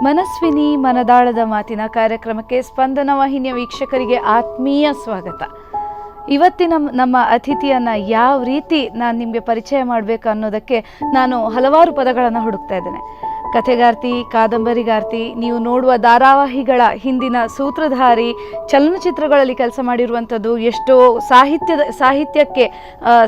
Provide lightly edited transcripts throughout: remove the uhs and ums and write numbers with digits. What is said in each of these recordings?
ಮನಸ್ವಿನಿ ಮನದಾಳದ ಮಾತಿನ ಕಾರ್ಯಕ್ರಮಕ್ಕೆ ಸ್ಪಂದನ ವಾಹಿನಿಯ ವೀಕ್ಷಕರಿಗೆ ಆತ್ಮೀಯ ಸ್ವಾಗತ. ಇವತ್ತಿನ ನಮ್ಮ ಅತಿಥಿಯನ್ನು ಯಾವ ರೀತಿ ನಾನು ನಿಮಗೆ ಪರಿಚಯ ಮಾಡಬೇಕು ಅನ್ನೋದಕ್ಕೆ ನಾನು ಹಲವಾರು ಪದಗಳನ್ನು ಹುಡುಕ್ತಾ ಇದ್ದೇನೆ. ಕಥೆಗಾರ್ತಿ, ಕಾದಂಬರಿಗಾರ್ತಿ, ನೀವು ನೋಡುವ ಧಾರಾವಾಹಿಗಳ ಹಿಂದಿನ ಸೂತ್ರಧಾರಿ, ಚಲನಚಿತ್ರಗಳಲ್ಲಿ ಕೆಲಸ ಮಾಡಿರುವಂಥದ್ದು, ಎಷ್ಟೋ ಸಾಹಿತ್ಯಕ್ಕೆ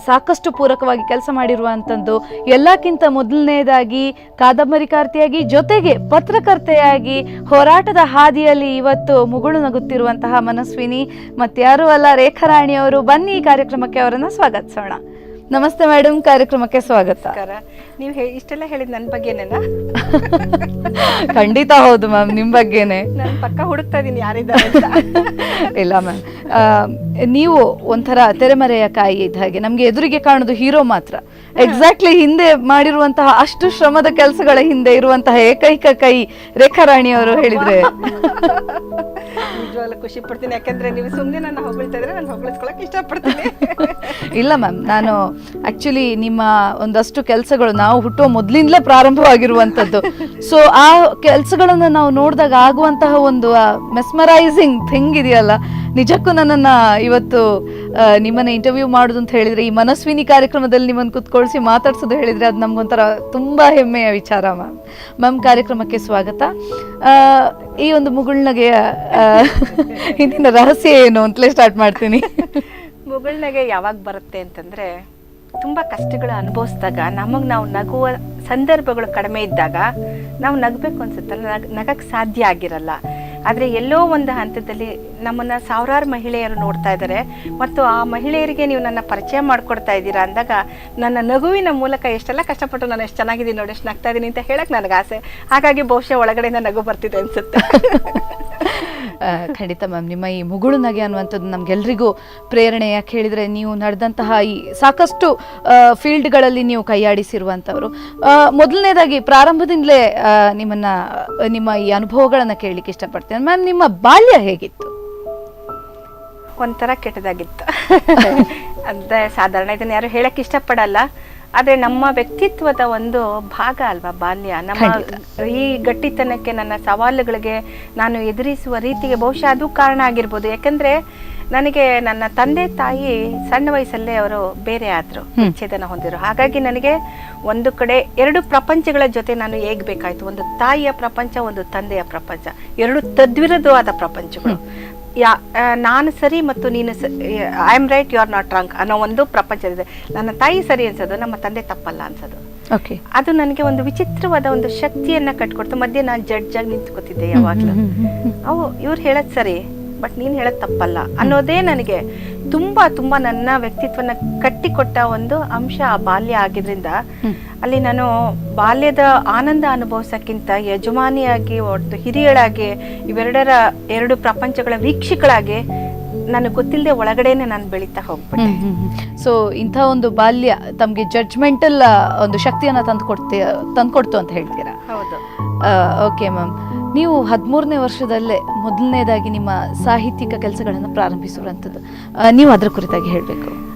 ಸಾಕಷ್ಟು ಪೂರಕವಾಗಿ ಕೆಲಸ ಮಾಡಿರುವಂಥದ್ದು, ಎಲ್ಲಕ್ಕಿಂತ ಮೊದಲನೇದಾಗಿ ಕಾದಂಬರಿಕಾರ್ತಿಯಾಗಿ ಜೊತೆಗೆ ಪತ್ರಕರ್ತೆಯಾಗಿ ಹೋರಾಟದ ಹಾದಿಯಲ್ಲಿ ಇವತ್ತು ಮುಗುಳು ನಗುತ್ತಿರುವಂತಹ ಮನಸ್ವಿನಿ ಮತ್ಯಾರೂ ಅಲ್ಲ, ರೇಖಾ ರಾಣಿಯವರು. ಬನ್ನಿ ಈ ಕಾರ್ಯಕ್ರಮಕ್ಕೆ ಅವರನ್ನು ಸ್ವಾಗತಿಸೋಣ. ನಮಸ್ತೆ ಮೇಡಮ್, ಕಾರ್ಯಕ್ರಮಕ್ಕೆ ಸ್ವಾಗತ. ನೀವು ಇಷ್ಟೆಲ್ಲ ಹೇಳಿದ್ ನನ್ನ ಬಗ್ಗೆನೇನಾ? ಖಂಡಿತ ಹೌದು ಮ್ಯಾಮ್, ನಿಮ್ಮ ಬಗ್ಗೆನೆ. ನಾನು ಪಕ್ಕ ಹುಡುಕ್ತಾ ಇದೀನಿ ಯಾರಿದ್ದಾರೆ. ಇಲ್ಲ ಮ್ಯಾಮ್, ನೀವು ಒಂಥರ ತೆರೆಮರೆಯ ಕಾಯಿ ಇದ್ದ ಹಾಗೆ. ನಮ್ಗೆ ಎದುರಿಗೆ ಕಾಣೋದು ಹೀರೋ ಮಾತ್ರ. ಎಕ್ಸಾಕ್ಟ್ಲಿ ಹಿಂದೆ ಮಾಡಿರುವಂತಹ ಅಷ್ಟು ಶ್ರಮದ ಕೆಲಸಗಳ ಹಿಂದೆ ಇರುವಂತಹ ಏಕೈಕ ಕೈ ರೇಖಾ ರಾಣಿ ಅವರು ಹೇಳಿದ್ರೆ ನಿಜವಾಗ್ಲೂ ಖುಷಿ ಪಡ್ತೀನಿ. ಯಾಕಂದ್ರೆ ನೀವು ಸುಮ್ಮನೆ ನನ್ನ ಹೊಗಳ್ತಾ ಇದ್ರೆ ನಾನು ಹೊಗಳಿಸ್ಕೊಳಕ್ ಇಷ್ಟಪಡ್ತೀನಿ. ಇಲ್ಲ ಮ್ಯಾಮ್, ನಾನು ಆಕ್ಚುಲಿ ನಿಮ್ಮ ಒಂದಷ್ಟು ಕೆಲಸಗಳು ನಾವು ಹುಟ್ಟುವ ಮೊದಲಿಂದಲೇ ಪ್ರಾರಂಭವಾಗಿರುವಂಥದ್ದು. ಸೊ ಆ ಕೆಲಸಗಳನ್ನು ನಾವು ನೋಡಿದಾಗ ಆಗುವಂತಹ ಒಂದು ಮೆಸ್ಮರೈಸಿಂಗ್ ಥಿಂಗ್ ಇದೆಯಲ್ಲ, ನಿಜಕ್ಕೂ ನನ್ನನ್ನು ಇವತ್ತು ನಿಮ್ಮನ್ನ ಇಂಟರ್ವ್ಯೂ ಮಾಡೋದು ಅಂತ ಹೇಳಿದ್ರೆ, ಈ ಮನಸ್ವಿನಿ ಕಾರ್ಯಕ್ರಮದಲ್ಲಿ ನಿಮ್ಮನ್ನು ಕುತ್ಕೊಳಿಸಿ ಮಾತಾಡ್ಸೋದು ಹೇಳಿದ್ರೆ ಅದು ನಮ್ಗೊಂಥರ ತುಂಬ ಹೆಮ್ಮೆಯ ವಿಚಾರ. ಮ್ಯಾಮ್ ಕಾರ್ಯಕ್ರಮಕ್ಕೆ ಸ್ವಾಗತ. ಈ ಒಂದು ಮುಗುಳ್ನಗೆಯ ಹಿಂದಿನ ರಹಸ್ಯ ಏನು ಅಂತಲೇ ಸ್ಟಾರ್ಟ್ ಮಾಡ್ತೀನಿ. ಮುಗುಳ್ನಗೆ ಯಾವಾಗ ಬರುತ್ತೆ ಅಂತಂದ್ರೆ, ತುಂಬ ಕಷ್ಟಗಳು ಅನುಭವಿಸಿದಾಗ, ನಾವು ನಗುವ ಸಂದರ್ಭಗಳು ಕಡಿಮೆ ಇದ್ದಾಗ ನಾವು ನಗಬೇಕು ಅನ್ಸುತ್ತಲ್ಲ, ನಗಕ್ಕೆ ಸಾಧ್ಯ ಆಗಿರಲ್ಲ. ಆದರೆ ಎಲ್ಲೋ ಒಂದು ಹಂತದಲ್ಲಿ ನಮ್ಮನ್ನು ಸಾವಿರಾರು ಮಹಿಳೆಯರು ನೋಡ್ತಾ ಇದ್ದಾರೆ ಮತ್ತು ಆ ಮಹಿಳೆಯರಿಗೆ ನೀವು ನನ್ನ ಪರಿಚಯ ಮಾಡಿಕೊಡ್ತಾ ಇದ್ದೀರಾ ಅಂದಾಗ ನನ್ನ ನಗುವಿನ ಮೂಲಕ ಎಷ್ಟೆಲ್ಲ ಕಷ್ಟಪಟ್ಟು ನಾನು ಎಷ್ಟು ಚೆನ್ನಾಗಿದ್ದೀನಿ ನೋಡಿ, ಎಷ್ಟು ನಗ್ತಾ ಇದ್ದೀನಿ ಅಂತ ಹೇಳಕ್ಕೆ ನನಗೆ ಆಸೆ. ಹಾಗಾಗಿ ಬಹುಶಃ ಒಳಗಡೆಯಿಂದ ನಗು ಬರ್ತಿದೆ ಅನ್ಸುತ್ತೆ. ಖಂಡಿತ ಮ್ಯಾಮ್, ನಿಮ್ಮ ಈ ಮುಗುಳು ನಗೆ ಅನ್ನುವಂಥದ್ದು ನಮ್ಗೆಲ್ರಿಗೂ ಪ್ರೇರಣೆ. ಯಾಕೆ ಹೇಳಿದರೆ, ನೀವು ನಡೆದಂತಹ ಈ ಸಾಕಷ್ಟು ಫೀಲ್ಡ್ಗಳಲ್ಲಿ ನೀವು ಕೈಯಾಡಿಸಿರುವಂಥವ್ರು. ಮೊದಲನೇದಾಗಿ ಪ್ರಾರಂಭದಿಂದಲೇ ನಿಮ್ಮ ಈ ಅನುಭವಗಳನ್ನು ಕೇಳಲಿಕ್ಕೆ ಇಷ್ಟಪಡ್ತೇನೆ ಮ್ಯಾಮ್. ನಿಮ್ಮ ಬಾಲ್ಯ ಹೇಗಿತ್ತು? ಒಂಥರ ಕೆಟ್ಟದಾಗಿತ್ತು. ಅಂದರೆ ಸಾಧಾರಣ ಇದನ್ನು ಯಾರು ಹೇಳಕ್ಕೆ ಇಷ್ಟಪಡಲ್ಲ, ಆದರೆ ನಮ್ಮ ವ್ಯಕ್ತಿತ್ವದ ಒಂದು ಭಾಗ ಅಲ್ವಾ ಬಾಲ್ಯ. ನಮ್ಮ ಈ ಗಟ್ಟಿತನಕ್ಕೆ, ನನ್ನ ಸವಾಲುಗಳಿಗೆ ನಾನು ಎದುರಿಸುವ ರೀತಿಗೆ ಬಹುಶಃ ಅದು ಕಾರಣ ಆಗಿರ್ಬೋದು. ಯಾಕಂದರೆ ನನಗೆ ನನ್ನ ತಂದೆ ತಾಯಿ ಸಣ್ಣ ವಯಸ್ಸಲ್ಲೇ ಅವರು ಬೇರೆ ಆದರು, ವಿಚ್ಛೇದನ ಹೊಂದಿರು. ಹಾಗಾಗಿ ನನಗೆ ಒಂದು ಕಡೆ ಎರಡು ಪ್ರಪಂಚಗಳ ಜೊತೆ ನಾನು ಹೇಗಬೇಕಾಯ್ತು. ಒಂದು ತಾಯಿಯ ಪ್ರಪಂಚ, ಒಂದು ತಂದೆಯ ಪ್ರಪಂಚ, ಎರಡು ತದ್ವಿರುದ್ಧವಾದ ಪ್ರಪಂಚಗಳು. ನಾನು ಸರಿ ಮತ್ತು ನೀನು I am right, you are not wrong ಅನ್ನೋ ಒಂದು ಪ್ರಪಂಚ ಇದೆ. ನನ್ನ ತಾಯಿ ಸರಿ ಅನ್ಸೋದು, ನಮ್ಮ ತಂದೆ ತಪ್ಪಲ್ಲ ಅನ್ಸೋದು. ಅದು ನನಗೆ ಒಂದು ವಿಚಿತ್ರವಾದ ಒಂದು ಶಕ್ತಿಯನ್ನ ಕಟ್ಕೊಡ್ತು. ಮಧ್ಯೆ ನಾನು ಜಡ್ಜ್ ಆಗಿ ನಿಂತ್ಕೋತಿದ್ದೆ ಯಾವಾಗ್ಲೂ. ಇವ್ರು ಹೇಳೋದು ಸರಿ ಬಟ್ ನೀನು ಹೇಳೋದು ತಪ್ಪಲ್ಲ ಅನ್ನೋದೇ ನನಗೆ ತುಂಬಾ ತುಂಬಾ ನನ್ನ ವ್ಯಕ್ತಿತ್ವನ ಕಟ್ಟಿಕೊಟ್ಟ ಒಂದು ಅಂಶ ಆ ಬಾಲ್ಯ ಆಗಿದ್ರಿಂದ, ಅಲ್ಲಿ ನಾನು ಬಾಲ್ಯದ ಆನಂದ ಅನುಭವಿಸೋಕ್ಕಿಂತ ಯಜಮಾನಿಯಾಗಿ, ಒಟ್ಟು ಹಿರಿಯಳಾಗಿ, ಎರಡು ಪ್ರಪಂಚಗಳ ವೀಕ್ಷಕಳಾಗಿ ನನಗೆ ಗೊತ್ತಿಲ್ಲದೆ ಒಳಗಡೆನೆ ನಾನು ಬೆಳೀತಾ ಹೋಗ್ಬಿಟ್ಟೆ. ಸೊ ಇಂಥ ಒಂದು ಬಾಲ್ಯ ತಮಗೆ ಜಡ್ಜ್ಮೆಂಟಲ್ ಒಂದು ಶಕ್ತಿಯನ್ನು ತಂದ್ಕೊಡ್ತು ಅಂತ ಹೇಳ್ತೀರಾ? ಹೌದು. ಓಕೆ ಮ್ಯಾಮ್, ನೀವು 13ನೇ ವರ್ಷದಲ್ಲೇ ಮೊದಲನೇದಾಗಿ ನಿಮ್ಮ ಸಾಹಿತ್ಯಿಕ ಕೆಲಸಗಳನ್ನು ಪ್ರಾರಂಭಿಸುವಂಥದ್ದು, ನೀವು ಅದರ ಕುರಿತಾಗಿ ಹೇಳಬೇಕು.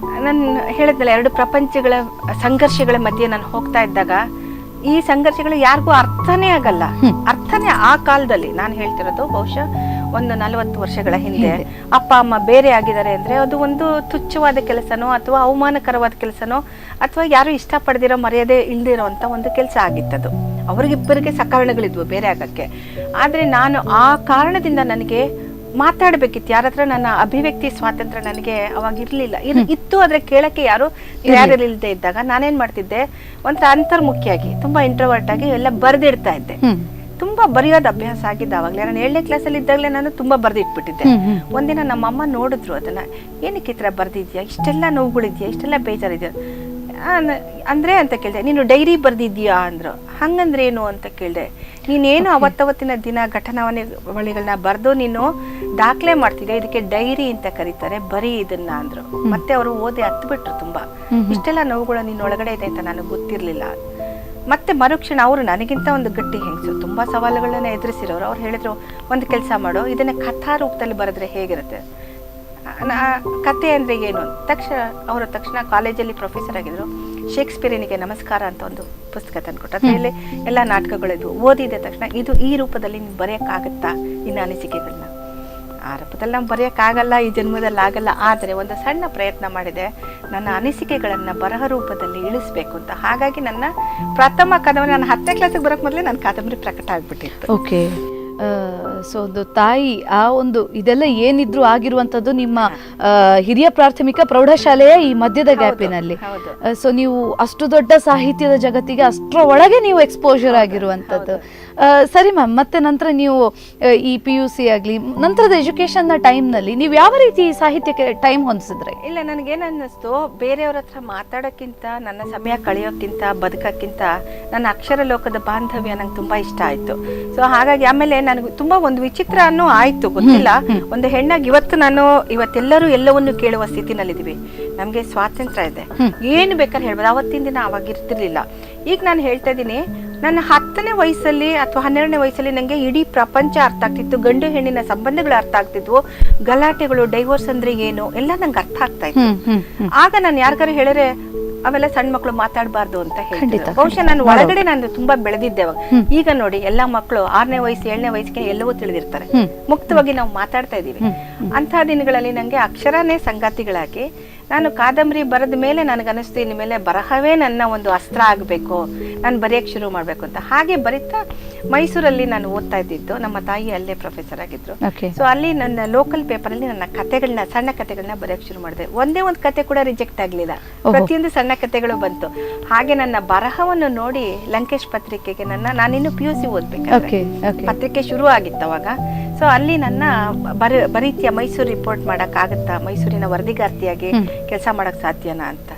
ನಾನು ಹೇಳಿದ್ನಲ್ಲ, ಎರಡು ಪ್ರಪಂಚಗಳ ಸಂಘರ್ಷಗಳ ಮಧ್ಯೆ ನಾನು ಹೋಗ್ತಾ ಇದ್ದಾಗ ಈ ಸಂಘರ್ಷಗಳು ಯಾರಿಗೂ ಅರ್ಥನೇ ಆಗಲ್ಲ. ಅರ್ಥನೇ ಆ ಕಾಲದಲ್ಲಿ ನಾನು ಹೇಳ್ತಿರೋದು ಬಹುಶಃ ಒಂದು 40 ವರ್ಷಗಳ ಹಿಂದೆ. ಅಪ್ಪ ಅಮ್ಮ ಬೇರೆ ಆಗಿದ್ದಾರೆ ಅಂದ್ರೆ ಅದು ಒಂದು ತುಚ್ಛವಾದ ಕೆಲಸನೋ ಅಥವಾ ಅವಮಾನಕರವಾದ ಕೆಲಸನೋ ಅಥವಾ ಯಾರು ಇಷ್ಟಪಡದಿರೋ, ಮರ್ಯಾದೆ ಇಲ್ದಿರೋ ಅಂತ ಒಂದು ಕೆಲಸ ಆಗಿತ್ತದು. ಅವ್ರಿಗಿಬ್ಬರಿಗೆ ಸಕಾರಣಗಳಿದ್ವು ಬೇರೆ ಆಗಕ್ಕೆ. ಆದ್ರೆ ನಾನು ಆ ಕಾರಣದಿಂದ ನನಗೆ ಮಾತಾಡ್ಬೇಕಿತ್ತು ಯಾರ ಹತ್ರ. ನನ್ನ ಅಭಿವ್ಯಕ್ತಿ ಸ್ವಾತಂತ್ರ್ಯ ನನಗೆ ಅವಾಗ ಇರ್ಲಿಲ್ಲ. ಇತ್ತು, ಆದ್ರೆ ಕೇಳಕ್ಕೆ ಯಾರು ಯಾರಿಲ್ಲದೆ ಇದ್ದಾಗ ನಾನೇನ್ ಮಾಡ್ತಿದ್ದೆ, ಒಂಥರ ಅಂತರ್ಮುಖಿಯಾಗಿ, ತುಂಬಾ ಇಂಟ್ರೋವರ್ಟ್ ಆಗಿ ಎಲ್ಲ ಬರ್ದಿಡ್ತಾ ಇದ್ದೆ. ತುಂಬಾ ಬರೆಯೋದು ಅಭ್ಯಾಸ ಆಗಿದ್ದ ಆವಾಗಲೇ. ನಾನು 7ನೇ ಕ್ಲಾಸಲ್ಲಿ ಇದ್ದಾಗಲೇ ನಾನು ತುಂಬಾ ಬರ್ದಿಟ್ಬಿಟ್ಟಿದ್ದೆ. ಒಂದಿನ ನಮ್ಮಮ್ಮ ನೋಡಿದ್ರು ಅದನ್ನ. ಏನಕ್ಕೆ ಈ ಥರ ಬರ್ದಿದ್ಯಾ, ಇಷ್ಟೆಲ್ಲ ನೋವುಗಳಿದ್ಯಾ, ಇಷ್ಟೆಲ್ಲ ಬೇಜಾರಿದ್ಯಾ ಅಂದ್ರೆ ಅಂತ ಕೇಳಿದೆ. ನೀನು ಡೈರಿ ಬರ್ದಿದ್ಯಾ ಅಂದ್ರು. ಹಂಗಂದ್ರೆ ಏನು ಅಂತ ಕೇಳಿದೆ. ನೀನೇನು ಅವತ್ತವತ್ತಿನ ದಿನ ಘಟನಾವಳಿಗಳನ್ನ ಬರೆದು ನೀನು ದಾಖಲೆ ಮಾಡ್ತಿದ್ದೆ, ಇದಕ್ಕೆ ಡೈರಿ ಅಂತ ಕರೀತಾರೆ, ಬರೀ ಇದನ್ನ ಅಂದ್ರು. ಮತ್ತೆ ಅವರು ಓದಿ ಹತ್ತು ಬಿಟ್ರು. ತುಂಬಾ ಇಷ್ಟೆಲ್ಲ ನೋವುಗಳು ನಿನ್ನ ಒಳಗಡೆ ಇದೆ ಅಂತ ನನಗೆ ಗೊತ್ತಿರ್ಲಿಲ್ಲ. ಮತ್ತೆ ಮರುಕ್ಷಣ ಅವರು ನನಗಿಂತ ಒಂದು ಗಟ್ಟಿ ಹೆಂಗಸು, ತುಂಬಾ ಸವಾಲುಗಳನ್ನ ಎದುರಿಸಿರೋರು. ಅವ್ರು ಹೇಳಿದ್ರು, ಒಂದು ಕೆಲಸ ಮಾಡು, ಇದನ್ನ ಕಥಾ ರೂಪದಲ್ಲಿ ಬರೆದ್ರೆ ಹೇಗಿರುತ್ತೆ. ಕತೆ ಅಂದ್ರೆ ಏನು ತಕ್ಷಣ ಕಾಲೇಜಲ್ಲಿ ಪ್ರೊಫೆಸರ್ ಆಗಿದ್ರು. ಶೇಕ್ಸ್ಪಿಯರನಿಗೆ ನಮಸ್ಕಾರ ಅಂತ ಒಂದು ಪುಸ್ತಕ ತಂದುಕೊಟ್ರು. ಅದರಲ್ಲಿ ಎಲ್ಲ ನಾಟಕಗಳಿದ್ವು. ಓದಿದ ತಕ್ಷಣ ಇದು ಈ ರೂಪದಲ್ಲಿ ನೀನು ಬರೆಯೋಕ್ಕಾಗತ್ತಾ ಇನ್ನು ಅನಿಸಿಕೆಗಳನ್ನ? ಆ ರೂಪದಲ್ಲಿ ನಾವು ಬರೆಯೋಕ್ಕಾಗಲ್ಲ, ಈ ಜನ್ಮದಲ್ಲಿ ಆಗಲ್ಲ. ಆದರೆ ಒಂದು ಸಣ್ಣ ಪ್ರಯತ್ನ ಮಾಡಿದೆ, ನನ್ನ ಅನಿಸಿಕೆಗಳನ್ನು ಬರಹ ರೂಪದಲ್ಲಿ ಇಳಿಸ್ಬೇಕು ಅಂತ. ಹಾಗಾಗಿ ನನ್ನ ಪ್ರಥಮ ಕಾದಂಬರಿ, ನಾನು 10ನೇ ಕ್ಲಾಸಿಗೆ ಬರೋಕ್ಕೆ ಮೊದಲೇ ನನ್ನ ಕಾದಂಬರಿ ಪ್ರಕಟ ಆಗಿಬಿಟ್ಟಿತ್ತು. ಓಕೆ. ಸೊ ಒಂದು ತಾಯಿ ಆ ಒಂದು ಇದೆಲ್ಲ ಏನಿದ್ರು ಆಗಿರುವಂಥದ್ದು ನಿಮ್ಮ ಹಿರಿಯ ಪ್ರಾಥಮಿಕ ಪ್ರೌಢಶಾಲೆಯ ಈ ಮಧ್ಯದ ಗ್ಯಾಪಿನಲ್ಲಿ. ಸೊ ನೀವು ಅಷ್ಟು ದೊಡ್ಡ ಸಾಹಿತ್ಯದ ಜಗತ್ತಿಗೆ ಅಷ್ಟರ ಒಳಗೆ ನೀವು ಎಕ್ಸ್ಪೋಜರ್ ಆಗಿರುವಂಥದ್ದು. ಸರಿ ಮ್ಯಾಮ್, ಮತ್ತೆ ನಂತರ ನೀವು ಈ PUC ಆಗಲಿ ನಂತರದ ಎಜುಕೇಷನ್ನ ಟೈಮ್ನಲ್ಲಿ ನೀವು ಯಾವ ರೀತಿ ಸಾಹಿತ್ಯಕ್ಕೆ ಟೈಮ್ ಹೊಂದಿಸಿದ್ರೆ? ಇಲ್ಲ, ನನಗೇನು ಅನ್ನಿಸ್ತು, ಬೇರೆಯವ್ರ ಹತ್ರ ಮಾತಾಡೋಕ್ಕಿಂತ ನನ್ನ ಸಮಯ ಕಳೆಯೋಕ್ಕಿಂತ ಬದುಕೋಕ್ಕಿಂತ ನನ್ನ ಅಕ್ಷರ ಲೋಕದ ಬಾಂಧವ್ಯ ನಂಗೆ ತುಂಬ ಇಷ್ಟ ಆಯಿತು. ಸೊ ಹಾಗಾಗಿ ಆಮೇಲೆ ನನಗೆ ತುಂಬ ಒಂದು ವಿಚಿತ್ರ ಅನ್ನೋ ಆಯಿತು, ಗೊತ್ತಿಲ್ಲ. ಒಂದು ಹೆಣ್ಣಾಗಿ ಇವತ್ತೆಲ್ಲರೂ ಎಲ್ಲವನ್ನು ಕೇಳುವ ಸ್ಥಿತಿನಲ್ಲಿದ್ದೀವಿ. ನಮಗೆ ಸ್ವಾತಂತ್ರ್ಯ ಇದೆ, ಏನು ಬೇಕಾದ್ರೆ ಹೇಳ್ಬೋದು. ಅವತ್ತಿನ ದಿನ ಅವಾಗ ಇರ್ತಿರ್ಲಿಲ್ಲ. ಈಗ ನಾನು ಹೇಳ್ತಾ ಇದ್ದೀನಿ, ನನ್ನ 10ನೇ ವಯಸ್ಸಲ್ಲಿ ಅಥವಾ 12ನೇ ವಯಸ್ಸಲ್ಲಿ ನನಗೆ ಇಡೀ ಪ್ರಪಂಚ ಅರ್ಥ ಆಗ್ತಿತ್ತು. ಗಂಡು ಹೆಣ್ಣಿನ ಸಂಬಂಧಗಳು ಅರ್ಥ ಆಗ್ತಿದ್ವು, ಗಲಾಟೆಗಳು, ಡೈವೋರ್ಸ್ ಅಂದ್ರೆ ಏನು ಎಲ್ಲ ನಂಗೆ ಅರ್ಥ ಆಗ್ತಾ ಇತ್ತು. ಆಗ ನಾನು ಯಾರಿಗಾರು ಹೇಳಿದ್ರೆ ಅವೆಲ್ಲ ಸಣ್ಣ ಮಕ್ಕಳು ಮಾತಾಡಬಾರ್ದು ಅಂತ ಹೇಳ್ತಿದ್ದೆ. ಬಹುಶಃ ನಾನು ಒಳಗಡೆ ನಾನು ತುಂಬಾ ಬೆಳೆದಿದ್ದೆ ಅವಾಗ. ಈಗ ನೋಡಿ, ಎಲ್ಲಾ ಮಕ್ಕಳು 6ನೇ ವಯಸ್ಸು 7ನೇ ವಯಸ್ಸಿಗೆ ಎಲ್ಲವೂ ತಿಳಿದಿರ್ತಾರೆ, ಮುಕ್ತವಾಗಿ ನಾವು ಮಾತಾಡ್ತಾ ಇದೀವಿ. ಅಂತಹ ದಿನಗಳಲ್ಲಿ ನಂಗೆ ಅಕ್ಷರನೇ ಸಂಗಾತಿಗಳಾಗಿ ನಾನು ಕಾದಂಬರಿ ಬರೆದ ಮೇಲೆ ನನಗನ್ನಿಸ್ತು, ಇನ್ನು ಮೇಲೆ ಬರಹವೇ ನನ್ನ ಒಂದು ಅಸ್ತ್ರ ಆಗಬೇಕು, ನಾನು ಬರೆಯಕ್ಕೆ ಶುರು ಮಾಡಬೇಕು ಅಂತ. ಹಾಗೆ ಬರೀತಾ ಮೈಸೂರಲ್ಲಿ ನಾನು ಓದ್ತಾ ಇದ್ದಿದ್ದು. ನಮ್ಮ ತಾಯಿ ಅಲ್ಲೇ ಪ್ರೊಫೆಸರ್ ಆಗಿದ್ರು. ಸೊ ಅಲ್ಲಿ ನನ್ನ ಲೋಕಲ್ ಪೇಪರಲ್ಲಿ ನನ್ನ ಕಥೆಗಳನ್ನ, ಸಣ್ಣ ಕಥೆಗಳನ್ನ ಬರೆಯಕ್ಕೆ ಶುರು ಮಾಡಿದೆ. ಒಂದೇ ಒಂದು ಕತೆ ಕೂಡ ರಿಜೆಕ್ಟ್ ಆಗಲಿಲ್ಲ, ಪ್ರತಿಯೊಂದು ಸಣ್ಣ ಕಥೆಗಳು ಬಂತು. ಹಾಗೆ ನನ್ನ ಬರಹವನ್ನು ನೋಡಿ ಲಂಕೇಶ್ ಪತ್ರಿಕೆಗೆ ನಾನಿನ್ನು PUC ಓದ್ಬೇಕಾದ್ರೆ ಪತ್ರಿಕೆ ಶುರು ಆಗಿತ್ತು ಅವಾಗ. ಸೊ ಅಲ್ಲಿ ನನ್ನ ಬರೀತಿಯ ಮೈಸೂರು ರಿಪೋರ್ಟ್ ಮಾಡೋಕ್ಕಾಗತ್ತಾ, ಮೈಸೂರಿನ ವರದಿಗಾರ್ತಿಯಾಗಿ ಕೆಲಸ ಮಾಡೋಕ್ಕೆ ಸಾಧ್ಯನಾ ಅಂತ.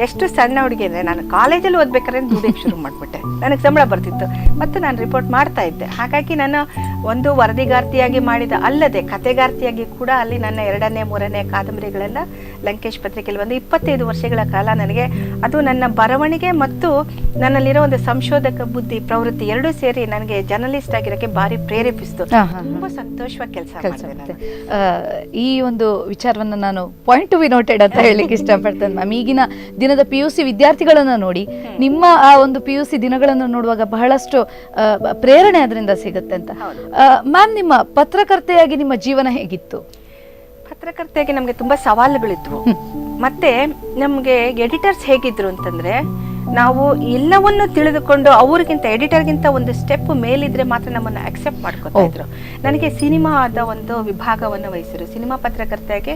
ಎಷ್ಟು ಸಣ್ಣ ಹುಡುಗಿ ಅಂದರೆ, ನಾನು ಕಾಲೇಜಲ್ಲಿ ಓದ್ಬೇಕಾದ್ರೆ ದುಡಿಯೋಕ್ಕೆ ಶುರು ಮಾಡಿಬಿಟ್ಟೆ. ನನಗೆ ಸಂಬಳ ಬರ್ತಿತ್ತು ಮತ್ತು ನಾನು ರಿಪೋರ್ಟ್ ಮಾಡ್ತಾ ಇದ್ದೆ. ಹಾಗಾಗಿ ನಾನು ಒಂದು ವರದಿಗಾರ್ತಿಯಾಗಿ ಮಾಡಿದ ಅಲ್ಲದೆ ಕತೆಗಾರ್ತಿಯಾಗಿ ಕೂಡ ಅಲ್ಲಿ ನನ್ನ 2ನೇ 3ನೇ ಕಾದಂಬರಿಗಳೆಲ್ಲ ಲಂಕೇಶ್ ಪತ್ರಿಕೆಯಲ್ಲಿ ಒಂದು 25 ವರ್ಷಗಳ ಕಾಲ ನನಗೆ ಅದು ನನ್ನ ಬರವಣಿಗೆ ಮತ್ತು ನನ್ನಲ್ಲಿರೋ ಒಂದು ಸಂಶೋಧಕ ಬುದ್ಧಿ ಪ್ರವೃತ್ತಿ ಎರಡೂ ಸೇರಿ ನನಗೆ ಜರ್ನಲಿಸ್ಟ್ ಆಗಿರೋಕ್ಕೆ ಭಾರಿ ಪ್ರೇರೇಪಿಸಿತು. ತುಂಬ ಸಂತೋಷವಾಗಿ ಕೆಲಸ ಮಾಡಿದೆ. ಈ ಒಂದು ವಿಚಾರವನ್ನು ನಾನು ಪಾಯಿಂಟ್ ಟು ಬಿ ನೋಟೆಡ್ ಅಂತ ಹೇಳಲಿಕ್ಕೆ ಇಷ್ಟಪಡ್ತೇನೆ ಮ್ಯಾಮ್. ಈಗಿನ ದಿನದ PUC ವಿದ್ಯಾರ್ಥಿಗಳನ್ನ ನೋಡಿ, ನಿಮ್ಮ ಆ ಒಂದು PUC ದಿನಗಳನ್ನು ನೋಡುವಾಗ ಬಹಳಷ್ಟು ಪ್ರೇರಣೆ ಅದರಿಂದ ಸಿಗುತ್ತೆ ಅಂತ. ಮ್ಯಾಮ್, ನಿಮ್ಮ ಪತ್ರಕರ್ತೆಯಾಗಿ ನಿಮ್ಮ ಜೀವನ ಹೇಗಿತ್ತು? ಪತ್ರಕರ್ತೆಯಾಗಿ ನಮಗೆ ತುಂಬಾ ಸವಾಲುಗಳಿದ್ವು. ಮತ್ತೆ ನಮಗೆ ಎಡಿಟರ್ಸ್ ಹೇಗಿದ್ರು ಅಂತಂದ್ರೆ, ನಾವು ಎಲ್ಲವನ್ನು ತಿಳಿದುಕೊಂಡು ಅವ್ರಿಗಿಂತ ಎಡಿಟರ್ಗಿಂತ ಒಂದು ಸ್ಟೆಪ್ ಮೇಲಿದ್ರೆ ಮಾತ್ರ ನಮ್ಮನ್ನು ಅಕ್ಸೆಪ್ಟ್ ಮಾಡ್ಕೊತಾ ಇದ್ರು. ನನಗೆ ಸಿನಿಮಾದ ಒಂದು ವಿಭಾಗವನ್ನು ವಹಿಸಿರು. ಸಿನಿಮಾ ಪತ್ರಕರ್ತೆಯಾಗಿ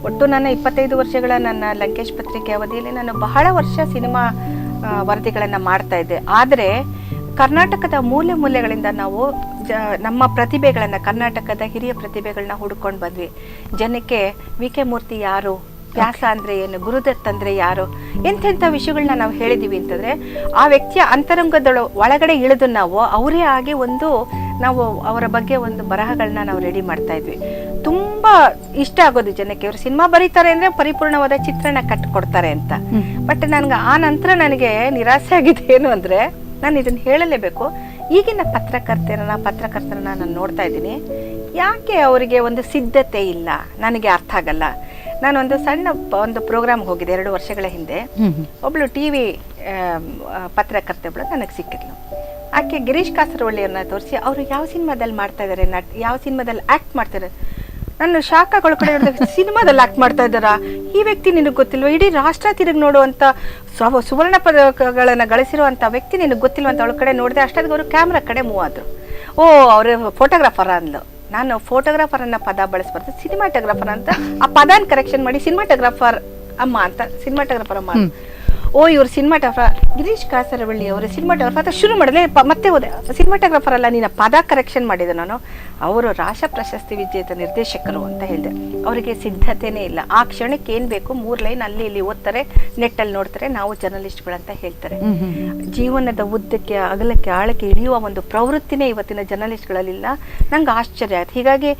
ಒಟ್ಟು ನನ್ನ 25 ವರ್ಷಗಳ ನನ್ನ ಲಂಕೇಶ್ ಪತ್ರಿಕೆ ಅವಧಿಯಲ್ಲಿ ನಾನು ಬಹಳ ವರ್ಷ ಸಿನಿಮಾ ವರದಿಗಳನ್ನು ಮಾಡ್ತಾ ಇದ್ದೆ. ಆದರೆ ಕರ್ನಾಟಕದ ಮೂಲೆ ಮೂಲೆಗಳಿಂದ ನಾವು ನಮ್ಮ ಪ್ರತಿಭೆಗಳನ್ನು, ಕರ್ನಾಟಕದ ಹಿರಿಯ ಪ್ರತಿಭೆಗಳನ್ನ ಹುಡ್ಕೊಂಡು ಬಂದ್ವಿ. ಜನಕ್ಕೆ VK ಮೂರ್ತಿ ಯಾರು, ವ್ಯಾಸ ಅಂದ್ರೆ ಏನು, ಗುರುದತ್ ಅಂದ್ರೆ ಯಾರು, ಎಂತೆಂಥ ವಿಷಯಗಳನ್ನ ನಾವು ಹೇಳಿದೀವಿ ಅಂತಂದ್ರೆ ಆ ವ್ಯಕ್ತಿಯ ಅಂತರಂಗದ ಒಳಗಡೆ ಇಳಿದು ನಾವು ಅವರೇ ಆಗಿ ನಾವು ಅವರ ಬಗ್ಗೆ ಒಂದು ಬರಹಗಳನ್ನ ನಾವು ರೆಡಿ ಮಾಡ್ತಾ ಇದ್ವಿ. ತುಂಬಾ ಇಷ್ಟ ಆಗೋದು ಜನಕ್ಕೆ. ಇವರು ಸಿನಿಮಾ ಬರೀತಾರೆ ಅಂದ್ರೆ ಪರಿಪೂರ್ಣವಾದ ಚಿತ್ರಣ ಕಟ್ಟಿಕೊಡ್ತಾರೆ ಅಂತ. ಬಟ್ ನನ್ಗೆ ಆ ನಂತರ ನನಗೆ ನಿರಾಸೆ ಆಗಿದೆ ಏನು ಅಂದ್ರೆ, ನಾನು ಇದನ್ನ ಹೇಳಲೇಬೇಕು. ಈಗಿನ ಪತ್ರಕರ್ತರನ್ನ ನಾನು ನೋಡ್ತಾ ಇದ್ದೀನಿ, ಯಾಕೆ ಅವರಿಗೆ ಒಂದು ಸಿದ್ಧತೆ ಇಲ್ಲ ನನಗೆ ಅರ್ಥ ಆಗಲ್ಲ. ನಾನೊಂದು ಸಣ್ಣ ಒಂದು ಪ್ರೋಗ್ರಾಮ್ ಹೋಗಿದ್ದೆ 2 ವರ್ಷಗಳ ಹಿಂದೆ. ಒಬ್ಳು TV ಪತ್ರಕರ್ತೆಗಳು ನನಗೆ ಸಿಕ್ಕಿದ್ಲು. ಆಕೆ ಗಿರೀಶ್ ಕಾಸರವಳ್ಳಿಯವ್ರನ್ನ ತೋರಿಸಿ, ಅವರು ಯಾವ ಸಿನಿಮಾದಲ್ಲಿ ಮಾಡ್ತಾ ಇದ್ದಾರೆ, ಯಾವ ಸಿನಿಮಾದಲ್ಲಿ ಆಕ್ಟ್ ಮಾಡ್ತಾರೆ. ನನ್ನ ಶಾಖ ಕಡೆ ಸಿನಿಮಾದಲ್ಲಿ ಆಕ್ಟ್ ಮಾಡ್ತಾ ಇದ್ದಾರಾ, ಈ ವ್ಯಕ್ತಿ ನಿನಗೆ ಗೊತ್ತಿಲ್ವ, ಇಡೀ ರಾಷ್ಟ್ರ ತಿರುಗಿ ನೋಡುವಂತ ಸುವರ್ಣ ಪದಕಗಳನ್ನ ಗಳಿಸಿರುವಂತ ವ್ಯಕ್ತಿ ನಿನಗೆ ಗೊತ್ತಿಲ್ವ ಅಂತ ಅವಳ ಕಡೆ ನೋಡಿದೆ. ಅಷ್ಟಾಗಿ ಅವರು ಕ್ಯಾಮ್ರಾ ಕಡೆ ಮೂವ್ ಆದ್ರು. ಓ, ಅವ್ರ ಫೋಟೋಗ್ರಾಫರ್ ಅಂದ್ಲು. ನಾನು ಫೋಟೋಗ್ರಾಫರ್ ಅನ್ನ ಪದ ಬಳಸಬಾರ್ದು, ಸಿನಿಮಾಟೋಗ್ರಾಫರ್ ಅಂತ ಆ ಪದಾನ್ ಕರೆಕ್ಷನ್ ಮಾಡಿ ಸಿನಿಮಾಟೋಗ್ರಾಫರ್ ಅಮ್ಮ ಅಂತ, ಸಿನಿಮಾಟೋಗ್ರಾಫರ್ ಅಮ್ಮ. ಓ, ಇವ್ರು ಸಿನಿಮಾಟೋಗ್ರಾಫರ್, ಗಿರೀಶ್ ಕಾಸರವಳ್ಳಿ ಅವರು ಸಿನಿಮಾಟೋಗ್ರಾಫರ್ ಅಂತ ಶುರು ಮಾಡಿದೆ. ಮತ್ತೆ ಹೋದೆ, ಸಿನಿಮಾಟೋಗ್ರಾಫರ್ ಅಲ್ಲ, ನೀನು ಪದ ಕರೆಕ್ಷನ್ ಮಾಡಿದೆ. ನಾನು ಅವರು ರಾಷ್ಟ್ರ ಪ್ರಶಸ್ತಿ ವಿಜೇತ ನಿರ್ದೇಶಕರು ಅಂತ ಹೇಳಿದೆ. ಅವರಿಗೆ ಸಿದ್ಧತೆನೇ ಇಲ್ಲ. ಆ ಕ್ಷಣಕ್ಕೆ ಏನ್ ಬೇಕು 3 ಲೈನ್ ಅಲ್ಲಿ ಇಲ್ಲಿ ಓದ್ತಾರೆ, ನೆಟ್ಟಲ್ಲಿ ನೋಡ್ತಾರೆ, ನಾವು ಜರ್ನಲಿಸ್ಟ್ಗಳು ಅಂತ ಹೇಳ್ತಾರೆ. ಜೀವನದ ಉದ್ದಕ್ಕೆ ಅಗಲಕ್ಕೆ ಆಳಕ್ಕೆ ಇಳಿಯುವ ಒಂದು ಪ್ರವೃತ್ತಿನೇ ಇವತ್ತಿನ ಜರ್ನಲಿಸ್ಟ್ಗಳಲ್ಲಿಲ್ಲ. ನಂಗೆ ಆಶ್ಚರ್ಯ ಆಯ್ತು. ಹೀಗಾಗಿ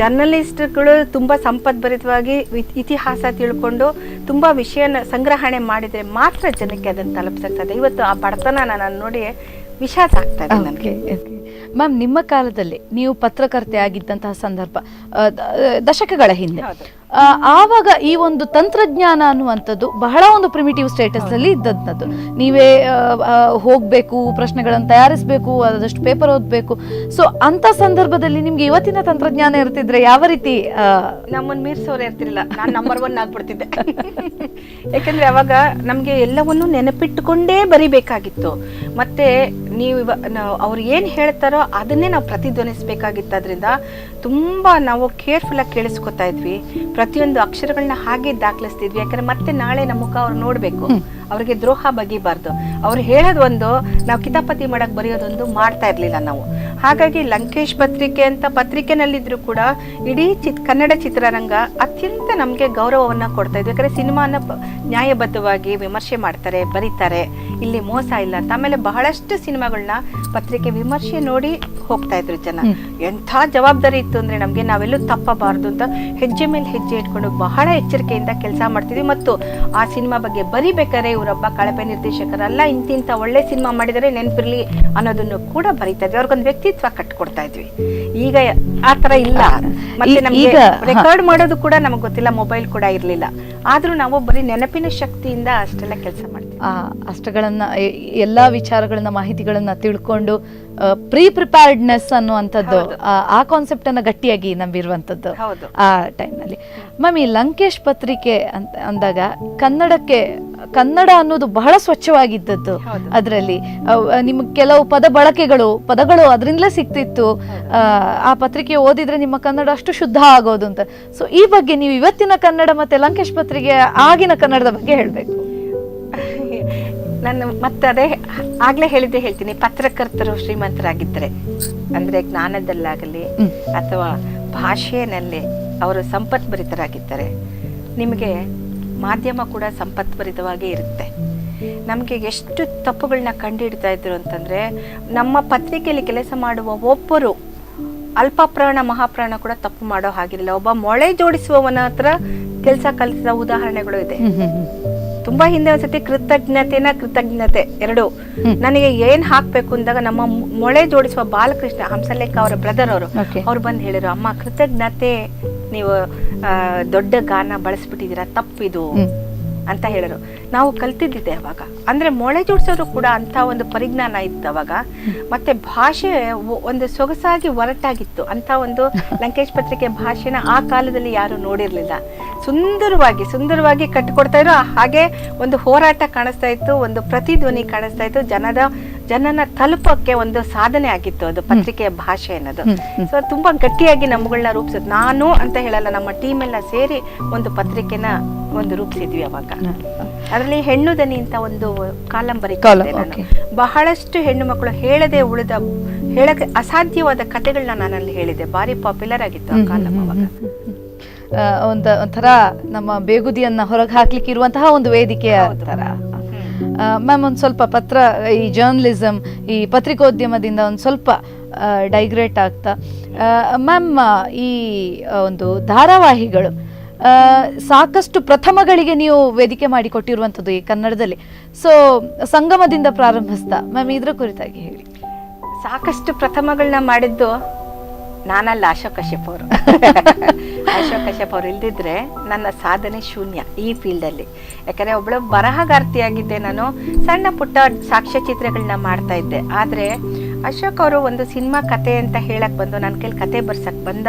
ಜರ್ನಲಿಸ್ಟ್ಗಳು ತುಂಬಾ ಸಂಪದ್ಭರಿತವಾಗಿ ಇತಿಹಾಸ ತಿಳ್ಕೊಂಡು ತುಂಬಾ ವಿಷಯನ ಸಂಗ್ರಹಣೆ ಮಾಡಿದ್ರೆ ಮಾತ್ರ ಜನಕ್ಕೆ ಅದನ್ನು ತಲುಪಿಸಕ್ಕೆ ಸಾಧ್ಯ. ಇವತ್ತು ಆ ಬಡತನ ನಾನು ನೋಡಿ ವಿಷಾದ ಆಗ್ತಾ ಇದೆ ನನಗೆ. ಮ್ಯಾಮ್, ನಿಮ್ಮ ಕಾಲದಲ್ಲಿ ನೀವು ಪತ್ರಕರ್ತೆ ಆಗಿದ್ದಂತಹ ಸಂದರ್ಭ ದಶಕಗಳ ಹಿಂದೆ, ಆವಾಗ ಈ ಒಂದು ತಂತ್ರಜ್ಞಾನ ಅನ್ನುವಂಥದ್ದು ಬಹಳ ಒಂದು ಪ್ರಿಮಿಟಿವ್ ಸ್ಟೇಟಸ್ ಅಲ್ಲಿ ಇದ್ದದ್ದು. ನೀವೇ ಹೋಗ್ಬೇಕು, ಪ್ರಶ್ನೆಗಳನ್ನು ತಯಾರಿಸಬೇಕು, ಅದಷ್ಟು ಪೇಪರ್ ಓದಬೇಕು. ಸೊ ಅಂತ ಸಂದರ್ಭದಲ್ಲಿ ನಿಮ್ಗೆ ಇವತ್ತಿನ ತಂತ್ರಜ್ಞಾನ ಇರ್ತಿದ್ರೆ ಯಾವ ರೀತಿ ನಮ್ಮನ್ನ ಮೀರ್ಸೋರು ಇರ್ತಿರ್ಲಿಲ್ಲ, ನಾನು ನಂಬರ್ 1 ಆಗ್ಬಿಡ್ತಿದ್ದೆ. ಯಾಕಂದ್ರೆ ಅವಾಗ ನಮ್ಗೆ ಎಲ್ಲವನ್ನೂ ನೆನಪಿಟ್ಟುಕೊಂಡೇ ಬರಿಬೇಕಾಗಿತ್ತು. ಮತ್ತೆ ನೀವು ಅವ್ರು ಏನ್ ಹೇಳ್ತಾರೋ ಅದನ್ನೇ ನಾವು ಪ್ರತಿಧ್ವನಿಸ್ಬೇಕಾಗಿತ್ತು. ಅದರಿಂದ ತುಂಬಾ ನಾವು ಕೇರ್ಫುಲ್ ಆಗಿ ಕೇಳಿಸ್ಕೊತಾ ಇದ್ವಿ, ಪ್ರತಿಯೊಂದು ಅಕ್ಷರಗಳನ್ನ ಹಾಗೆ ದಾಖಲಿಸ್ತಿದ್ವಿ. ಯಾಕಂದ್ರೆ ಮತ್ತೆ ನಾಳೆ ನಮ್ಮ ಮುಖ ಅವ್ರು ನೋಡ್ಬೇಕು, ಅವ್ರಿಗೆ ದ್ರೋಹ ಬಗೆಬಾರ್ದು. ಅವ್ರು ಹೇಳೋದೊಂದು, ನಾವು ಕಿತಾಪತಿ ಮಾಡಕ್ ಬರೆಯೋದೊಂದು ಮಾಡ್ತಾ ಇರ್ಲಿಲ್ಲ ನಾವು. ಹಾಗಾಗಿ ಲಂಕೇಶ್ ಪತ್ರಿಕೆ ಅಂತ ಪತ್ರಿಕೆನಲ್ಲಿದ್ರು ಕೂಡ ಇಡೀ ಕನ್ನಡ ಚಿತ್ರರಂಗ ಅತ್ಯಂತ ನಮ್ಗೆ ಗೌರವವನ್ನ ಕೊಡ್ತಾ ಇದ್ವಿ. ಯಾಕಂದ್ರೆ ಸಿನಿಮಾನ ನ್ಯಾಯಬದ್ಧವಾಗಿ ವಿಮರ್ಶೆ ಮಾಡ್ತಾರೆ, ಬರೀತಾರೆ, ಇಲ್ಲಿ ಮೋಸ ಇಲ್ಲ ಅಂತ. ಆಮೇಲೆ ಬಹಳಷ್ಟು ಸಿನಿಮಾಗಳನ್ನ ಪತ್ರಿಕೆ ವಿಮರ್ಶೆ ನೋಡಿ ಹೋಗ್ತಾ ಇದ್ರು ಜನ. ಎಂಥ ಜವಾಬ್ದಾರಿ ಇತ್ತು ಅಂದ್ರೆ ನಮ್ಗೆ, ನಾವೆಲ್ಲೂ ತಪ್ಪಬಾರ್ದು ಅಂತ ಹೆಜ್ಜೆ ಮೇಲೆ ಹೆಜ್ಜೆ ಇಟ್ಕೊಂಡು ಬಹಳ ಎಚ್ಚರಿಕೆಯಿಂದ ಕೆಲಸ ಮಾಡ್ತಿದ್ವಿ. ಮತ್ತು ಆ ಸಿನಿಮಾ ಬಗ್ಗೆ ಬರಿಬೇಕಾದ್ರೆ ಇವರೊಬ್ಬ ಕಳಪೆ ನಿರ್ದೇಶಕರಲ್ಲ, ಇಂತಿಂತ ಒಳ್ಳೆ ಸಿನಿಮಾ ಮಾಡಿದರೆ ನೆನಪಿರ್ಲಿ ಅನ್ನೋದನ್ನು ಕೂಡ ಬರೀತಾ ಇದ್ವಿ. ಅವ್ರಿಗೊಂದು ವ್ಯಕ್ತಿತ್ವ ಕಟ್ಕೊಡ್ತಾ ಇದ್ವಿ. ಈಗ ಆ ತರ ಇಲ್ಲ. ಮತ್ತೆ ನಮ್ಗೆ ರೆಕಾರ್ಡ್ ಮಾಡೋದು ಕೂಡ ನಮಗ್ ಗೊತ್ತಿಲ್ಲ, ಮೊಬೈಲ್ ಕೂಡ ಇರ್ಲಿಲ್ಲ. ಆದ್ರೂ ನಾವು ಬರೀ ನೆನಪಿನ ಶಕ್ತಿಯಿಂದ ಅಷ್ಟೆಲ್ಲ ಕೆಲಸ ಮಾಡ್ತೀವಿ. ಅಷ್ಟಗಳನ್ನ ಎಲ್ಲಾ ವಿಚಾರಗಳನ್ನ, ಮಾಹಿತಿಗಳನ್ನ ತಿಳ್ಕೊಂಡು ಪ್ರಿಪೇರ್ಡ್ನೆಸ್ ಅನ್ನುವಂಥದ್ದು, ಆ ಕಾನ್ಸೆಪ್ಟ್ ಅನ್ನ ಗಟ್ಟಿಯಾಗಿ ನಂಬಿರುವಂತದ್ದು ಆ ಟೈಮ್ನಲ್ಲಿ. ಮ್ಯಾಮ್, ಈ ಲಂಕೇಶ್ ಪತ್ರಿಕೆ ಅಂತ ಅಂದಾಗ ಕನ್ನಡ ಅನ್ನೋದು ಬಹಳ ಸ್ವಚ್ಛವಾಗಿದ್ದದ್ದು. ಅದರಲ್ಲಿ ನಿಮ್ಗೆ ಕೆಲವು ಪದಗಳು ಅದರಿಂದಲೇ ಸಿಕ್ತಿತ್ತು. ಆ ಪತ್ರಿಕೆ ಓದಿದ್ರೆ ನಿಮ್ಮ ಕನ್ನಡ ಅಷ್ಟು ಶುದ್ಧ ಆಗೋದು ಅಂತ. ಸೊ ಈ ಬಗ್ಗೆ ನೀವು ಇವತ್ತಿನ ಕನ್ನಡ ಮತ್ತೆ ಲಂಕೇಶ್ ಪತ್ರಿಕೆ ಆಗಿನ ಕನ್ನಡದ ಬಗ್ಗೆ ಹೇಳ್ಬೇಕು. ನಾನು ಮತ್ತೆ ಅದೇ ಆಗ್ಲೇ ಹೇಳ್ತೀನಿ, ಪತ್ರಕರ್ತರು ಶ್ರೀಮಂತರಾಗಿದ್ದರೆ ಅಂದ್ರೆ ಜ್ಞಾನದಲ್ಲಾಗಲಿ ಅಥವಾ ಭಾಷೆಯಲ್ಲಿ ಅವರು ಸಂಪತ್ಭರಿತರಾಗಿದ್ದಾರೆ, ನಿಮಗೆ ಮಾಧ್ಯಮ ಕೂಡ ಸಂಪತ್ಭರಿತವಾಗೇ ಇರುತ್ತೆ. ನಮಗೆ ಎಷ್ಟು ತಪ್ಪುಗಳನ್ನ ಕಂಡುಹಿಡ್ತಾ ಇದ್ರು ಅಂತಂದ್ರೆ, ನಮ್ಮ ಪತ್ರಿಕೆಯಲ್ಲಿ ಕೆಲಸ ಮಾಡುವ ಒಬ್ಬರು ಅಲ್ಪ ಪ್ರಾಣ ಮಹಾಪ್ರಾಣ ಕೂಡ ತಪ್ಪು ಮಾಡೋ ಹಾಗಿಲ್ಲ. ಒಬ್ಬ ಮೊಳೆ ಜೋಡಿಸುವವನ ಹತ್ರ ಕೆಲಸ ಕಲಿಸಿದ ಉದಾಹರಣೆಗಳು ಇದೆ. ತುಂಬಾ ಹಿಂದೆ ಒಂದ್ಸತಿ ಕೃತಜ್ಞತೆ ಎರಡು ನನಗೆ ಏನ್ ಹಾಕ್ಬೇಕು ಅಂದಾಗ ನಮ್ಮ ಮೊಳೆ ಜೋಡಿಸುವ ಬಾಲಕೃಷ್ಣ ಹಂಸಲೇಖ ಅವರ ಬ್ರದರ್ ಅವ್ರು ಬಂದು ಹೇಳಿದ್ರು, ಅಮ್ಮ ಕೃತಜ್ಞತೆ ನೀವು ದೊಡ್ಡ ಗಾನ ಬಳಸ್ಬಿಟ್ಟಿದೀರಾ, ತಪ್ಪಿದು ಅಂತ ಹೇಳಿದ್ರು. ನಾವು ಕಲ್ತಿದ್ದಿದ್ದೆ ಅವಾಗ. ಅಂದ್ರೆ ಮೊಳೆ ಜೋಡಿಸೋರು ಕೂಡ ಅಂತ ಒಂದು ಪರಿಜ್ಞಾನ ಇತ್ತು ಅವಾಗ. ಮತ್ತೆ ಭಾಷೆ ಒಂದು ಸೊಗಸಾಗಿ ಒರಟಾಗಿತ್ತು. ಅಂತ ಒಂದು ಲಂಕೇಶ್ ಪತ್ರಿಕೆ ಭಾಷೆನ ಆ ಕಾಲದಲ್ಲಿ ಯಾರು ನೋಡಿರ್ಲಿಲ್ಲ. ಸುಂದರವಾಗಿ ಕಟ್ಟಿಕೊಡ್ತಾ ಇದ್ರು. ಹಾಗೆ ಒಂದು ಹೋರಾಟ ಕಾಣಿಸ್ತಾ ಇತ್ತು, ಒಂದು ಪ್ರತಿಧ್ವನಿ ಕಾಣಿಸ್ತಾ ಇತ್ತು. ಜನನ ತಲುಪಕ್ಕೆ ಒಂದು ಸಾಧನೆ ಆಗಿತ್ತು ಅದು ಪತ್ರಿಕೆಯ ಭಾಷೆ ಅನ್ನೋದು. ಸೊ ತುಂಬಾ ಗಟ್ಟಿಯಾಗಿ ನಮ್ಮಗಳನ್ನ ರೂಪಿಸಿದ್. ನಾನು ಅಂತ ಹೇಳಲ್ಲ, ನಮ್ಮ ಟೀಮ್ ಎಲ್ಲ ಸೇರಿ ಒಂದು ಪತ್ರಿಕೆನ ಒಂದು ರೂಪಿಸಿದ್ವಿ ಅವಾಗ. ಅದರಲ್ಲಿ ಹೆಣ್ಣು ದನಿ ಅಂತ ಒಂದು ಕಾಲಂ ಬರೀತಾರೆ. ಬಹಳಷ್ಟು ಹೆಣ್ಣು ಮಕ್ಕಳು ಹೇಳಕ್ಕೆ ಅಸಾಧ್ಯವಾದ ಕಥೆಗಳನ್ನ ನಾನಲ್ಲಿ ಹೇಳಿದೆ. ಬಾರಿ ಪಾಪ್ಯುಲರ್ ಆಗಿತ್ತು ಆ ಕಾಲಂ ಅವಾಗ. ಒಂಥರ ನಮ್ಮ ಬೇಗುದಿಯನ್ನ ಹೊರಗೆ ಹಾಕ್ಲಿಕ್ಕೆ ಇರುವಂತಹ ಒಂದು ವೇದಿಕೆಯ ತರ. ಮ್ಯಾಮ್, ಒಂದು ಸ್ವಲ್ಪ ಈ ಜರ್ನಲಿಸಮ್, ಈ ಪತ್ರಿಕೋದ್ಯಮದಿಂದ ಒಂದು ಸ್ವಲ್ಪ ಡೈಗ್ರೇಟ್ ಆಗ್ತಾ, ಮ್ಯಾಮ್, ಈ ಒಂದು ಧಾರಾವಾಹಿಗಳು ಸಾಕಷ್ಟು ಪ್ರಥಮಗಳಿಗೆ ನೀವು ವೇದಿಕೆ ಮಾಡಿ ಕೊಟ್ಟಿರುವಂಥದ್ದು ಈ ಕನ್ನಡದಲ್ಲಿ. ಸೊ ಸಂಗಮದಿಂದ ಪ್ರಾರಂಭಿಸ್ತಾ ಮ್ಯಾಮ್, ಇದ್ರ ಕುರಿತಾಗಿ ಹೇಳಿ. ಸಾಕಷ್ಟು ಪ್ರಥಮಗಳನ್ನ ಮಾಡಿದ್ದು ನಾನಲ್ಲ, ಅಶೋಕ್ ಕಶ್ಯಪ್ ಅವರು. ಅಶೋಕ್ ಕಶ್ಯಪ್ ಅವರು ಇಲ್ದಿದ್ರೆ ನನ್ನ ಸಾಧನೆ ಶೂನ್ಯ ಈ ಫೀಲ್ಡ್ ಅಲ್ಲಿ. ಯಾಕಂದ್ರೆ ಒಬ್ಬಳು ಬರಹಗಾರ್ತಿಯಾಗಿದ್ದೆ ನಾನು. ಸಣ್ಣ ಪುಟ್ಟ ಸಾಕ್ಷ್ಯಚಿತ್ರಗಳನ್ನ ಮಾಡ್ತಾ ಇದ್ದೆ. ಆದ್ರೆ ಅಶೋಕ್ ಅವರು ಒಂದು ಸಿನಿಮಾ ಕತೆ ಅಂತ ಹೇಳಕ್ ಬಂದು ನನ್ನ ಕೈಲಿ ಕತೆ ಬರ್ಸಕ್ ಬಂದ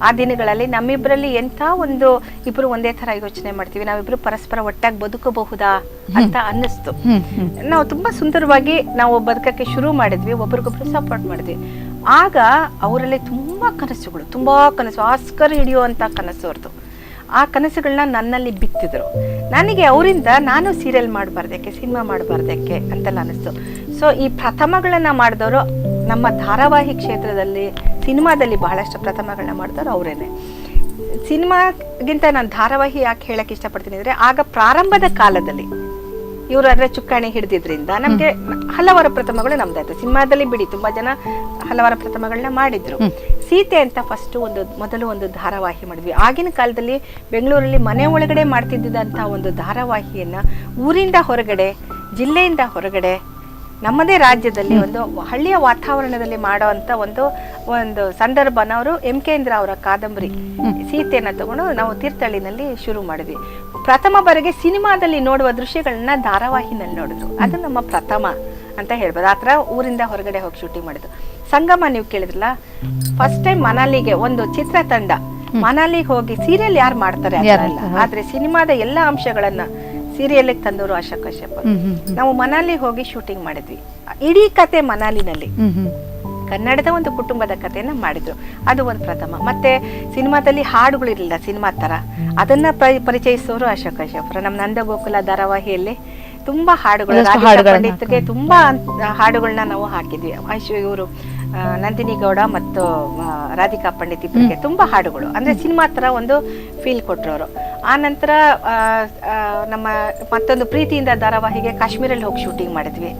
ಆ ದಿನಗಳಲ್ಲಿ ನಮ್ಮಿಬ್ಬರಲ್ಲಿ ಎಂಥ ಒಂದು, ಇಬ್ರು ಒಂದೇ ತರ ಯೋಚನೆ ಮಾಡ್ತೀವಿ, ನಾವಿಬ್ರು ಪರಸ್ಪರ ಒಟ್ಟಾಗಿ ಬದುಕಬಹುದಾ ಅಂತ ಅನ್ನಿಸ್ತು. ನಾವು ತುಂಬಾ ಸುಂದರವಾಗಿ ನಾವು ಬದುಕಕ್ಕೆ ಶುರು ಮಾಡಿದ್ವಿ, ಒಬ್ರಿಗೊಬ್ರು ಸಪೋರ್ಟ್ ಮಾಡಿದ್ವಿ. ಆಗ ಅವರಲ್ಲಿ ತುಂಬಾ ಕನಸು, ಆಸ್ಕರ್ ಹಿಡಿಯುವಂತ ಕನಸು ಅವ್ರದ್ದು. ಆ ಕನಸುಗಳನ್ನ ನನ್ನಲ್ಲಿ ಬಿತ್ತಿದ್ರು. ನನಗೆ ಅವರಿಂದ ನಾನು ಸೀರಿಯಲ್ ಮಾಡಬಾರ್ದಕ್ಕೆ, ಸಿನಿಮಾ ಮಾಡಬಾರ್ದಕ್ಕೆ ಅಂತೆಲ್ಲ ಅನಿಸ್ತು. ಸೊ ಈ ಪ್ರಥಮಗಳನ್ನ ಮಾಡಿದವರು ನಮ್ಮ ಧಾರಾವಾಹಿ ಕ್ಷೇತ್ರದಲ್ಲಿ, ಸಿನಿಮಾದಲ್ಲಿ ಬಹಳಷ್ಟು ಪ್ರಥಮಗಳನ್ನ ಮಾಡಿದವರು ಅವರೇನೆ. ಸಿನಿಮಾಗಿಂತ ನಾನು ಧಾರಾವಾಹಿ ಯಾಕೆ ಹೇಳಕ್ ಇಷ್ಟಪಡ್ತೀನಿ ಅಂದ್ರೆ, ಆಗ ಪ್ರಾರಂಭದ ಕಾಲದಲ್ಲಿ ಇವರು ಅದರ ಚುಕ್ಕಾಣಿ ಹಿಡಿದಿದ್ರಿಂದ ನಮ್ಗೆ ಹಲವಾರು ಪ್ರಥಮಗಳು ನಮ್ದಾಯ್ತು. ಸಿನಿಮಾದಲ್ಲಿ ಬಿಡಿ, ತುಂಬಾ ಜನ ಹಲವಾರು ಪ್ರಥಮಗಳನ್ನ ಮಾಡಿದ್ರು. ಸೀತೆ ಅಂತ ಮೊದಲು ಒಂದು ಧಾರಾವಾಹಿ ಮಾಡಿದ್ವಿ. ಆಗಿನ ಕಾಲದಲ್ಲಿ ಬೆಂಗಳೂರಲ್ಲಿ ಮನೆ ಒಳಗಡೆ ಮಾಡ್ತಿದ್ದಂತ ಒಂದು ಧಾರಾವಾಹಿಯನ್ನ ಊರಿಂದ ಹೊರಗಡೆ, ಜಿಲ್ಲೆಯಿಂದ ಹೊರಗಡೆ, ನಮ್ಮದೇ ರಾಜ್ಯದಲ್ಲಿ ಒಂದು ಹಳ್ಳಿಯ ವಾತಾವರಣದಲ್ಲಿ ಮಾಡುವಂತ ಒಂದು ಒಂದು ಸಂದರ್ಭನ ಅವರು MK ಅವರ ಕಾದಂಬರಿ ಸೀತೆಯನ್ನ ತಗೊಂಡು ನಾವು ತೀರ್ಥಹಳ್ಳಿನಲ್ಲಿ ಶುರು ಮಾಡಿದ್ವಿ. ಪ್ರಥಮ ಬಾರಿಗೆ ಸಿನಿಮಾದಲ್ಲಿ ನೋಡುವ ದೃಶ್ಯಗಳನ್ನ ಧಾರಾವಾಹಿನಲ್ಲಿ ನೋಡಿದ್ರು. ಅದು ನಮ್ಮ ಪ್ರಥಮ ಅಂತ ಹೇಳ್ಬೋದು. ಆ ಥರ ಊರಿಂದ ಹೊರಗಡೆ ಹೋಗಿ ಶೂಟಿಂಗ್ ಮಾಡಿದ್ದು. ಸಂಗಮ ನೀವು ಕೇಳಿದ್ರಲ್ಲ, ಫಸ್ಟ್ ಟೈಮ್ ಮನಾಲಿಗೆ ಒಂದು ಚಿತ್ರತಂಡ ಮನಾಲಿಗೆ ಹೋಗಿ ಸೀರಿಯಲ್ ಯಾರು ಮಾಡ್ತಾರೆ ಅಲ್ಲ, ಆದ್ರೆ ಸಿನಿಮಾದ ಎಲ್ಲ ಅಂಶಗಳನ್ನ ಸೀರಿಯಲ್ ತಂದವರು ಆಶಾ ಕಶ್ಯಪ್. ನಾವು ಮನಾಲಿ ಹೋಗಿ ಶೂಟಿಂಗ್ ಮಾಡಿದ್ವಿ. ಇಡೀ ಕತೆ ಮನಾಲಿನಲ್ಲಿ ಕನ್ನಡದ ಒಂದು ಕುಟುಂಬದ ಕಥೆಯನ್ನ ಮಾಡಿದ್ರು. ಅದು ಒಂದು ಪ್ರಥಮ. ಮತ್ತೆ ಸಿನಿಮಾದಲ್ಲಿ ಹಾಡುಗಳಿರಲಿಲ್ಲ ಸಿನಿಮಾ ತರ, ಅದನ್ನ ಪರಿಚಯಿಸೋರು ಆಶಾ ಕಶ್ಯಪ್. ನಮ್ಮ ನಂದಗೋಕುಲ ಧಾರಾವಾಹಿಯಲ್ಲಿ ತುಂಬಾ ಹಾಡುಗಳು, ಪಂಡಿತರಿಗೆ ತುಂಬಾ ಹಾಡುಗಳನ್ನ ನಾವು ಹಾಕಿದ್ವಿ. ಇವರು ನಂದಿನಿ ಗೌಡ ಮತ್ತು ರಾಧಿಕಾ ಪಂಡಿತ್ ಇಬ್ಬರಿಗೆ ತುಂಬಾ ಹಾಡುಗಳು, ಅಂದ್ರೆ ಸಿನಿಮಾ ತರ ಒಂದು ಫೀಲ್ ಕೊಟ್ರವರು. ಆ ನಂತರ ನಮ್ಮ ಮತ್ತೊಂದು ಪ್ರೀತಿಯಿಂದ ಧಾರಾವಾಹಿಗೆ ಕಾಶ್ಮೀರಲ್ಲಿ ಹೋಗಿ ಶೂಟಿಂಗ್ ಮಾಡಿದ್ವಿ.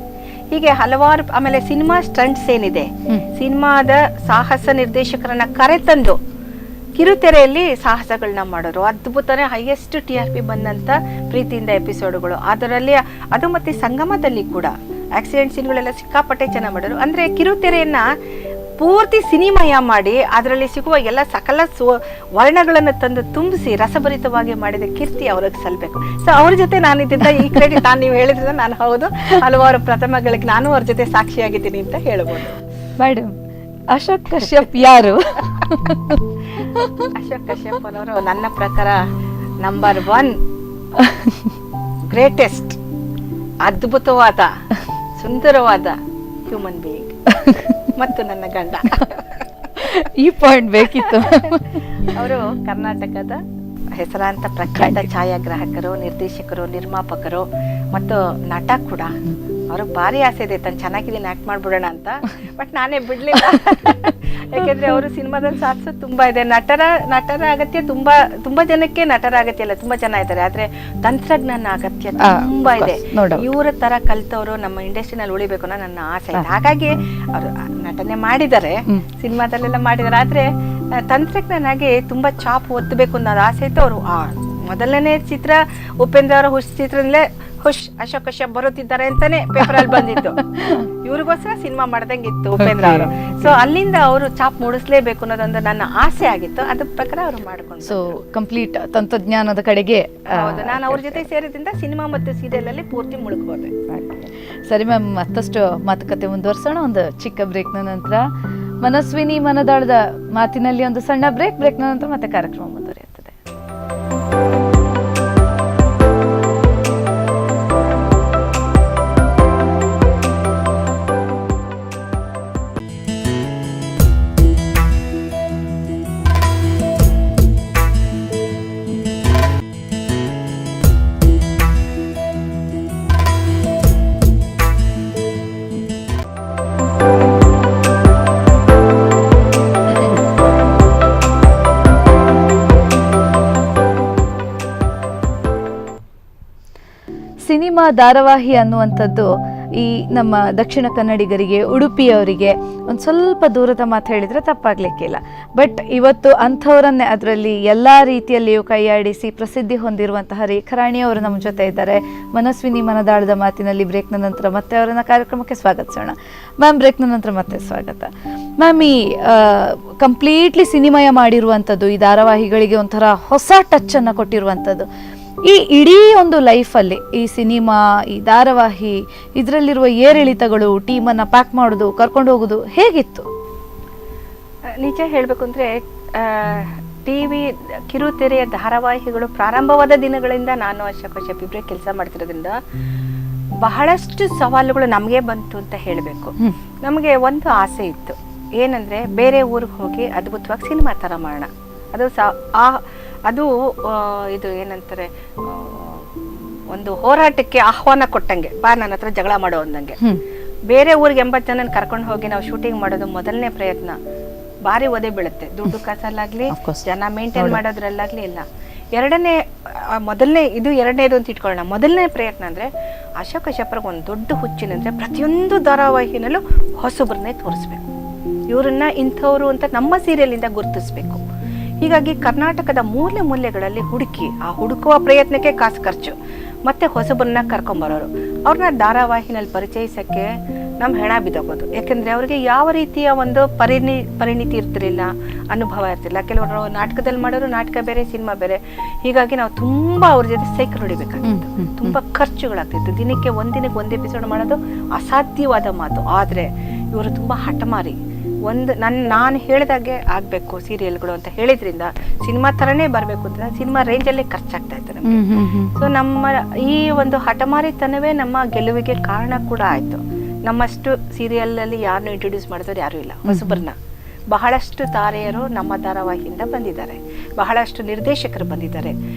ಹೀಗೆ ಹಲವಾರು. ಆಮೇಲೆ ಸಿನಿಮಾ ಸ್ಟಂಟ್ಸ್ ಏನಿದೆ, ಸಿನಿಮಾದ ಸಾಹಸ ನಿರ್ದೇಶಕರನ್ನ ಕರೆತಂದು ಕಿರುತೆರೆಯಲ್ಲಿ ಸಾಹಸಗಳನ್ನ ಮಾಡೋರು. ಅದ್ಭುತನೇ ಹೈಯೆಸ್ಟ್ TRP ಬಂದಂತ ಪ್ರೀತಿಯಿಂದ ಎಪಿಸೋಡ್ಗಳು. ಅದರಲ್ಲಿ ಅದು ಮತ್ತೆ ಸಂಗಮದಲ್ಲಿ ಕೂಡ ಆಕ್ಸಿಡೆಂಟ್ ಸೀನ್ಗಳೆಲ್ಲ ಸಿಕ್ಕಾಪಟ್ಟೆ ಚೆನ್ನಾಗಿ ಮಾಡೋರು. ಅಂದ್ರೆ ಕಿರುತೆರೆಯನ್ನ ಪೂರ್ತಿ ಸಿನಿಮಯ ಮಾಡಿ ಅದರಲ್ಲಿ ಸಿಗುವ ಎಲ್ಲ ಸಕಲ ವರ್ಣಗಳನ್ನು ತಂದು ತುಂಬಿಸಿ ರಸಭರಿತವಾಗಿ ಮಾಡಿದ ಕೀರ್ತಿ ಅವ್ರಿಗೆ ಸಲ್ಬೇಕು. ಸೊ ಅವ್ರ ಜೊತೆ ನಾನಿದ್ದ ಈ ಕ್ರೆಡಿಟ್ ನೀವು ಹೇಳಿದ್ರೆ ನಾನು ಹೌದು, ಹಲವಾರು ಪ್ರಥಮಗಳಿಗೆ ನಾನು ಅವ್ರ ಜೊತೆ ಸಾಕ್ಷಿಯಾಗಿದ್ದೀನಿ ಅಂತ ಹೇಳ್ಬೋದು. ಮೇಡಮ್, ಅಶೋಕ್ ಕಶ್ಯಪ್ ಯಾರು? ಅಶೋಕ್ ಕಶ್ಯಪ್ ಅವರು ನನ್ನ ಪ್ರಕಾರ ನಂಬರ್ 1 ಗ್ರೇಟೆಸ್ಟ್, ಅದ್ಭುತವಾದ ಸುಂದರವಾದ ಹ್ಯೂಮನ್ ಬೀಯಿಂಗ್ ಮತ್ತು ನನ್ನ ಗಂಡ. ಈ ಪಾಯಿಂಟ್ ಬೇಕಿತ್ತು. ಅವರು ಕರ್ನಾಟಕದ ಹೆಸರಾಂತ ಪ್ರಖ್ಯಾತ ಛಾಯಾಗ್ರಾಹಕರು, ನಿರ್ದೇಶಕರು, ನಿರ್ಮಾಪಕರು ಮತ್ತು ನಟ ಕೂಡ. ಅವ್ರಿಗೆ ಭಾರಿ ಆಸೆ ಇದೆ ತಾನು ಚೆನ್ನಾಗಿದ್ದೀನಿ ಆಕ್ಟ್ ಮಾಡ್ಬಿಡೋಣ ಅಂತ, ಬಟ್ ನಾನೇ ಬಿಡ್ಲಿಲ್ಲ. ಯಾಕೆಂದ್ರೆ ಅವರು ಸಿನಿಮಾದಲ್ಲಿ ಸಾಧಿಸೋದು ತುಂಬಾ ಇದೆ. ನಟರ ಅಗತ್ಯ ತುಂಬಾ ಜನಕ್ಕೆ ನಟರ ಅಗತ್ಯ ಇಲ್ಲ, ತುಂಬಾ ಜನ ಇದ್ದಾರೆ. ಆದ್ರೆ ತಂತ್ರಜ್ಞಾನ ಅಗತ್ಯ ತುಂಬಾ ಇದೆ. ಇವರ ತರ ಕಲ್ತವ್ರು ನಮ್ಮ ಇಂಡಸ್ಟ್ರಿನಲ್ಲಿ ಉಳಿಬೇಕು ಅನ್ನೋ ನನ್ನ ಆಸೆ ಇದೆ. ಹಾಗಾಗಿ ಅವರು ನಟನೆ ಮಾಡಿದ್ದಾರೆ, ಸಿನಿಮಾದಲ್ಲೆಲ್ಲ ಮಾಡಿದ್ದಾರೆ. ಆದ್ರೆ ತಂತ್ರಜ್ಞನಾಗಿ ತುಂಬಾ ಚಾಪ್ ಒತ್ತಬೇಕು ಅನ್ನೋದು ಆಸೆ ಇತ್ತು. ಅವರು ಮೊದಲನೇ ಚಿತ್ರ ಉಪೇಂದ್ರ ಅವರ ಹುಷ್ ಚಿತ್ರದಲ್ಲೇ ಅಶೋಕ್ ಕಶ್ಯಪ್ ಬರುತ್ತಿದ್ದಾರೆ ಅಂತಾನೆ ಪೇಪರ್ ಅಲ್ಲಿ ಬಂದಿತ್ತು. ಇವ್ರಿಗೋಸ್ಕರ ಸಿನಿಮಾ ಮಾಡ್ದಂಗಿತ್ತು ಉಪೇಂದ್ರ ಅವರು. ಸೊ ಅಲ್ಲಿಂದ ಅವರು ಚಾಪ್ ಮೂಡಿಸ್ಲೇಬೇಕು ಅನ್ನೋದೊಂದು ನನ್ನ ಆಸೆ ಆಗಿತ್ತು. ಅದ್ರ ಪ್ರಕಾರ ಅವರು ಮಾಡ್ಕೊಂಡು ಸೊ ಕಂಪ್ಲೀಟ್ ತಂತ್ರಜ್ಞಾನದ ಕಡೆಗೆ. ಹೌದು, ನಾನು ಅವ್ರ ಜೊತೆ ಸೇರಿದ್ರಿಂದ ಸಿನಿಮಾ ಮತ್ತು ಸೀರಿಯಲ್ ಅಲ್ಲಿ ಪೂರ್ತಿ ಮುಳುಗ್ಬೋದೆ. ಸರಿ ಮ್ಯಾಮ್, ಮತ್ತಷ್ಟು ಮಾತುಕತೆ ಮುಂದುವರ್ಸೋಣ ಒಂದು ಚಿಕ್ಕ ಬ್ರೇಕ್ನ ನಂತರ. ಮನಸ್ವಿನಿ ಮನದಾಳದ ಮಾತಿನಲ್ಲಿ ಒಂದು ಸಣ್ಣ ಬ್ರೇಕ್ನ ನಂತರ ಮತ್ತೆ ಕಾರ್ಯಕ್ರಮ ಮುಂದುವರಿಯುತ್ತದೆ. ಸಿನಿಮಾ ಧಾರಾವಾಹಿ ಅನ್ನುವಂಥದ್ದು ಈ ನಮ್ಮ ದಕ್ಷಿಣ ಕನ್ನಡಿಗರಿಗೆ, ಉಡುಪಿಯವರಿಗೆ ಒಂದು ಸ್ವಲ್ಪ ದೂರದ ಮಾತು ಹೇಳಿದರೆ ತಪ್ಪಾಗಲಿಕ್ಕಿಲ್ಲ. ಬಟ್ ಇವತ್ತು ಅಂಥವರನ್ನೇ ಅದರಲ್ಲಿ ಎಲ್ಲ ರೀತಿಯಲ್ಲಿಯೂ ಕೈಯಾಡಿಸಿ ಪ್ರಸಿದ್ಧಿ ಹೊಂದಿರುವಂತಹ ರೇಖಾ ರಾಣಿ ಅವರು ನಮ್ಮ ಜೊತೆ ಇದ್ದಾರೆ. ಮನಸ್ವಿನಿ ಮನದಾಳದ ಮಾತಿನಲ್ಲಿ ಬ್ರೇಕ್ನ ನಂತರ ಮತ್ತೆ ಅವರನ್ನ ಕಾರ್ಯಕ್ರಮಕ್ಕೆ ಸ್ವಾಗತಿಸೋಣ. ಮ್ಯಾಮ್, ಬ್ರೇಕ್ನ ನಂತರ ಮತ್ತೆ ಸ್ವಾಗತ. ಮ್ಯಾಮ್, ಈ ಕಂಪ್ಲೀಟ್ಲಿ ಸಿನಿಮಯ ಮಾಡಿರುವಂಥದ್ದು, ಈ ಧಾರಾವಾಹಿಗಳಿಗೆ ಒಂಥರ ಹೊಸ ಟಚ್ಚನ್ನು ಕೊಟ್ಟಿರುವಂಥದ್ದು, ಈ ಇಡೀ ಒಂದು ಲೈಫಲ್ಲಿ ಈ ಸಿನಿಮಾ, ಈ ಧಾರಾವಾಹಿ, ಇದರಲ್ಲಿರುವ ಏರಿಳಿತಗಳು, ಟೀಮನ್ನು ಪ್ಯಾಕ್ ಮಾಡೋದು, ಕರ್ಕೊಂಡು ಹೋಗೋದು ಹೇಗಿತ್ತು? ನಿಜ ಹೇಳಬೇಕು ಅಂದರೆ TV ಕಿರುತೆರೆಯ ಧಾರಾವಾಹಿಗಳು ಪ್ರಾರಂಭವಾದ ದಿನಗಳಿಂದ ನಾನು ಅಶೋಕ್ ಕಶ್ಯಪ್ ಇಬ್ಬರೇ ಕೆಲಸ ಮಾಡ್ತಿರೋದ್ರಿಂದ ಬಹಳಷ್ಟು ಸವಾಲುಗಳು ನಮಗೆ ಬಂತು ಅಂತ ಹೇಳಬೇಕು. ನಮಗೆ ಒಂದು ಆಸೆ ಇತ್ತು, ಏನಂದರೆ ಬೇರೆ ಊರಿಗೆ ಹೋಗಿ ಅದ್ಭುತವಾಗಿ ಸಿನಿಮಾ ಥರ ಮಾಡೋಣ. ಅದು ಇದು ಏನಂತಾರೆ, ಒಂದು ಹೋರಾಟಕ್ಕೆ ಆಹ್ವಾನ ಕೊಟ್ಟಂಗೆ, ಬಾ ನನ್ನ ಹತ್ರ ಜಗಳ ಮಾಡೋ ಅಂದಂಗೆ. ಬೇರೆ ಊರಿಗೆ 80 ಜನ ಕರ್ಕೊಂಡು ಹೋಗಿ ನಾವು ಶೂಟಿಂಗ್ ಮಾಡೋದು ಮೊದಲನೇ ಪ್ರಯತ್ನ. ಭಾರಿ ಒದೆ ಬೀಳುತ್ತೆ, ದುಡ್ಡು ಕಾಸಲ್ಲಾಗ್ಲಿ, ಜನ ಮೇಂಟೈನ್ ಮಾಡೋದ್ರಲ್ಲಾಗ್ಲಿ ಇಲ್ಲ. ಎರಡನೇದು ಅಂತ ಇಟ್ಕೊಳ್ಳೋಣ. ಮೊದಲನೇ ಪ್ರಯತ್ನ ಅಂದ್ರೆ ಅಶೋಕ್ ಕಶ್ಯಪ್ರಿಗೆ ಒಂದು ದೊಡ್ಡ ಹುಚ್ಚಿನಂದ್ರೆ ಪ್ರತಿಯೊಂದು ಧಾರಾವಾಹಿನಲ್ಲೂ ಹೊಸಬ್ರನ್ನೇ ತೋರಿಸ್ಬೇಕು, ಇವ್ರನ್ನ ಇಂಥವ್ರು ಅಂತ ನಮ್ಮ ಸೀರಿಯಲಿಂದ ಗುರುತಿಸ್ಬೇಕು. ಹೀಗಾಗಿ ಕರ್ನಾಟಕದ ಮೂಲೆಗಳಲ್ಲಿ ಹುಡುಕಿ, ಆ ಹುಡುಕುವ ಪ್ರಯತ್ನಕ್ಕೆ ಕಾಸು ಖರ್ಚು, ಮತ್ತೆ ಹೊಸಬರನ್ನ ಕರ್ಕೊಂಬರೋರು, ಅವ್ರನ್ನ ಧಾರಾವಾಹಿನಲ್ಲಿ ಪರಿಚಯಿಸಕ್ಕೆ ನಮ್ಮ ಹೆಣ ಬಿದ್ದೋಗೋದು. ಯಾಕೆಂದರೆ ಅವರಿಗೆ ಯಾವ ರೀತಿಯ ಒಂದು ಪರಿಣಿತಿ ಇರ್ತಿರಲಿಲ್ಲ, ಅನುಭವ ಇರ್ತಿಲ್ಲ. ಕೆಲವರು ನಾಟಕದಲ್ಲಿ ಮಾಡೋರು ನಾಟಕ ಬೇರೆ, ಸಿನಿಮಾ ಬೇರೆ. ಹೀಗಾಗಿ ನಾವು ತುಂಬ ಅವ್ರ ಜೊತೆ ಸೈಕಲ್ ಹೊಡಿಬೇಕಾಗಿತ್ತು. ತುಂಬ ಖರ್ಚುಗಳಾಗ್ತಿತ್ತು. ದಿನಕ್ಕೆ ಒಂದು ಎಪಿಸೋಡ್ ಮಾಡೋದು ಅಸಾಧ್ಯವಾದ ಮಾತು. ಆದರೆ ಇವರು ತುಂಬ ಹಠಮಾರಿ. ನಾನು ಹೇಳಿದಾಗೆ ಆಗಬೇಕು ಸೀರಿಯಲ್ಗಳು ಅಂತ ಹೇಳಿದ್ರಿಂದ ಸಿನಿಮಾ ಥರನೇ ಬರಬೇಕು ಅಂತ ಸಿನಿಮಾ ರೇಂಜಲ್ಲೇ ಖರ್ಚಾಗ್ತಾ ಇತ್ತು ನಮಗೆ. ಸೊ ನಮ್ಮ ಈ ಒಂದು ಹಠಮಾರಿತನವೇ ನಮ್ಮ ಗೆಲುವಿಗೆ ಕಾರಣ ಕೂಡ ಆಯಿತು. ನಮ್ಮಷ್ಟು ಸೀರಿಯಲಲ್ಲಿ ಯಾರನ್ನು ಇಂಟ್ರೊಡ್ಯೂಸ್ ಮಾಡಿದವರು ಯಾರೂ ಇಲ್ಲ ಹೊಸಬರನ್ನ. ಬಹಳಷ್ಟು ತಾರೆಯರು ನಮ್ಮ ಧಾರಾವಾಹಿಯಿಂದ ಬಂದಿದ್ದಾರೆ, ಬಹಳಷ್ಟು ನಿರ್ದೇಶಕರು ಬಂದಿದ್ದಾರೆ,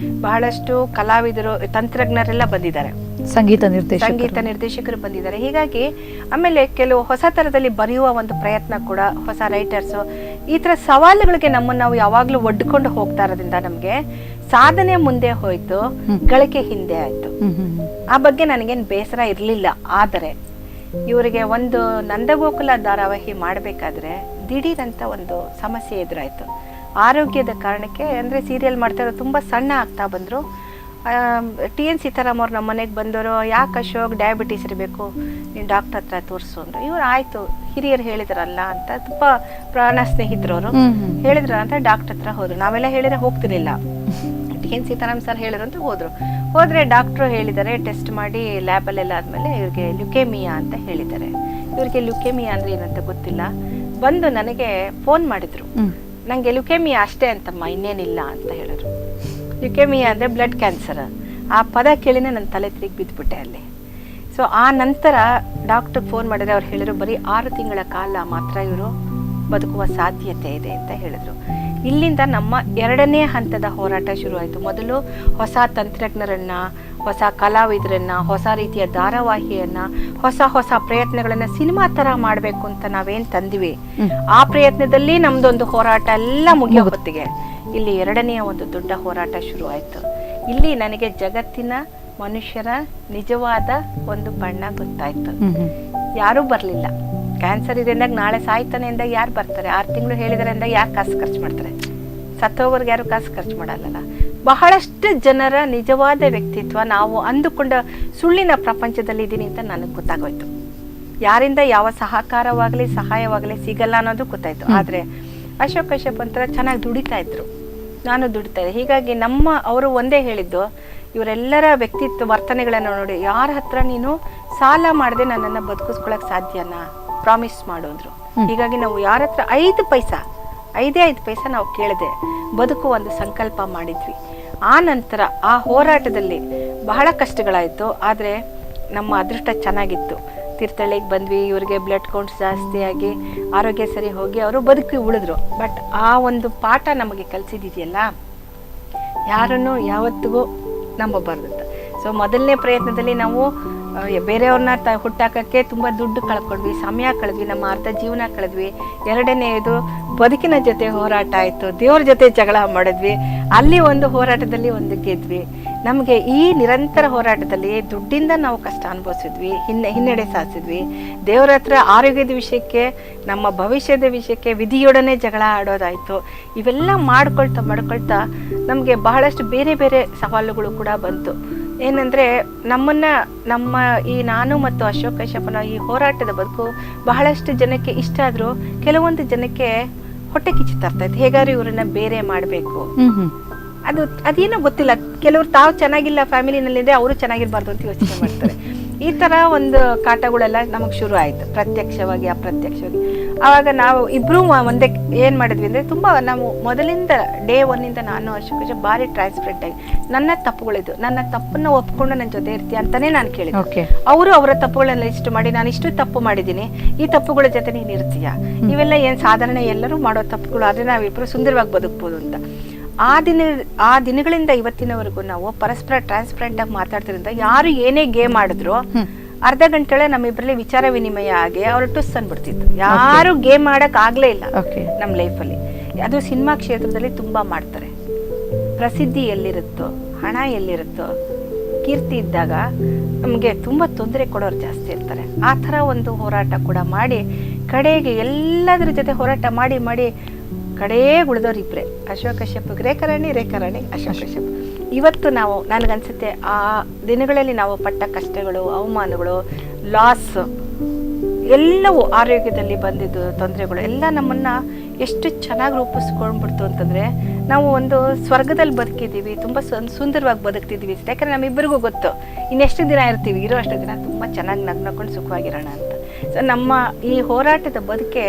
ಬಹಳಷ್ಟು ಕಲಾವಿದರು, ತಂತ್ರಜ್ಞರೆಲ್ಲ ಬಂದಿದ್ದಾರೆ, ಸಂಗೀತ ನಿರ್ದೇಶಕರು ಬಂದಿದ್ದಾರೆ. ಹೀಗಾಗಿ ಆಮೇಲೆ ಕೆಲವು ಹೊಸ ಥರದಲ್ಲಿ ಬರೆಯುವ ಒಂದು ಪ್ರಯತ್ನ ಕೂಡ, ಹೊಸ ರೈಟರ್ಸು, ಈ ಥರ ಸವಾಲುಗಳಿಗೆ ನಮ್ಮನ್ನು ನಾವು ಯಾವಾಗಲೂ ಒಡ್ಕೊಂಡು ಹೋಗ್ತಾ ಇರೋದ್ರಿಂದ ನಮಗೆ ಸಾಧನೆ ಮುಂದೆ ಹೋಯ್ತು, ಗಳಿಕೆ ಹಿಂದೆ ಆಯಿತು. ಆ ಬಗ್ಗೆ ನನಗೇನು ಬೇಸರ ಇರಲಿಲ್ಲ. ಆದರೆ ಇವರಿಗೆ ಒಂದು ನಂದಗೋಕುಲ ಧಾರಾವಾಹಿ ಮಾಡಬೇಕಾದ್ರೆ ದಿಢೀರಂತ ಒಂದು ಸಮಸ್ಯೆ ಎದುರಾಯಿತು. ಆರೋಗ್ಯದ ಕಾರಣಕ್ಕೆ, ಅಂದರೆ ಸೀರಿಯಲ್ ಮಾಡ್ತಾ ಇರೋ ತುಂಬ ಸಣ್ಣ ಆಗ್ತಾ ಬಂದರು. TN ಸೀತಾರಾಮ್ ಅವ್ರು ನಮ್ಮ ಮನೆಗೆ ಬಂದವರು, ಯಾಕೆ ಅಶೋಕ್ ಡಯಾಬಿಟೀಸ್ ಇರಬೇಕು, ನೀನು ಡಾಕ್ಟರ್ ಹತ್ರ ತೋರಿಸು ಅಂದರು. ಇವರು ಆಯಿತು, ಹಿರಿಯರು ಹೇಳಿದ್ರಲ್ಲ ಅಂತ, ತುಂಬ ಪ್ರಾಣ ಸ್ನೇಹಿತರವರು ಹೇಳಿದ್ರ ಅಂತ ಡಾಕ್ಟರ್ ಹತ್ರ ಹೋದರು. ನಾವೆಲ್ಲ ಹೇಳಿದ್ರೆ ಹೋಗ್ತಿರ್ಲಿಲ್ಲ. TN ಸೀತಾರಾಮ್ ಸರ್ ಹೇಳಿದ್ರು ಅಂತ ಹೋದರೆ ಡಾಕ್ಟ್ರು ಹೇಳಿದ್ದಾರೆ, ಟೆಸ್ಟ್ ಮಾಡಿ ಲ್ಯಾಬಲ್ಲೆಲ್ಲ ಆದಮೇಲೆ ಇವ್ರಿಗೆ ಲ್ಯುಕೇಮಿಯಾ ಅಂತ ಹೇಳಿದ್ದಾರೆ. ಇವ್ರಿಗೆ ಲ್ಯುಕೇಮಿಯಾ ಅಂದರೆ ಏನಂತ ಗೊತ್ತಿಲ್ಲ. ಬಂದು ನನಗೆ ಫೋನ್ ಮಾಡಿದ್ರು, ನನಗೆ ಲ್ಯುಕೇಮಿಯಾ ಅಷ್ಟೇ ಅಂತಮ್ಮ, ಇನ್ನೇನಿಲ್ಲ ಅಂತ ಹೇಳಿದ್ರು. ಲ್ಯುಕೇಮಿಯಾ ಅಂದರೆ ಬ್ಲಡ್ ಕ್ಯಾನ್ಸರ್. ಆ ಪದ ಕೇಳಿನೇ ನನ್ನ ತಲೆ ತಿರುಗಿ ಬಿದ್ದುಬಿಟ್ಟೆ ಅಲ್ಲಿ. ಸೊ ಆ ನಂತರ ಡಾಕ್ಟ್ರಿಗೆ ಫೋನ್ ಮಾಡಿದ್ರೆ ಅವ್ರು ಹೇಳಿದ್ರು, ಬರೀ 6 ತಿಂಗಳ ಕಾಲ ಮಾತ್ರ ಇವರು ಬದುಕುವ ಸಾಧ್ಯತೆ ಇದೆ ಅಂತ ಹೇಳಿದ್ರು. ಇಲ್ಲಿಂದ ನಮ್ಮ 2ನೇ ಹಂತದ ಹೋರಾಟ ಶುರುವಾಯಿತು. ಮೊದಲು ಹೊಸ ತಂತ್ರಜ್ಞರನ್ನು, ಹೊಸ ಕಲಾವಿದರನ್ನು, ಹೊಸ ರೀತಿಯ ಧಾರಾವಾಹಿಯನ್ನು, ಹೊಸ ಪ್ರಯತ್ನಗಳನ್ನು ಸಿನಿಮಾ ಥರ ಮಾಡಬೇಕು ಅಂತ ನಾವೇನು ತಂದಿವಿ, ಆ ಪ್ರಯತ್ನದಲ್ಲಿ ನಮ್ಮದೊಂದು ಹೋರಾಟ ಎಲ್ಲ ಮುಗಿಯೋ ಹೊತ್ತಿಗೆ ಇಲ್ಲಿ 2ನೆಯ ಒಂದು ದೊಡ್ಡ ಹೋರಾಟ ಶುರುವಾಯಿತು. ಇಲ್ಲಿ ನನಗೆ ಜಗತ್ತಿನ ಮನುಷ್ಯರ ನಿಜವಾದ ಒಂದು ಬಣ್ಣ ಗೊತ್ತಾಯಿತು. ಯಾರೂ ಬರಲಿಲ್ಲ. ಕ್ಯಾನ್ಸರ್ ಇದೆ ಅಂದಾಗ ನಾಳೆ ಸಾಯ್ತಾನೆ ಅಂದಾಗ ಯಾರು ಬರ್ತಾರೆ? 6 ತಿಂಗಳು ಹೇಳಿದಾರೆ ಅಂದಾಗ ಯಾರು ಕಾಸು ಖರ್ಚು ಮಾಡ್ತಾರೆ? ಸತ್ತೋಗೋರ್ಗೆ ಯಾರು ಕಾಸು ಖರ್ಚು ಮಾಡಲ್ಲಲ್ಲ. ಬಹಳಷ್ಟು ಜನರ ನಿಜವಾದ ವ್ಯಕ್ತಿತ್ವ, ನಾವು ಅಂದುಕೊಂಡ ಸುಳ್ಳಿನ ಪ್ರಪಂಚದಲ್ಲಿ ಇದ್ದೀನಿ ಅಂತ ನನಗೆ ಗೊತ್ತಾಗೋಯ್ತು. ಯಾರಿಂದ ಯಾವ ಸಹಕಾರವಾಗಲಿ ಸಹಾಯವಾಗಲಿ ಸಿಗಲ್ಲ ಅನ್ನೋದು ಗೊತ್ತಾಯ್ತು. ಆದರೆ ಅಶೋಕ್ ಕಶ್ಯಪ್ ಒಂಥರ ಚೆನ್ನಾಗಿ ದುಡಿತಾ ಇದ್ರು, ನಾನು ದುಡಿತಾ ಇದ್ದೆ. ಹೀಗಾಗಿ ಅವರು ಒಂದೇ ಹೇಳಿದ್ದು, ಇವರೆಲ್ಲರ ವ್ಯಕ್ತಿತ್ವ ವರ್ತನೆಗಳನ್ನು ನೋಡಿ, ಯಾರ ಹತ್ರ ನೀನು ಸಾಲ ಮಾಡದೆ ನನ್ನನ್ನು ಬದುಕಿಸ್ಕೊಳಕ್ಕೆ ಸಾಧ್ಯನಾ, ಪ್ರಾಮಿಸ್ ಮಾಡೋದ್ರು. ಹೀಗಾಗಿ ನಾವು ಯಾರ ಹತ್ರ 5 ಪೈಸಾ ನಾವು ಕೇಳದೆ ಬದುಕು ಒಂದು ಸಂಕಲ್ಪ ಮಾಡಿದ್ವಿ. ಆ ನಂತರ ಆ ಹೋರಾಟದಲ್ಲಿ ಬಹಳ ಕಷ್ಟಗಳಾಯಿತು. ಆದರೆ ನಮ್ಮ ಅದೃಷ್ಟ ಚೆನ್ನಾಗಿತ್ತು. ತೀರ್ಥಹಳ್ಳಿಗೆ ಬಂದ್ವಿ, ಇವರಿಗೆ ಬ್ಲಡ್ ಕೌಂಟ್ಸ್ ಜಾಸ್ತಿ ಆಗಿ ಆರೋಗ್ಯ ಸರಿ ಹೋಗಿ ಅವರು ಬದುಕಿ ಉಳಿದ್ರು. ಬಟ್ ಆ ಒಂದು ಪಾಠ ನಮಗೆ ಕಲಿಸಿದೆಯಲ್ಲ, ಯಾರನ್ನು ಯಾವತ್ತಿಗೂ ನಂಬಬಾರ್ದು ಅಂತ. ಸೊ ಮೊದಲನೇ ಪ್ರಯತ್ನದಲ್ಲಿ ನಾವು ಬೇರೆಯವ್ರನ್ನ ಹುಟ್ಟಾಕಕ್ಕೆ ತುಂಬ ದುಡ್ಡು ಕಳ್ಕೊಂಡ್ವಿ, ಸಮಯ ಕಳೆದ್ವಿ, ನಮ್ಮ ಅರ್ಧ ಜೀವನ ಕಳೆದ್ವಿ. 2ನೇದು ಬದುಕಿನ ಜೊತೆ ಹೋರಾಟ ಆಯಿತು, ದೇವ್ರ ಜೊತೆ ಜಗಳ ಮಾಡಿದ್ವಿ. ಅಲ್ಲಿ ಒಂದು ಹೋರಾಟದಲ್ಲಿ ಒಂದು ಗೆದ್ವಿ. ನಮಗೆ ಈ ನಿರಂತರ ಹೋರಾಟದಲ್ಲಿ ದುಡ್ಡಿಂದ ನಾವು ಕಷ್ಟ ಅನುಭವಿಸಿದ್ವಿ, ಹಿನ್ನಡೆ ಸಾಧಿಸಿದ್ವಿ. ದೇವರ ಹತ್ರ ಆರೋಗ್ಯದ ವಿಷಯಕ್ಕೆ, ನಮ್ಮ ಭವಿಷ್ಯದ ವಿಷಯಕ್ಕೆ ವಿಧಿಯೊಡನೆ ಜಗಳ ಆಡೋದಾಯಿತು. ಇವೆಲ್ಲ ಮಾಡ್ಕೊಳ್ತಾ ನಮಗೆ ಬಹಳಷ್ಟು ಬೇರೆ ಬೇರೆ ಸವಾಲುಗಳು ಕೂಡ ಬಂತು. ಏನಂದರೆ ನಮ್ಮ ಈ ನಾನು ಮತ್ತು ಅಶೋಕ್ ಕಶ್ಯಪನ ಈ ಹೋರಾಟದ ಬದುಕು ಬಹಳಷ್ಟು ಜನಕ್ಕೆ ಇಷ್ಟ ಆದರೂ ಕೆಲವೊಂದು ಜನಕ್ಕೆ ಹೊಟ್ಟೆ ಕಿಚ್ಚು ತರ್ತಾ ಇತ್ತು. ಹೇಗಾದ್ರೂ ಇವರನ್ನ ಬೇರೆ ಮಾಡಬೇಕು, ಅದೇನೋ ಗೊತ್ತಿಲ್ಲ. ಕೆಲವರು ತಾವು ಚೆನ್ನಾಗಿಲ್ಲ ಫ್ಯಾಮಿಲಿನಲ್ಲಿದೆ, ಅವರು ಚೆನ್ನಾಗಿರ್ಬಾರ್ದು ಅಂತ ಯೋಚನೆ ಮಾಡ್ತಾರೆ. ಈ ಥರ ಒಂದು ಕಾಟಗಳೆಲ್ಲ ನಮಗೆ ಶುರು ಆಯಿತು, ಪ್ರತ್ಯಕ್ಷವಾಗಿ ಅಪ್ರತ್ಯಕ್ಷವಾಗಿ. ಆವಾಗ ನಾವು ಇಬ್ಬರೂ ಒಂದೇ ಏನು ಮಾಡಿದ್ವಿ ಅಂದರೆ, ತುಂಬ ನಾವು ಮೊದಲಿಂದ ಡೇ 1 ನಾನು ಅಶೋಕ್ ಭಾರಿ ಟ್ರಾನ್ಸ್ಪರೆಂಟ್ ಆಗಿ ನನ್ನ ತಪ್ಪುಗಳಿದ್ದು, ನನ್ನ ತಪ್ಪನ್ನು ಒಪ್ಕೊಂಡು ನನ್ನ ಜೊತೆ ಇರ್ತೀಯ ಅಂತಲೇ ನಾನು ಕೇಳಿದ್ದೆ. ಅವರು ಅವರ ತಪ್ಪುಗಳನ್ನ ಲಿಸ್ಟ್ ಮಾಡಿ, ನಾನು ಇಷ್ಟು ತಪ್ಪು ಮಾಡಿದ್ದೀನಿ, ಈ ತಪ್ಪುಗಳ ಜೊತೆ ನೀನು ಇರ್ತೀಯ, ಇವೆಲ್ಲ ಏನು ಸಾಧಾರಣ ಎಲ್ಲರೂ ಮಾಡೋ ತಪ್ಪುಗಳು, ಆದರೆ ನಾವಿಬ್ಬರು ಸುಂದರವಾಗಿ ಬದುಕ್ಬೋದು ಅಂತ. ಆ ದಿನಗಳಿಂದ ಇವತ್ತಿನವರೆಗೂ ನಾವು ಪರಸ್ಪರ ಟ್ರಾನ್ಸ್ಪರೆಂಟ್ ಆಗಿ ಮಾತಾಡ್ತಿರೋದ್ರಿಂದ ಯಾರು ಏನೇ ಗೇಮ್ ಮಾಡಿದ್ರು ಅರ್ಧ ಗಂಟೆ ನಮ್ಮಿಬ್ಬರಲ್ಲಿ ವಿಚಾರ ವಿನಿಮಯ ಆಗಿ ಅವ್ರು ಟುಸ್ ಅಂದ್ಬಿಡ್ತಿತ್ತು. ಯಾರು ಗೇಮ್ ಮಾಡಕ್ ಆಗ್ಲೇ ಇಲ್ಲ ನಮ್ಮ ಲೈಫಲ್ಲಿ. ಅದು ಸಿನಿಮಾ ಕ್ಷೇತ್ರದಲ್ಲಿ ತುಂಬಾ ಮಾಡ್ತಾರೆ. ಪ್ರಸಿದ್ಧಿ ಎಲ್ಲಿರುತ್ತೋ, ಹಣ ಎಲ್ಲಿರುತ್ತೋ, ಕೀರ್ತಿ ಇದ್ದಾಗ ನಮಗೆ ತುಂಬಾ ತೊಂದರೆ ಕೊಡೋರು ಜಾಸ್ತಿ ಇರ್ತಾರೆ. ಆ ಥರ ಒಂದು ಹೋರಾಟ ಕೂಡ ಮಾಡಿ ಕಡೆಗೆ ಎಲ್ಲದರ ಜೊತೆ ಹೋರಾಟ ಮಾಡಿ ಕಡೆಗೆ ಉಳಿದವ್ರು ಇಬ್ಬರೇ, ಅಶೋಕ್ ಕಶ್ಯಪ್, ರೇಖಾ ರಾಣಿ ಅಶೋಕ್ ಕಶ್ಯಪ್. ಇವತ್ತು ನಾವು ನನಗನ್ಸುತ್ತೆ ಆ ದಿನಗಳಲ್ಲಿ ನಾವು ಪಟ್ಟ ಕಷ್ಟಗಳು, ಅವಮಾನಗಳು, ಲಾಸ್ ಎಲ್ಲವೂ ಆರೋಗ್ಯದಲ್ಲಿ ಬಂದಿದ್ದು ತೊಂದರೆಗಳು ಎಲ್ಲ ನಮ್ಮನ್ನು ಎಷ್ಟು ಚೆನ್ನಾಗಿ ರೂಪಿಸ್ಕೊಂಡ್ಬಿಡ್ತು ಅಂತಂದರೆ ನಾವು ಒಂದು ಸ್ವರ್ಗದಲ್ಲಿ ಬದುಕಿದ್ದೀವಿ, ತುಂಬ ಸುಂದರವಾಗಿ ಬದುಕ್ತಿದ್ದೀವಿ. ಯಾಕಂದರೆ ನಮ್ಮಿಬ್ಬರಿಗೂ ಗೊತ್ತು ಇನ್ನೆಷ್ಟು ದಿನ ಇರ್ತೀವಿ, ಇರೋ ಅಷ್ಟು ದಿನ ತುಂಬ ಚೆನ್ನಾಗಿ ನಗ್ನಕೊಂಡು ಸುಖವಾಗಿರೋಣ ಅಂತ. ಸೊ ನಮ್ಮ ಈ ಹೋರಾಟದ ಬದುಕೆ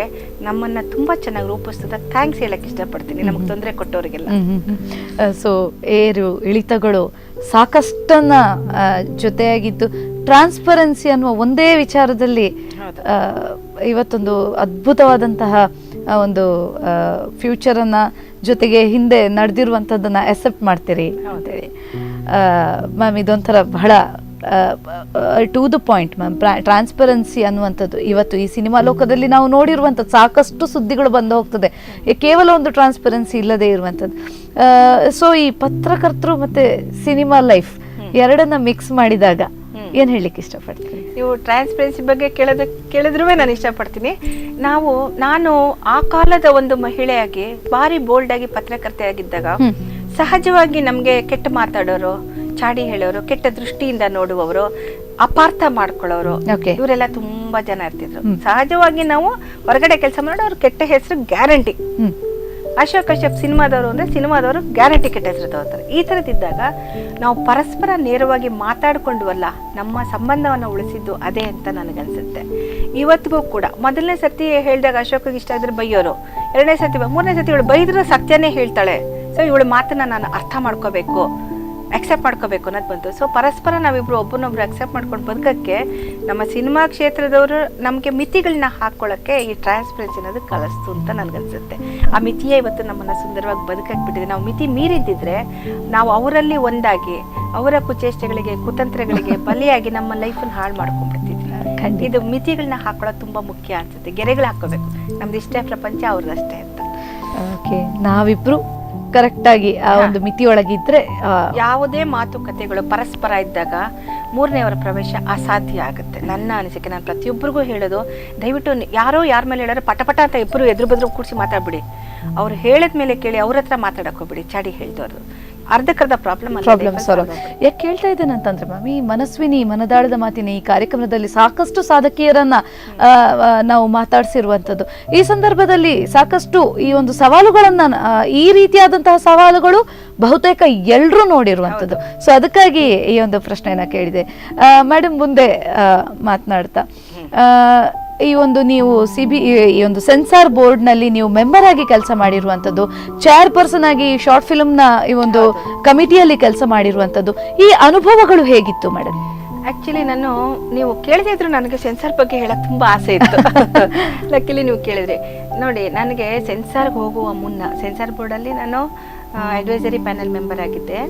ನಮ್ಮನ್ನು ತುಂಬ ಚೆನ್ನಾಗಿ ರೂಪಿಸ್ತದೆ. ಥ್ಯಾಂಕ್ಸ್ ಹೇಳಕ್ಕೆ ಇಷ್ಟಪಡ್ತೀನಿ ನಮಗೆ ತೊಂದರೆ ಕೊಟ್ಟವರಿಗೆಲ್ಲ. ಸೊ ಏರು ಇಳಿತಗಳು ಸಾಕಷ್ಟನ್ನ ಜೊತೆಯಾಗಿದ್ದು ಟ್ರಾನ್ಸ್ಪರೆನ್ಸಿ ಅನ್ನುವ ಒಂದೇ ವಿಚಾರದಲ್ಲಿ ಇವತ್ತೊಂದು ಅದ್ಭುತವಾದಂತಹ ಒಂದು ಫ್ಯೂಚರನ್ನು ಜೊತೆಗೆ ಹಿಂದೆ ನಡೆದಿರುವಂಥದ್ದನ್ನು ಅಕ್ಸೆಪ್ಟ್ ಮಾಡ್ತೀರಿ ಅಂತೇಳಿ ಮ್ಯಾಮ್. ಇದೊಂಥರ ಬಹಳ to the point ma'am. Transparency ಅನ್ನುವಂಥದ್ದು ಇವತ್ತು ಈ ಸಿನಿಮಾ ಲೋಕದಲ್ಲಿ ನಾವು ನೋಡಿರುವಂಥದ್ದು ಸಾಕಷ್ಟು ಸುದ್ದಿಗಳು ಬಂದು ಹೋಗ್ತದೆ, ಕೇವಲ ಒಂದು ಟ್ರಾನ್ಸ್ಪರೆನ್ಸಿ ಇಲ್ಲದೆ ಇರುವಂಥದ್ದು. ಸೊ ಈ ಪತ್ರಕರ್ತರು ಮತ್ತು ಸಿನಿಮಾ ಲೈಫ್ ಎರಡನ್ನ ಮಿಕ್ಸ್ ಮಾಡಿದಾಗ ಏನು ಹೇಳಲಿಕ್ಕೆ ಇಷ್ಟಪಡ್ತೀನಿ? ನೀವು ಟ್ರಾನ್ಸ್ಪರೆನ್ಸಿ ಬಗ್ಗೆ ಕೇಳಿದ್ರೂ ನಾನು ಇಷ್ಟಪಡ್ತೀನಿ. ನಾನು ಆ ಕಾಲದ ಒಂದು ಮಹಿಳೆಯಾಗಿ ಭಾರಿ ಬೋಲ್ಡ್ ಆಗಿ ಪತ್ರಕರ್ತೆ ಆಗಿದ್ದಾಗ ಸಹಜವಾಗಿ ನಮಗೆ ಕೆಟ್ಟ ಮಾತಾಡೋರು, ಚಾಡಿ ಹೇಳೋರು, ಕೆಟ್ಟ ದೃಷ್ಟಿಯಿಂದ ನೋಡುವವರು, ಅಪಾರ್ಥ ಮಾಡ್ಕೊಳ್ಳೋರು, ಇವರೆಲ್ಲ ತುಂಬಾ ಜನ ಇರ್ತಿದ್ರು. ಸಹಜವಾಗಿ ನಾವು ಹೊರಗಡೆ ಕೆಲಸ ಮಾಡೋರು, ಅವ್ರ ಕೆಟ್ಟ ಹೆಸರು ಗ್ಯಾರಂಟಿ. ಅಶೋಕ್ ಕಶ್ಯಪ್ ಸಿನಿಮಾದವರು ಅಂದ್ರೆ ಸಿನಿಮಾದವರು ಗ್ಯಾರಂಟಿ ಕೆಟ್ಟ ಹೆಸರು ತಗೋತಾರೆ. ಈ ಥರದಿದ್ದಾಗ ನಾವು ಪರಸ್ಪರ ನೇರವಾಗಿ ಮಾತಾಡ್ಕೊಂಡ್ವಲ್ಲ, ನಮ್ಮ ಸಂಬಂಧವನ್ನು ಉಳಿಸಿದ್ದು ಅದೇ ಅಂತ ನನಗನ್ಸುತ್ತೆ. ಇವತ್ತಿಗೂ ಕೂಡ ಮೊದಲನೇ ಸತಿ ಹೇಳಿದಾಗ ಅಶೋಕಿಗೆ ಇಷ್ಟ ಇದ್ರೆ ಬೈಯೋರು, ಎರಡನೇ ಸತಿ, ಮೂರನೇ ಸತಿ ಇವಳು ಬೈದ್ರು ಸತ್ಯನೇ ಹೇಳ್ತಾಳೆ. ಸೊ ಇವಳು ಮಾತನ್ನ ನಾನು ಅರ್ಥ ಮಾಡ್ಕೋಬೇಕು, ಅಕ್ಸೆಪ್ಟ್ ಮಾಡ್ಕೋಬೇಕು ಅನ್ನೋದು ಬಂತು. ಸೊ ಪರಸ್ಪರ ನಾವಿಬ್ರು ಒಬ್ಬನೊಬ್ರು ಅಕ್ಸೆಪ್ಟ್ ಮಾಡ್ಕೊಂಡು ಬದುಕಕ್ಕೆ ನಮ್ಮ ಸಿನಿಮಾ ಕ್ಷೇತ್ರದವರು ನಮಗೆ ಮಿತಿಗಳನ್ನ ಹಾಕೊಳ್ಳೋಕ್ಕೆ ಈ ಟ್ರಾನ್ಸ್ಪರೆನ್ಸಿ ಅನ್ನೋದು ಕಲಿಸ್ತು ಅಂತ ನನಗನ್ಸುತ್ತೆ. ಆ ಮಿತಿಯೇ ಇವತ್ತು ನಮ್ಮನ್ನು ಸುಂದರವಾಗಿ ಬದುಕಕ್ಕೆ ಬಿಟ್ಟಿದೆ. ನಾವು ಮಿತಿ ಮೀರಿದ್ದಿದ್ರೆ ನಾವು ಅವರಲ್ಲಿ ಒಂದಾಗಿ ಅವರ ಕುಚೇಷ್ಟೆಗಳಿಗೆ, ಕುತಂತ್ರಗಳಿಗೆ ಬಲಿಯಾಗಿ ನಮ್ಮ ಲೈಫನ್ನು ಹಾಳು ಮಾಡ್ಕೊಂಡ್ಬಿಡ್ತಿದ್ವಿ. ಇದು ಮಿತಿಗಳನ್ನ ಹಾಕೊಳ್ಳೋದು ತುಂಬ ಮುಖ್ಯ ಅನ್ಸುತ್ತೆ. ಗೆರೆಗಳು ಹಾಕೋಬೇಕು, ನಮ್ದು ಇಷ್ಟೇ ಪ್ರಪಂಚ, ಅವ್ರದ್ದಷ್ಟೇ ಅಂತ. ಓಕೆ, ನಾವಿಬ್ರು ಕರೆಕ್ಟಾಗಿ ಆ ಒಂದು ಮಿತಿಯೊಳಗಿದ್ರೆ ಯಾವುದೇ ಮಾತುಕತೆಗಳು ಪರಸ್ಪರ ಇದ್ದಾಗ ಮೂರನೆಯವರ ಪ್ರವೇಶ ಅಸಾಧ್ಯ ಆಗುತ್ತೆ. ನನ್ನ ಅನಿಸಿಕೆ, ನಾನು ಪ್ರತಿಯೊಬ್ಬರಿಗೂ ಹೇಳೋದು, ದಯವಿಟ್ಟು ಯಾರೋ ಯಾರ ಮೇಲೆ ಹೇಳೋರು ಪಟಪಟ ಅಂತ ಇಬ್ಬರು ಎದುರು ಬದ್ರು ಕೂಡಿಸಿ ಮಾತಾಡ್ಬಿಡಿ. ಅವ್ರು ಹೇಳಿದ ಮೇಲೆ ಕೇಳಿ ಅವ್ರ ಹತ್ರ ಮಾತಾಡಕ್ ಹೋಗ್ಬಿಡಿ. ಚಾಡಿ ಹೇಳ್ದವ್ರು ಅರ್ಧಕ್ಕರ್ಧ ಪ್ರಾಬ್ಲಮ್ ಸಾಲ್ವ್. ಯಾಕೆ ಹೇಳ್ತಾ ಇದ್ದೇನೆ ಅಂತಂದ್ರೆ ಮ್ಯಾಮ್, ಈ ಮನಸ್ವಿನಿ ಮನದಾಳದ ಮಾತಿನ ಈ ಕಾರ್ಯಕ್ರಮದಲ್ಲಿ ಸಾಕಷ್ಟು ಸಾಧಕಿಯರನ್ನ ನಾವು ಮಾತಾಡಿಸಿರುವಂಥದ್ದು. ಈ ಸಂದರ್ಭದಲ್ಲಿ ಸಾಕಷ್ಟು ಈ ಒಂದು ಸವಾಲುಗಳನ್ನ, ಈ ರೀತಿಯಾದಂತಹ ಸವಾಲುಗಳು ಬಹುತೇಕ ಎಲ್ಲರೂ ನೋಡಿರುವಂಥದ್ದು. ಸೊ ಅದಕ್ಕಾಗಿ ಈ ಒಂದು ಪ್ರಶ್ನೆಯನ್ನ ಕೇಳಿದೆ. ಮೇಡಮ್, ಮುಂದೆ ಮಾತನಾಡ್ತಾ, ಈ ಒಂದು ನೀವು ಈ ಒಂದು ಸೆನ್ಸಾರ್ ಬೋರ್ಡ್ ನಲ್ಲಿ ನೀವು ಮೆಂಬರ್ ಆಗಿ ಕೆಲಸ ಮಾಡಿರುವಂತದ್ದು, ಚೇರ್ಪರ್ಸನ್ ಆಗಿ ಶಾರ್ಟ್ ಫಿಲ್ಮ್ ನ ಈ ಒಂದು ಕಮಿಟಿಯಲ್ಲಿ ಕೆಲಸ ಮಾಡಿರುವಂತದ್ದು, ಈ ಅನುಭವಗಳು ಹೇಗಿತ್ತು ಮೇಡಮ್? ಆಕ್ಚುಲಿ ನೀವು ಕೇಳದೇ ಇದ್ರು ನನಗೆ ಸೆನ್ಸಾರ್ ಬಗ್ಗೆ ಹೇಳಕ್ ತುಂಬಾ ಆಸೆ ಇತ್ತು. ಲಕ್ಕಿಲಿ ನೀವು ಕೇಳಿದ್ರಿ. ನೋಡಿ, ನನಗೆ ಸೆನ್ಸಾರ್ಗೆ ಹೋಗುವ ಮುನ್ನ ಸೆನ್ಸಾರ್ ಬೋರ್ಡಲ್ಲಿ ನಾನು ಅಡ್ವೈಸರಿ ಪ್ಯಾನೆಲ್ ಮೆಂಬರ್ ಆಗಿದ್ದೆ.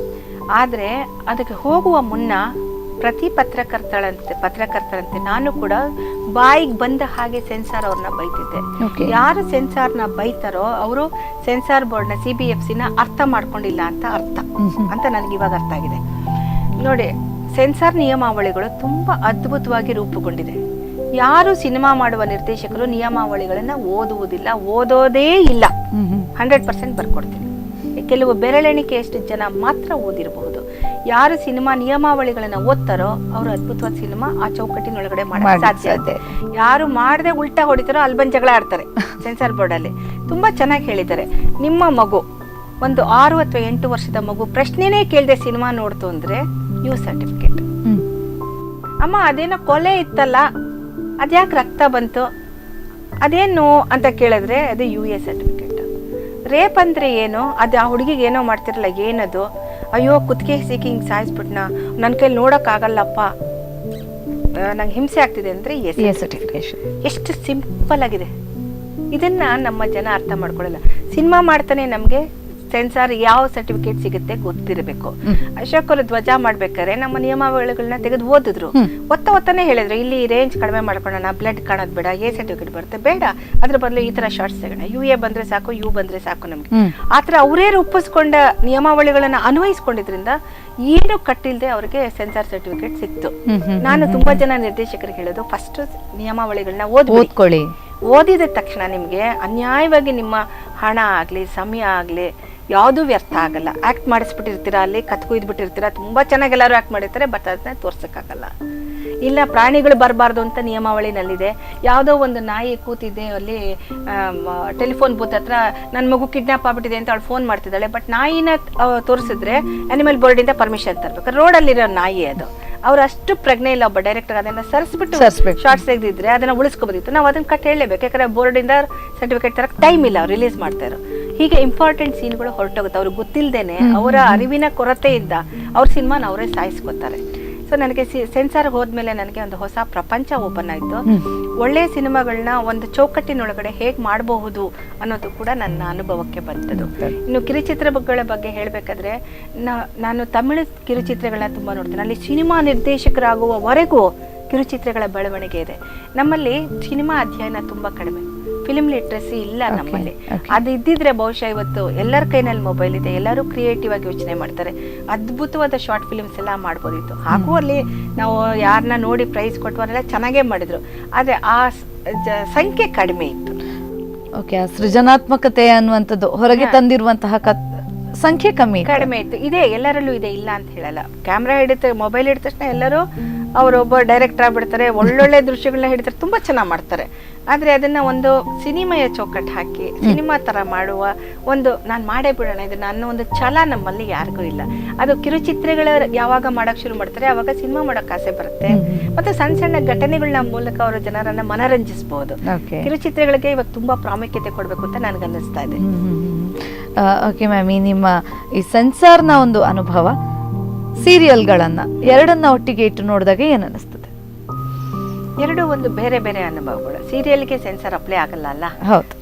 ಆದರೆ ಅದಕ್ಕೆ ಹೋಗುವ ಮುನ್ನ ಪ್ರತಿ ಪತ್ರಕರ್ತರಂತೆ ನಾನು ಕೂಡ ಬಾಯಿಗೆ ಬಂದ ಹಾಗೆ ಸೆನ್ಸಾರ್ ಅವ್ರನ್ನ ಬೈತಿದ್ದೆ. ಯಾರು ಸೆನ್ಸಾರ್ನ ಬೈತಾರೋ ಅವರು ಸೆನ್ಸಾರ್ ಬೋರ್ಡ್ನ CBFCನ ಅರ್ಥ ಮಾಡ್ಕೊಂಡಿಲ್ಲ ಅಂತ ನನಗೆ ಇವಾಗ ಅರ್ಥ ಆಗಿದೆ. ನೋಡಿ, ಸೆನ್ಸಾರ್ ನಿಯಮಾವಳಿಗಳು ತುಂಬಾ ಅದ್ಭುತವಾಗಿ ರೂಪುಗೊಂಡಿದೆ. ಯಾರು ಸಿನಿಮಾ ಮಾಡುವ ನಿರ್ದೇಶಕರು ನಿಯಮಾವಳಿಗಳನ್ನ ಓದುವುದಿಲ್ಲ, ಓದೋದೇ ಇಲ್ಲ. 100% ಬರ್ಕೊಡ್ತೀನಿ. ಕೆಲವು ಬೆರಳೆಣಿಕೆಯಷ್ಟು ಜನ ಮಾತ್ರ ಓದಿರಬಹುದು. ಯಾರು ಸಿನಿಮಾ ನಿಯಮಾವಳಿಗಳನ್ನ ಓದ್ತಾರೋ ಅವರು ಅದ್ಭುತವಾದ ಸಿನಿಮಾ ಆ ಚೌಕಟ್ಟಿನೊಳಗಡೆ ಮಾಡಕ್ಕೆ ಸಾಧ್ಯ ಇದೆ. ಯಾರು ಮಾಡದೆ ಉಲ್ಟಾ ಹೊಡಿತಾರೋ ಅಲ್ಲಿ ಬಂದು ಜಗಳ ಆಡ್ತಾರೆ. ಸೆನ್ಸಾರ್ ಬೋರ್ಡ್ ಅಲ್ಲಿ ತುಂಬಾ ಚೆನ್ನಾಗಿ ಹೇಳಿದ್ದಾರೆ. ನಿಮ್ಮ ಮಗು ಒಂದು 6 ಅಥವಾ 8 ವರ್ಷದ ಮಗು ಪ್ರಶ್ನೆನೇ ಕೇಳದೆ ಸಿನಿಮಾ ನೋಡ್ತು ಅಂದ್ರೆ ಯು ಸರ್ಟಿಫಿಕೇಟ್. ಅಮ್ಮ ಅದೇನೋ ಕೊಲೆ ಇತ್ತಲ್ಲ, ಅದ್ಯಾಕೆ ರಕ್ತ ಬಂತು, ಅದೇನು ಅಂತ ಕೇಳಿದ್ರೆ ಅದು UA ಸರ್ಟಿಫಿಕೇಟ್. ರೇಪ್ ಅಂದ್ರೆ ಏನು, ಅದು ಆ ಹುಡುಗಿಗೆ ಏನೋ ಮಾಡ್ತಿರಲ್ಲ, ಏನದು, ಅಯ್ಯೋ ಕುತ್ತಿಗೆ ಸಿಕ್ಕಿ ಹಿಂಗೆ ಸಾಯಿಸ್ಬಿಟ್ನಾ, ನನ್ನ ಕೈಲಿ ನೋಡೋಕ್ಕಾಗಲ್ಲಪ್ಪ, ನಂಗೆ ಹಿಂಸೆ ಆಗ್ತಿದೆ ಅಂದ್ರೆ ಎ ಸರ್ಟಿಫಿಕೇಶನ್. ಎಷ್ಟು ಸಿಂಪಲ್ ಆಗಿದೆ. ಇದನ್ನ ನಮ್ಮ ಜನ ಅರ್ಥ ಮಾಡ್ಕೊಳ್ಳಲ್ಲ. ಸಿನಿಮಾ ಮಾಡ್ತಾನೆ ನಮಗೆ ಸೆನ್ಸಾರ್ ಯಾವ ಸರ್ಟಿಫಿಕೇಟ್ ಸಿಗುತ್ತೆ ಗೊತ್ತಿರಬೇಕು. ಅಶೋಕ್ ಅವರು ಧ್ವಜ ಮಾಡ್ಬೇಕಾದ್ರೆ ನಮ್ಮ ನಿಯಮಾವಳಿಗಳನ್ನ ತೆಗೆದು ಓದಿದ್ರು. ಒತ್ತಾನೆ ಹೇಳಿದ್ರು, ಇಲ್ಲಿ ರೇಂಜ್ ಕಡಿಮೆ ಮಾಡ್ಕೊಳ್ಳೋಣ, ಬ್ಲಡ್ ಕಾಣೋದು ಬೇಡ, ಎ ಸರ್ಟಿಫಿಕೇಟ್ ಬರುತ್ತೆ ಬೇಡ, ಅದ್ರ ಬದಲು ಈ ತರ ಶಾರ್ಟ್ಸ್ ತೆಗೋಣ, UA ಬಂದ್ರೆ ಸಾಕು, U ಬಂದ್ರೆ ಸಾಕು ನಮ್ಗೆ. ಆತರ ಅವರೇ ರೂಪಿಸ್ಕೊಂಡ ನಿಯಮಾವಳಿಗಳನ್ನ ಅನ್ವಯಿಸ್ಕೊಂಡಿದ್ರಿಂದ ಏನು ಕಟ್ಟಿಲ್ದೆ ಅವ್ರಿಗೆ ಸೆನ್ಸಾರ್ ಸರ್ಟಿಫಿಕೇಟ್ ಸಿಕ್ತು. ನಾನು ತುಂಬಾ ಜನ ನಿರ್ದೇಶಕರಿಗೆ ಹೇಳೋದು, ಫಸ್ಟ್ ನಿಯಮಾವಳಿಗಳನ್ನ ಓದ್ಕೊಳ್ಳಿ. ಓದಿದ ತಕ್ಷಣ ನಿಮ್ಗೆ ಅನ್ಯಾಯವಾಗಿ ನಿಮ್ಮ ಹಣ ಆಗ್ಲಿ, ಸಮಯ ಆಗ್ಲಿ, ಯಾವುದೂ ವ್ಯರ್ಥ ಆಗಲ್ಲ. ಆ್ಯಕ್ಟ್ ಮಾಡಿಸ್ಬಿಟ್ಟಿರ್ತೀರಾ, ಅಲ್ಲಿ ಕತ್ಕೊಯ್ದುಬಿಟ್ಟಿರ್ತೀರಾ, ತುಂಬ ಚೆನ್ನಾಗಿ ಎಲ್ಲರೂ ಆ್ಯಕ್ಟ್ ಮಾಡಿರ್ತಾರೆ, ಬಟ್ ಅದನ್ನ ತೋರ್ಸೋಕ್ಕಾಗಲ್ಲ. ಇಲ್ಲ, ಪ್ರಾಣಿಗಳು ಬರಬಾರ್ದು ಅಂತ ನಿಯಮಾವಳಿನಲ್ಲಿದೆ. ಯಾವುದೋ ಒಂದು ನಾಯಿ ಕೂತಿದೆ ಅಲ್ಲಿ ಟೆಲಿಫೋನ್ ಬೂತ್ ಹತ್ರ, ನನ್ನ ಮಗು ಕಿಡ್ನಾಪ್ ಆಗ್ಬಿಟ್ಟಿದೆ ಅಂತ ಅವಳು ಫೋನ್ ಮಾಡ್ತಿದ್ದಾಳೆ, ಬಟ್ ನಾಯಿನ ತೋರಿಸಿದ್ರೆ ಅನಿಮಲ್ ಬೋರ್ಡಿಂದ ಪರ್ಮಿಷನ್ ತರಬೇಕು. ರೋಡಲ್ಲಿರೋ ನಾಯಿ ಅದು, ಅವ್ರು ಅಷ್ಟು ಪ್ರಜ್ಞೆ ಇಲ್ಲ ಒಬ್ಬ ಡೈರೆಕ್ಟರ್, ಅದನ್ನ ಸರಿಸ್ಬಿಟ್ಟು ಶಾರ್ಟ್ಸ್ ತೆಗೆದಿದ್ರೆ ಅದನ್ನ ಉಳಿಸ್ಕೋಬೋದಿತ್ತು. ನಾವು ಅದನ್ನ ಕಟ್ ಹೇಳಲೇಬೇಕು, ಯಾಕಂದ್ರೆ ಬೋರ್ಡಿಂದ ಸರ್ಟಿಫಿಕೇಟ್ ತರಕ್ಕೆ ಟೈಮ್ ಇಲ್ಲ, ಅವ್ರು ರಿಲೀಸ್ ಮಾಡ್ತಾ ಇರೋ. ಹೀಗೆ ಇಂಪಾರ್ಟೆಂಟ್ ಸೀನ್ಗಳು ಹೊರಟೋಗುತ್ತೆ. ಅವ್ರಿಗೆ ಗೊತ್ತಿಲ್ಲದೇನೆ ಅವರ ಅರಿವಿನ ಕೊರತೆಯಿಂದ ಅವ್ರ ಸಿನಿಮಾನ ಅವರೇ ಸಾಯಿಸ್ಕೊತಾರೆ. ಸೊ ನನಗೆ ಸೆನ್ಸಾರ್ಗೆ ಹೋದ್ಮೇಲೆ ನನಗೆ ಒಂದು ಹೊಸ ಪ್ರಪಂಚ ಓಪನ್ ಆಯಿತು. ಒಳ್ಳೆಯ ಸಿನಿಮಾಗಳನ್ನ ಒಂದು ಚೌಕಟ್ಟಿನೊಳಗಡೆ ಹೇಗೆ ಮಾಡಬಹುದು ಅನ್ನೋದು ಕೂಡ ನನ್ನ ಅನುಭವಕ್ಕೆ ಬಂತದ್ದು. ಇನ್ನು ಕಿರುಚಿತ್ರಗಳ ಬಗ್ಗೆ ಹೇಳಬೇಕಾದ್ರೆ, ನಾನು ತಮಿಳು ಕಿರುಚಿತ್ರಗಳನ್ನ ತುಂಬ ನೋಡ್ತೇನೆ. ಅಲ್ಲಿ ಸಿನಿಮಾ ನಿರ್ದೇಶಕರಾಗುವವರೆಗೂ ಕಿರುಚಿತ್ರಗಳ ಬೆಳವಣಿಗೆ ಇದೆ. ನಮ್ಮಲ್ಲಿ ಸಿನಿಮಾ ಅಧ್ಯಯನ ತುಂಬ ಕಡಿಮೆ, ಫಿಲ್ಮ್ ಲಿಟ್ರಸಿ ಇಲ್ಲ ನಮ್ಮಲ್ಲಿ. ಅದು ಇದ್ದಿದ್ರೆ ಬಹುಶಃ ಇವತ್ತು ಎಲ್ಲರ ಕೈನಲ್ಲಿ ಮೊಬೈಲ್ ಇದೆ, ಎಲ್ಲರೂ ಕ್ರಿಯೇಟಿವ್ ಆಗಿ ಯೋಚನೆ ಮಾಡ್ತಾರೆ, ಅದ್ಭುತವಾದ ಶಾರ್ಟ್ ಫಿಲ್ಮ್ಸ್ ಎಲ್ಲ ಮಾಡ್ಬೋದಿತ್ತು. ಹಾಗೂ ಅಲ್ಲಿ ನಾವು ಯಾರನ್ನ ನೋಡಿ ಪ್ರೈಸ್ ಕೊಟ್ಟವರೆಲ್ಲ ಚೆನ್ನಾಗೇ ಮಾಡಿದ್ರು, ಆದರೆ ಆ ಸಂಖ್ಯೆ ಕಡಿಮೆ ಇತ್ತು. ಓಕೆ, ಆ ಸೃಜನಾತ್ಮಕತೆ ಅನ್ನುವಂಥದ್ದು ಹೊರಗೆ ತಂದಿರುವಂತಹ ಸಂಖ್ಯೆ ಕಡಿಮೆ ಇತ್ತು. ಇದೆ, ಎಲ್ಲರಲ್ಲೂ ಇದೆ, ಇಲ್ಲ ಅಂತ ಹೇಳಲ್ಲ. ಕ್ಯಾಮ್ರಾ ಹಿಡಿತ, ಮೊಬೈಲ್ ಹಿಡಿದ ತಕ್ಷಣ ಎಲ್ಲರೂ ಅವರೊಬ್ಬ ಡೈರೆಕ್ಟರ್ ಆಗ್ಬಿಡ್ತಾರೆ, ಒಳ್ಳೊಳ್ಳೆ ದೃಶ್ಯಗಳನ್ನ ಹಿಡಿತಾರೆ, ತುಂಬ ಚೆನ್ನಾಗಿ ಮಾಡ್ತಾರೆ. ಆದರೆ ಅದನ್ನ ಒಂದು ಸಿನಿಮೆಯ ಚೌಕಟ್ಟು ಹಾಕಿ ಸಿನಿಮಾ ಥರ ಮಾಡುವ ಒಂದು, ನಾನು ಮಾಡೇ ಬಿಡೋಣ ಇದನ್ನ ಅನ್ನೋ ಒಂದು ಛಲ ನಮ್ಮಲ್ಲಿ ಯಾರಿಗೂ ಇಲ್ಲ. ಅದು ಕಿರುಚಿತ್ರಗಳ ಯಾವಾಗ ಮಾಡೋಕ್ಕೆ ಶುರು ಮಾಡ್ತಾರೆ ಆವಾಗ ಸಿನಿಮಾ ಮಾಡೋಕ್ಕೆ ಆಸೆ ಬರುತ್ತೆ. ಮತ್ತು ಸಣ್ಣ ಸಣ್ಣ ಘಟನೆಗಳನ್ನ ಮೂಲಕ ಅವರು ಜನರನ್ನ ಮನರಂಜಿಸಬಹುದು. ಕಿರುಚಿತ್ರಗಳಿಗೆ ಇವಾಗ ತುಂಬ ಪ್ರಾಮುಖ್ಯತೆ ಕೊಡಬೇಕು ಅಂತ ನನಗನ್ನಿಸ್ತಾ ಇದೆ. ಓಕೆ ಮ್ಯಾಮ್, ನಿಮ್ಮ ಈ ಸೆನ್ಸಾರ್ನ ಒಂದು ಅನುಭವ, ಸೀರಿಯಲ್ಗಳನ್ನ ಎರಡನ್ನ ಒಟ್ಟಿಗೆ ಇಟ್ಟು ನೋಡಿದಾಗ ಏನು ಅನಿಸ್ತದೆ? ಎರಡು ಒಂದು ಬೇರೆ ಬೇರೆ ಅನುಭವಗಳು. ಸೀರಿಯಲ್ಗೆ ಸೆನ್ಸಾರ್ ಅಪ್ಲೈ ಆಗಲ್ಲ ಅಲ್ಲ,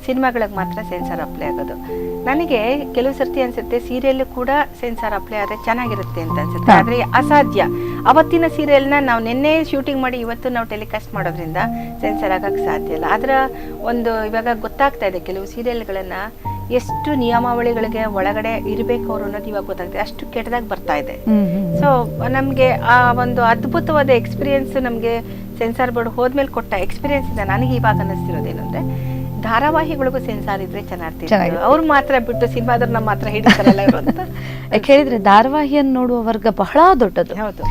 ಸಿನಿಮಾಗಳಿಗೆ ಮಾತ್ರ ಸೆನ್ಸಾರ್ ಅಪ್ಲೈ ಆಗೋದು. ನನಗೆ ಕೆಲವು ಸರ್ತಿ ಅನ್ಸುತ್ತೆ ಸೀರಿಯಲ್ ಕೂಡ ಸೆನ್ಸಾರ್ ಅಪ್ಲೈ ಆದರೆ ಚೆನ್ನಾಗಿರುತ್ತೆ ಅಂತ ಅನ್ಸುತ್ತೆ. ಆದರೆ ಅಸಾಧ್ಯ. ಅವತ್ತಿನ ಸೀರಿಯಲ್ನ ನಾವು ನಿನ್ನೆ ಶೂಟಿಂಗ್ ಮಾಡಿ ಇವತ್ತು ನಾವು ಟೆಲಿಕಾಸ್ಟ್ ಮಾಡೋದ್ರಿಂದ ಸೆನ್ಸಾರ್ ಆಗಕ್ಕೆ ಸಾಧ್ಯ ಇಲ್ಲ. ಅದರ ಒಂದು ಇವಾಗ ಗೊತ್ತಾಗ್ತಾ ಇದೆ, ಕೆಲವು ಸೀರಿಯಲ್ಗಳನ್ನ ಎಷ್ಟು ನಿಯಮಾವಳಿಗಳಿಗೆ ಒಳಗಡೆ ಇರಬೇಕು ಅವರು ಅನ್ನೋದು ಇವಾಗ ಗೊತ್ತಾಗ್ತದೆ, ಅಷ್ಟು ಕೆಟ್ಟದಾಗಿ ಬರ್ತಾ ಇದೆ. ಸೊ ನಮಗೆ ಆ ಒಂದು ಅದ್ಭುತವಾದ ಎಕ್ಸ್ಪೀರಿಯನ್ಸ್ ನಮಗೆ ಸೆನ್ಸಾರ್ ಬೋರ್ಡ್ ಹೋದ್ಮೇಲೆ ಕೊಟ್ಟ ಎಕ್ಸ್ಪೀರಿಯನ್ಸ್ ಇಂದ ನನಗೆ ಇವಾಗ ಅನ್ನಿಸ್ತಿರೋದೇನಂದ್ರೆ, ಧಾರಾವಾಹಿಗಳಿಗೂ ಸೆನ್ಸಾರ್ ಇದ್ರೆ ಚೆನ್ನಾಗಿರ್ತಿತ್ತು. ಅವ್ರು ಮಾತ್ರ ಬಿಟ್ಟು ಸಿನಿಮಾದವ್ರನ್ನ ಮಾತ್ರ ಹಿಡಿತಾರಲ್ಲ ಇವರು ಅಂತ. ಯಾಕೆ ಹೇಳಿದ್ರೆ ಧಾರಾವಾಹಿಯನ್ನು ನೋಡುವ ವರ್ಗ ಬಹಳ ದೊಡ್ಡದು. ಹೌದು,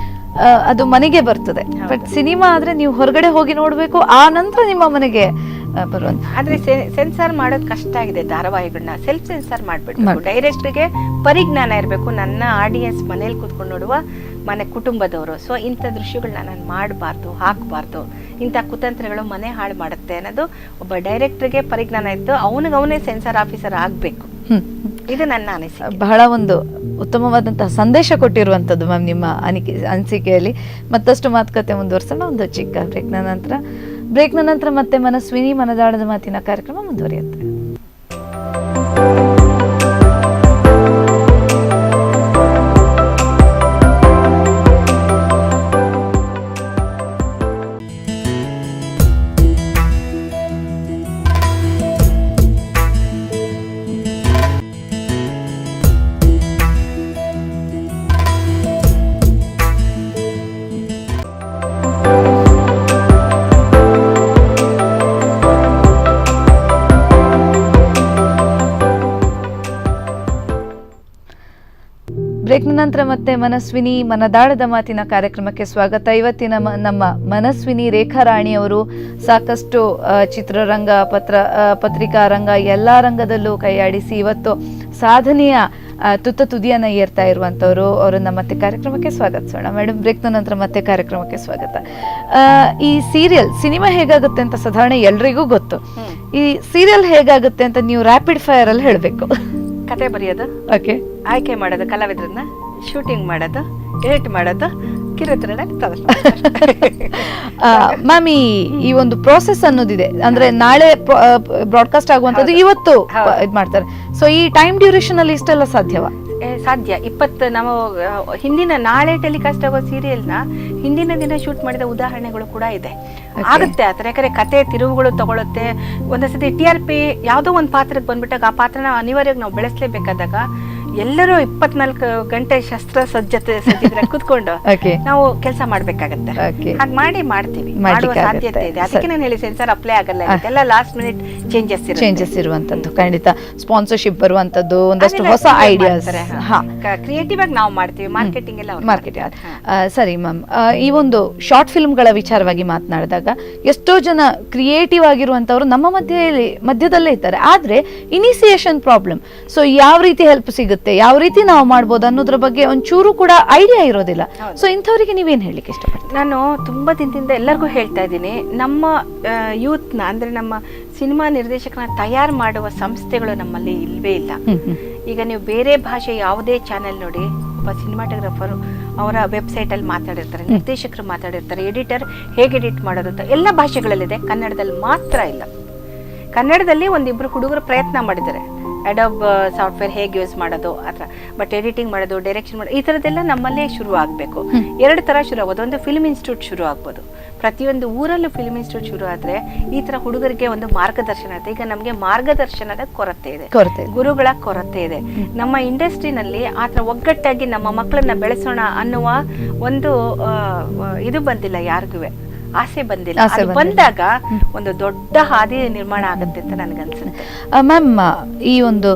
ಅದು ಮನೆಗೆ ಬರ್ತದೆ. ಬಟ್ ಸಿನಿಮಾ ಆದ್ರೆ ನೀವು ಹೊರಗಡೆ ಹೋಗಿ ನೋಡ್ಬೇಕು, ಆ ನಂತರ ನಿಮ್ಮ ಮನೆಗೆ ಬರುವಂತ. ಆದ್ರೆ ಸೆನ್ಸಾರ್ ಮಾಡೋದು ಕಷ್ಟ ಆಗಿದೆ. ಧಾರಾವಾಹಿಗಳನ್ನ ಸೆಲ್ಫ್ ಸೆನ್ಸಾರ್ ಮಾಡ್ಬಿಡ್ಬೇಕು. ಡೈರೆಕ್ಟ್ಗೆ ಪರಿಜ್ಞಾನ ಇರಬೇಕು, ನನ್ನ ಆಡಿಯನ್ಸ್ ಮನೇಲಿ ಕೂತ್ಕೊಂಡು ನೋಡುವ ಮನೆ ಕುಟುಂಬದವರು. ಸೊ ಇಂಥ ದೃಶ್ಯಗಳನ್ನ ನಾನು ಮಾಡಬಾರ್ದು, ಹಾಕಬಾರ್ದು, ಇಂಥ ಕುತಂತ್ರಗಳು ಮನೆ ಹಾಳು ಮಾಡುತ್ತೆ ಅನ್ನೋದು ಒಬ್ಬ ಡೈರೆಕ್ಟರ್ಗೆ ಪರಿಜ್ಞಾನ ಇತ್ತು. ಅವನಿಗೆ ಸೆನ್ಸಾರ್ ಆಫೀಸರ್ ಆಗ್ಬೇಕು. ಇದು ನನ್ನ ಅನಿಸಿಕೆ. ಬಹಳ ಒಂದು ಉತ್ತಮವಾದಂತಹ ಸಂದೇಶ ಕೊಟ್ಟಿರುವಂತದ್ದು ಮ್ಯಾಮ್ ನಿಮ್ಮ ಅನಿಸಿಕೆಯಲ್ಲಿ. ಮತ್ತಷ್ಟು ಮಾತುಕತೆ ಮುಂದುವರಿಸೋಣ ಒಂದು ಚಿಕ್ಕ ಬ್ರೇಕ್ನ ನಂತರ ಮತ್ತೆ ಮನಸ್ವಿನಿ ಮನದಾಳದ ಮಾತಿನ ಕಾರ್ಯಕ್ರಮ ಮುಂದುವರಿಯುತ್ತೆ. ಬ್ರೇಕ್ನ ನಂತರ ಮತ್ತೆ ಮನಸ್ವಿನಿ ಮನದಾಳದ ಮಾತಿನ ಕಾರ್ಯಕ್ರಮಕ್ಕೆ ಸ್ವಾಗತ. ಇವತ್ತಿನ ನಮ್ಮ ಮನಸ್ವಿನಿ ರೇಖಾ ರಾಣಿ ಅವರು ಸಾಕಷ್ಟು ಚಿತ್ರರಂಗ, ಪತ್ರಿಕಾ ರಂಗ, ಎಲ್ಲ ರಂಗದಲ್ಲೂ ಕೈಯಾಡಿಸಿ ಇವತ್ತು ಸಾಧನೆಯ ತುದಿಯನ್ನ ಏರ್ತಾ ಇರುವಂತವರು. ಅವರನ್ನ ಮತ್ತೆ ಕಾರ್ಯಕ್ರಮಕ್ಕೆ ಸ್ವಾಗತಿಸೋಣ. ಮೇಡಮ್, ಬ್ರೇಕ್ನ ನಂತರ ಮತ್ತೆ ಕಾರ್ಯಕ್ರಮಕ್ಕೆ ಸ್ವಾಗತ. ಈ ಸಿನಿಮಾ ಹೇಗಾಗುತ್ತೆ ಅಂತ ಸಾಧಾರಣ ಎಲ್ರಿಗೂ ಗೊತ್ತು. ಈ ಸೀರಿಯಲ್ ಹೇಗಾಗುತ್ತೆ ಅಂತ ನೀವು ರ್ಯಾಪಿಡ್ ಫೈರ್ ಅಲ್ಲಿ ಹೇಳ್ಬೇಕು. ಕತೆ ಬರೆಯೋದು, ಓಕೆ, ಆಯ್ಕೆ ಮಾಡೋದು, ಕಲಾವಿದ್ರನ್ನ ಶೂಟಿಂಗ್ ಮಾಡೋದು, ಎಡಿಟ್ ಮಾಡೋದು, ಮ್ಯಾಮ್ ಈ ಒಂದು ಪ್ರೋಸೆಸ್ ಅನ್ನೋದಿದೆ. ಅಂದ್ರೆ ನಾಳೆ ಬ್ರಾಡ್ಕಾಸ್ಟ್ ಆಗುವಂತದ್ದು ಇವತ್ತು ಇದ್ ಮಾಡ್ತಾರೆ. ಸೊ ಈ ಟೈಮ್ ಡ್ಯೂರೇಷನ್ ಅಲ್ಲಿ ಇಷ್ಟೆಲ್ಲ ಸಾಧ್ಯವಾ? ಸಾಧ್ಯ. ನಾವು ಹಿಂದಿನ ನಾಳೆ ಟೆಲಿಕಾಸ್ಟ್ ಆಗೋ ಸೀರಿಯಲ್ನ ಹಿಂದಿನ ದಿನ ಶೂಟ್ ಮಾಡಿದ ಉದಾಹರಣೆಗಳು ಕೂಡ ಇದೆ. ಆಗುತ್ತೆ ಆ ಥರ. ಯಾಕಂದ್ರೆ ಕತೆ ತಿರುವುಗಳು ತಗೊಳುತ್ತೆ. ಒಂದೊಂದ್ಸತಿ TRP ಯಾವುದೋ ಒಂದು ಪಾತ್ರಕ್ಕೆ ಬಂದ್ಬಿಟ್ಟಾಗ ಆ ಪಾತ್ರನ ಅನಿವಾರ್ಯವಾಗಿ ನಾವು ಬೆಳೆಸಲೇಬೇಕಾದಾಗ ಎಲ್ಲರೂ 24 ಗಂಟೆ ಶಸ್ತ್ರ ಸಜ್ಜತೆ ಕೂತ್ಕೊಂಡು ನಾವು ಕೆಲಸ ಮಾಡ್ಬೇಕಾಗತ್ತೆ. ಹಾಗೆ ಮಾಡ್ತೀವಿ, ಮಾಡುವ ಸಾಧ್ಯತೆ ಇದೆ. ಅದಕ್ಕೆ ನಾನು ಹೇಳಿ ಸೆನ್ಸರ್ ಅಪ್ಲೈ ಆಗಲ್ಲ, ಎಲ್ಲ ಲಾಸ್ಟ್ ಮಿನಿಟ್ ಚೇಂಜಸ್ ಇರುವಂತದ್ದು. ಖಂಡಿತ ಸ್ಪಾನ್ಸರ್ಶಿಪ್ ಬರುವಂತದ್ದು, ಒಂದಷ್ಟು ಹೊಸ ಐಡಿಯಾಸ್ ಕ್ರಿಯೇಟಿವ್ ಆಗಿ ನಾವು ಮಾಡ್ತೀವಿ, ಮಾರ್ಕೆಟಿಂಗ್ ಎಲ್ಲ ಮಾರ್ಕೆಟಿಂಗ್. ಸರಿ ಮ್ಯಾಮ್, ಈ ಒಂದು ಶಾರ್ಟ್ ಫಿಲ್ಮ್ಗಳ ವಿಚಾರವಾಗಿ ಮಾತನಾಡಿದಾಗ ಎಷ್ಟೋ ಜನ ಕ್ರಿಯೇಟಿವ್ ಆಗಿರುವಂತವ್ರು ನಮ್ಮ ಮಧ್ಯದಲ್ಲೇ ಇದ್ದಾರೆ, ಆದ್ರೆ ಇನಿಸಿಯೇಷನ್ ಪ್ರಾಬ್ಲಮ್. ಸೊ ಯಾವ ರೀತಿ ಹೆಲ್ಪ್ ಸಿಗುತ್ತೆ, ಯಾವ ರೀತಿ ನಾವು ಮಾಡ್ಬೋದು ಅನ್ನೋದ್ರ ಬಗ್ಗೆ ಒಂಚೂರು ಕೂಡ ಐಡಿಯಾ ಇರೋದಿಲ್ಲ. ಸೊ ಇಂಥವರಿಗೆ ನೀವೇನ್ ಹೇಳಲಿಕ್ಕೆ ಇಷ್ಟಪಡ್ತೀನಿ? ನಾನು ತುಂಬಾ ದಿನದಿಂದ ಎಲ್ಲರಿಗೂ ಹೇಳ್ತಾ ಇದ್ದೀನಿ, ನಮ್ಮ ಯೂತ್ನ ಅಂದ್ರೆ ನಮ್ಮ ಸಿನಿಮಾ ನಿರ್ದೇಶಕನ ತಯಾರು ಮಾಡುವ ಸಂಸ್ಥೆಗಳು ನಮ್ಮಲ್ಲಿ ಇಲ್ವೇ ಇಲ್ಲ. ಈಗ ನೀವು ಬೇರೆ ಭಾಷೆ ಯಾವುದೇ ಚಾನೆಲ್ ನೋಡಿ, ಒಬ್ಬ ಸಿನಿಮಾಟೋಗ್ರಾಫರ್ ಅವರ ವೆಬ್ಸೈಟ್ ಅಲ್ಲಿ ಮಾತಾಡಿರ್ತಾರೆ, ನಿರ್ದೇಶಕರು ಮಾತಾಡಿರ್ತಾರೆ, ಎಡಿಟರ್ ಹೇಗೆ ಎಡಿಟ್ ಮಾಡೋದು ಅಂತ ಎಲ್ಲ ಭಾಷೆಗಳಲ್ಲಿದೆ, ಕನ್ನಡದಲ್ಲಿ ಮಾತ್ರ ಇಲ್ಲ. ಕನ್ನಡದಲ್ಲಿ ಒಂದಿಬ್ರು ಹುಡುಗರು ಪ್ರಯತ್ನ ಮಾಡಿದ್ದಾರೆ, ಅಡೋಬ್ ಸಾಫ್ಟ್ವೇರ್ ಹೇಗೆ ಯೂಸ್ ಮಾಡೋದು ಅಥವಾ ಬಟ್ ಎಡಿಟಿಂಗ್ ಮಾಡೋದು, ಡೈರೆಕ್ಷನ್ ಮಾಡೋದು, ಈ ಥರದ್ದೆಲ್ಲ ನಮ್ಮಲ್ಲೇ ಶುರು ಆಗಬೇಕು. 2 ಥರ ಶುರು ಆಗ್ಬೋದು. ಒಂದು ಫಿಲ್ಮ್ ಇನ್ಸ್ಟಿಟ್ಯೂಟ್ ಶುರು ಆಗ್ಬೋದು, ಪ್ರತಿಯೊಂದು ಊರಲ್ಲೂ ಫಿಲ್ಮ್ ಇನ್ಸ್ಟಿಟ್ಯೂಟ್ ಶುರು ಆದರೆ ಈ ಥರ ಹುಡುಗರಿಗೆ ಒಂದು ಮಾರ್ಗದರ್ಶನ ಇರುತ್ತೆ. ಈಗ ನಮಗೆ ಮಾರ್ಗದರ್ಶನದ ಕೊರತೆ ಇದೆ, ಗುರುಗಳ ಕೊರತೆ ಇದೆ. ನಮ್ಮ ಇಂಡಸ್ಟ್ರಿನಲ್ಲಿ ಆ ಥರ ಒಗ್ಗಟ್ಟಾಗಿ ನಮ್ಮ ಮಕ್ಕಳನ್ನ ಬೆಳೆಸೋಣ ಅನ್ನುವ ಒಂದು ಇದು ಬಂದಿಲ್ಲ, ಯಾರಿಗೂ ಆಸೆ ಬಂದಿಲ್ಲ. ಅದು ಬಂದಾಗ ಒಂದು ದೊಡ್ಡ ಹಾದಿ ನಿರ್ಮಾಣ ಆಗುತ್ತೆ ಅಂತ ನನಗನ್ಸುತ್ತೆ. ಮ್ಯಾಮ್, ಈ ಒಂದು